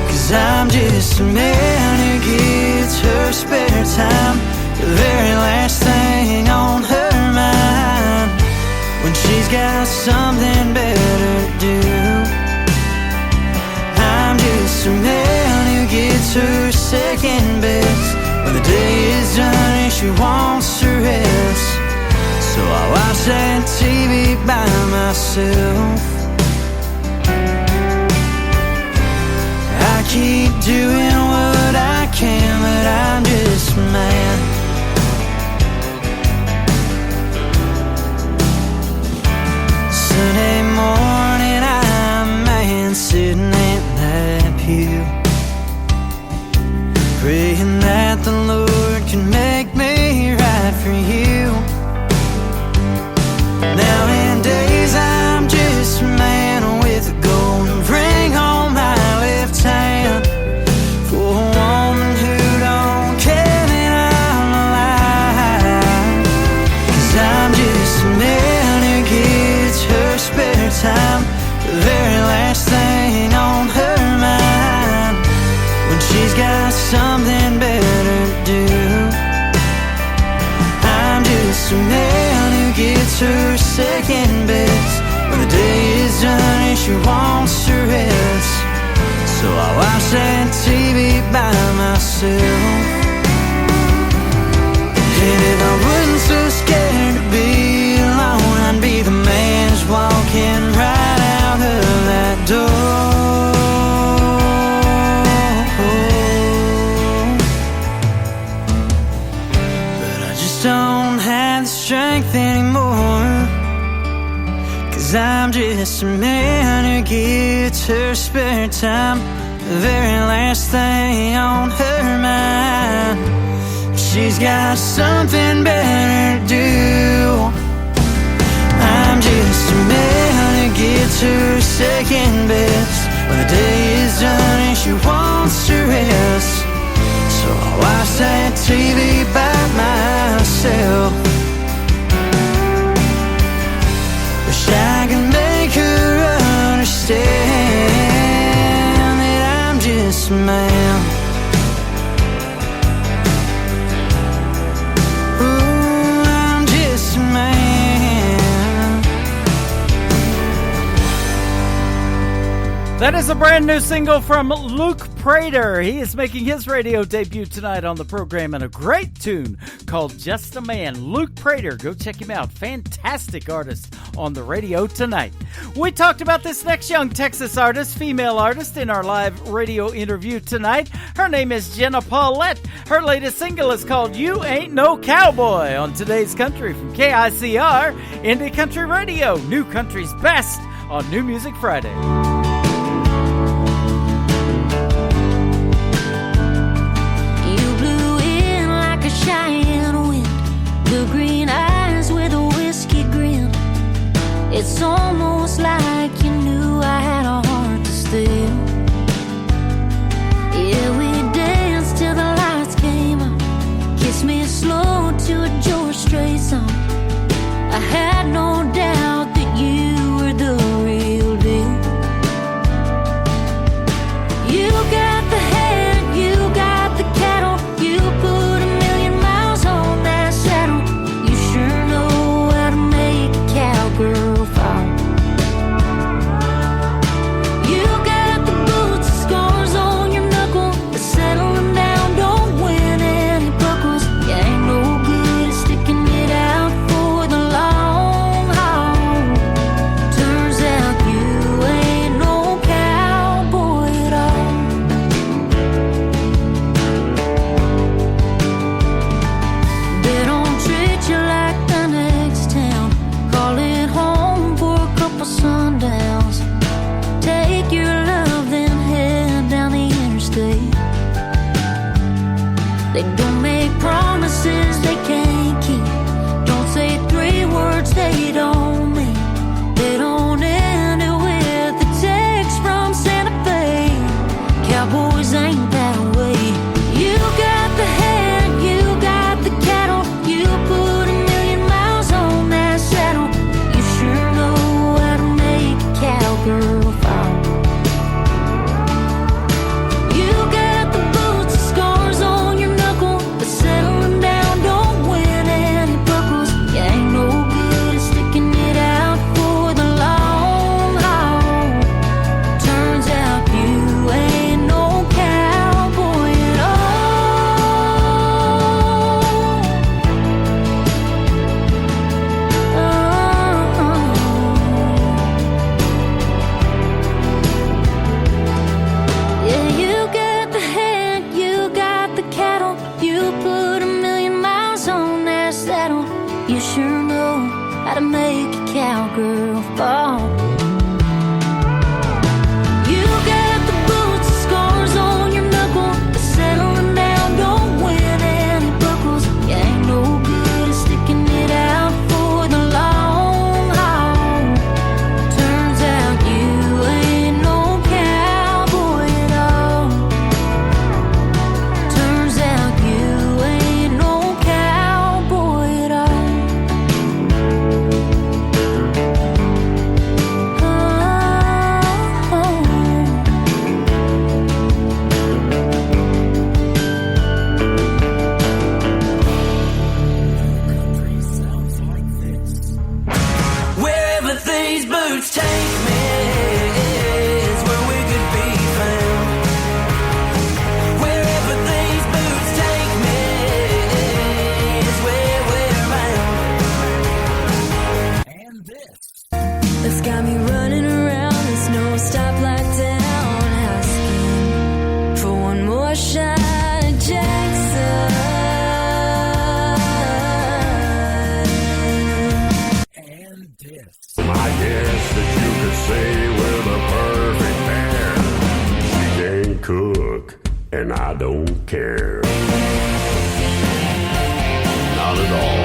'cause I'm just a man who gives her spare time the very last thing on her mind, when she's got something better to do. I'm just a man who gets her second best when the day is done and she wants to rest. So I watch that TV by myself. I keep doing what I can, but I'm just a man. Sunday morning, I'm a man sitting in that pew, praying that the Lord can make me right for you. Now in days I'm just a man with a golden ring on my left hand, for a woman who don't care that I'm alive. 'Cause I'm just a man who gets her spare time, the very last thing on her mind, when she's got something better to do. I'm just a man who gets her second best when the day is done and she wants to rest. So I watch that TV by myself. And if I wasn't so scared to be alone, I'd be the man who's walking right out of that door. But I just don't have the strength anymore, 'cause I'm just a man who gets her spare time, the very last thing on her mind. She's got something better to do. I'm just a man who gets her second best when the day is done and she wants to rest. So I watch that TV by myself. Wish I could make her understand that I'm just a man. Ooh, I'm just a man. That is a brand new single from Luke Prater. He is making his radio debut tonight on the program in a great tune called Just a Man. Luke Prater, go check him out. Fantastic artist on the radio tonight. We talked about this next young Texas artist, female artist, in our live radio interview tonight. Her name is Jenna Paulette. Her latest single is called You Ain't No Cowboy on Today's Country from KICR, Indie Country Radio, New Country's Best on New Music Friday. Cheyenne wind, blue green eyes with a whiskey grin. It's almost like you knew I had a heart to steal. Yeah, we danced till the lights came on. Kissed me slow to a George Strait song. I had no doubt that you were the real deal. You got the head, you got the cattle, you put girl fall. You got the boots, scars on your knuckle, but settling down don't win any buckles. You ain't no good at sticking it out for the long haul. They don't make promises they can't keep. Don't say 3 words they don't mean. They don't end it with a text from Santa Fe. Cowboys ain't that way. You got the head, you got the cattle. You put 1,000,000 miles on that saddle. You sure know how to make a cowgirl fall. You got the boots and scars on your knuckle, but settling down don't win any buckles. You ain't no good at sticking it out for the long haul. Turns out you ain't no cowboy at Yeah, you got the head, you got the cattle. You put 1,000,000 miles on that saddle. You sure know how to make a cowgirl fall. You got the boots and scars on your knuckle, but settling down don't win any buckles. You ain't no good at sticking it out for the long haul. Turns out you ain't no cowboy at all. Turns out you ain't no cowboy at all. Wherever these boots take me is where we could be found. Wherever these boots take me is where we're bound. It's got me running around this no stoplight down, asking for one more shot at Jackson. I guess that you could say we're the perfect pair. She can't cook, and I don't care. Not at all.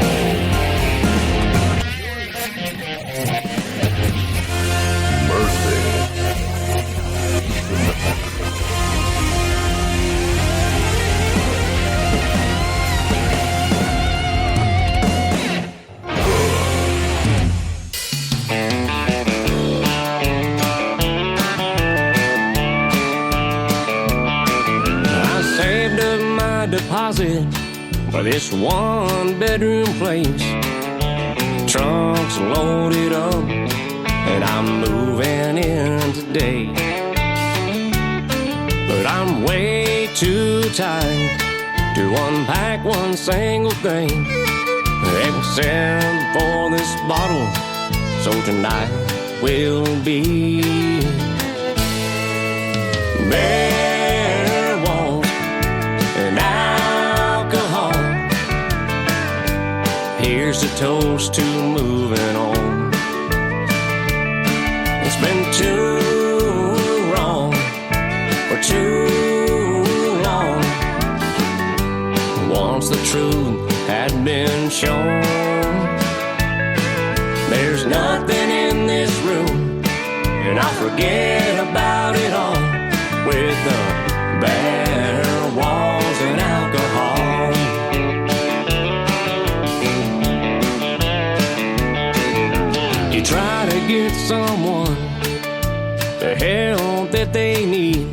Mercy. I saved up my deposit for this 1-bedroom place. Trunk's loaded up, and I'm moving in today. But I'm way too tired to unpack one single thing, except for this bottle. So tonight will be bare walls and alcohol. Here's a toast to moving on. It's been too wrong for too long. Once the truth had been shown, there's nothing in this room, and I'll forget about it all with the bare walls and alcohol. You try to get someone the help that they need.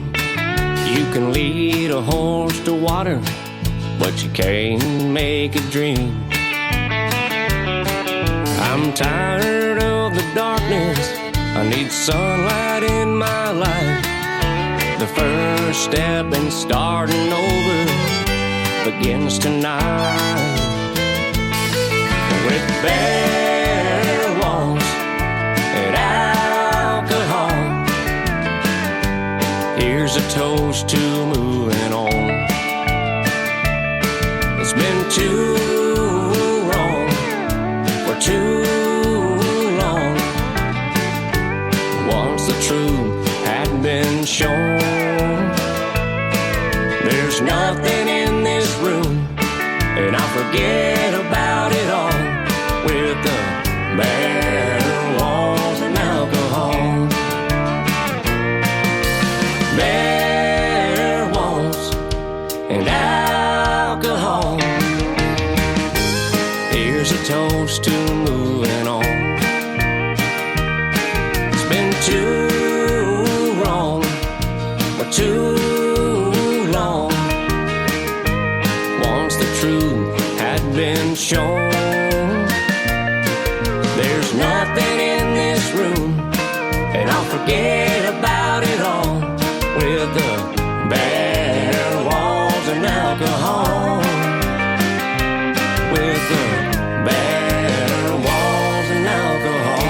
You can lead a horse to water, but you can't make it drink. I'm tired of the darkness, I need sunlight in my life. The first step in starting over begins tonight. With bare walls and alcohol, here's a toast to moving on. It's been too wrong for too long. Once the truth had been shown, there's nothing in this room, toast to moving on. It's been too wrong, but too long. Once the truth had been shown, there's nothing in this room, and I'll forget about it all with the bare walls and alcohol. With the bare walls and alcohol.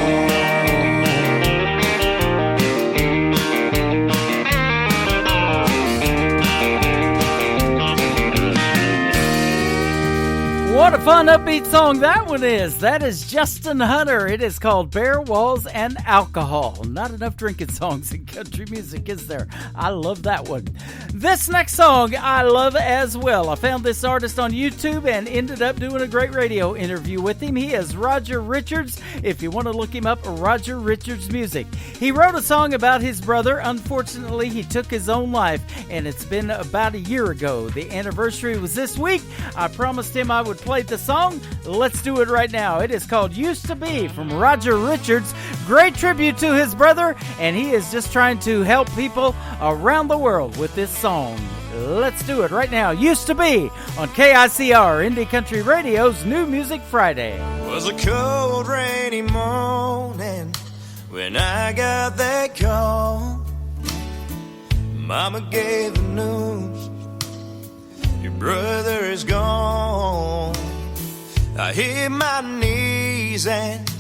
What a fun upbeat song that one is. That is Justin Hunter. It is called Bare Walls and Alcohol. Not enough drinking songs in country music, is there? I love that one. This next song I love as well. I found this artist on YouTube and ended up doing a great radio interview with him. He is Roger Richards. If you want to look him up, Roger Richards Music. He wrote a song about his brother. Unfortunately, he took his own life, and it's been about a year ago. The anniversary was this week. I promised him I would play the song. Let's do it right now. It is called Used to Be from Roger Richards. Great tribute to his brother, and he is just trying to help people around the world with this song. Let's do it right now. Used to Be on KICR, Indie Country Radio's New Music Friday. It was a cold, rainy morning when I got that call. Mama gave the news, your brother is gone. I hit my knees and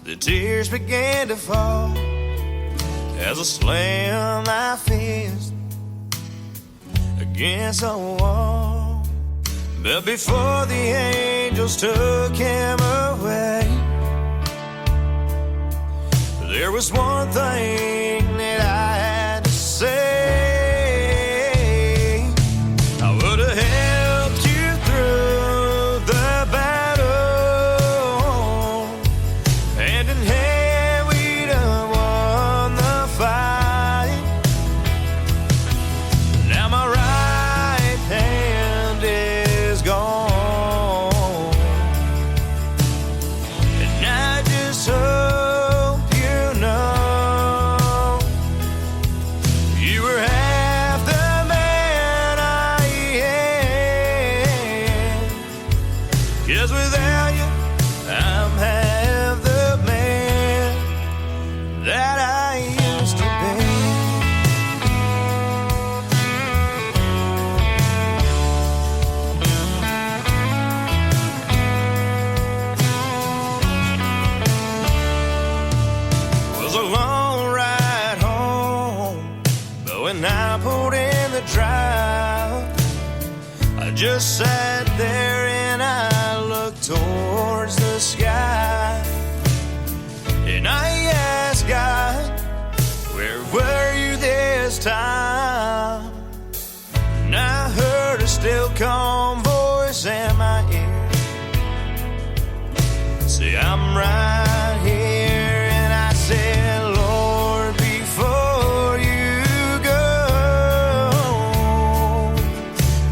the tears began to fall as I slammed my fist against the wall. But before the angels took him away, there was one thing that I had to say. I would have helped you through the battle, hand in hand we'd have won the fight. Now my right hand is gone, and I just hope you know you were half the man I am. 'Cause without you, I'm half the man that I used to be. It was a long ride home, but when I pulled in the drive, I just sat there and I looked towards the sky, and I asked God, where were you this time? And I heard a still calm voice in my ear say, I'm right here. And I said, Lord, before you go,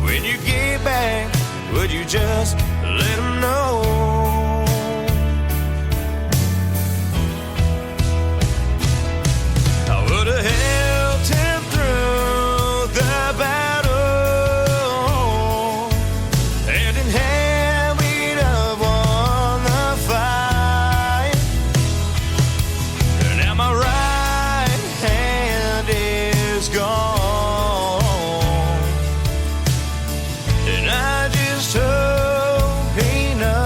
when you get back, would you just let him know? I would have helped him through the battle, hand in hand we'd have won the fight. And now my right hand is gone, and I just hope he knows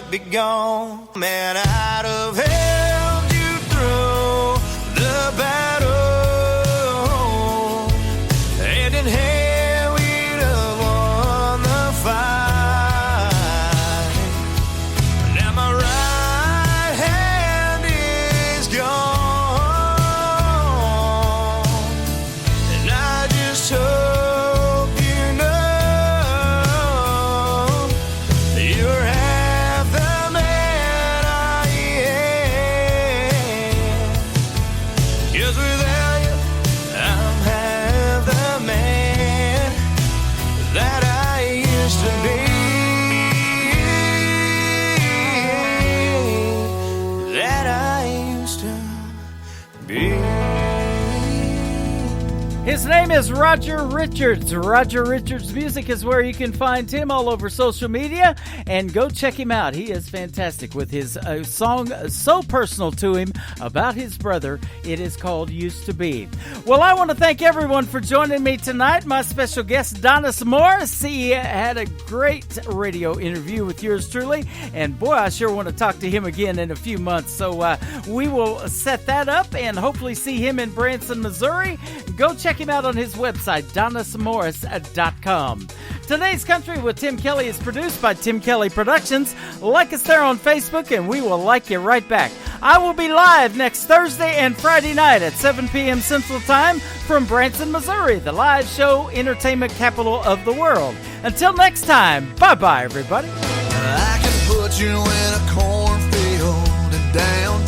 luck be gone. Man, I'd have helped you through the battle, and in hell we'd have won the fight. Now my right hand is gone, and I just hope you know you're half the man I am. 'Cause without you, I'm half the man that I used to be. That I used to be. His name is Roger Richards. Roger Richards Music is where you can find him all over social media, and go check him out. He is fantastic with his song so personal to him about his brother. It is called Used to Be. Well, I want to thank everyone for joining me tonight. My special guest, Donis Morris. He had a great radio interview with yours truly, and boy, I sure want to talk to him again in a few months. So we will set that up and hopefully see him in Branson, Missouri. Go check him out on his website, DonisMorris.com. Today's Country with Tim Kelly is produced by Tim Kelly Productions. Like us there on Facebook, and we will like you right back. I will be live next Thursday and Friday night at 7 p.m. Central Time from Branson, Missouri, the live show entertainment capital of the world. Until next time, bye-bye, everybody. I can put you in a cornfield and down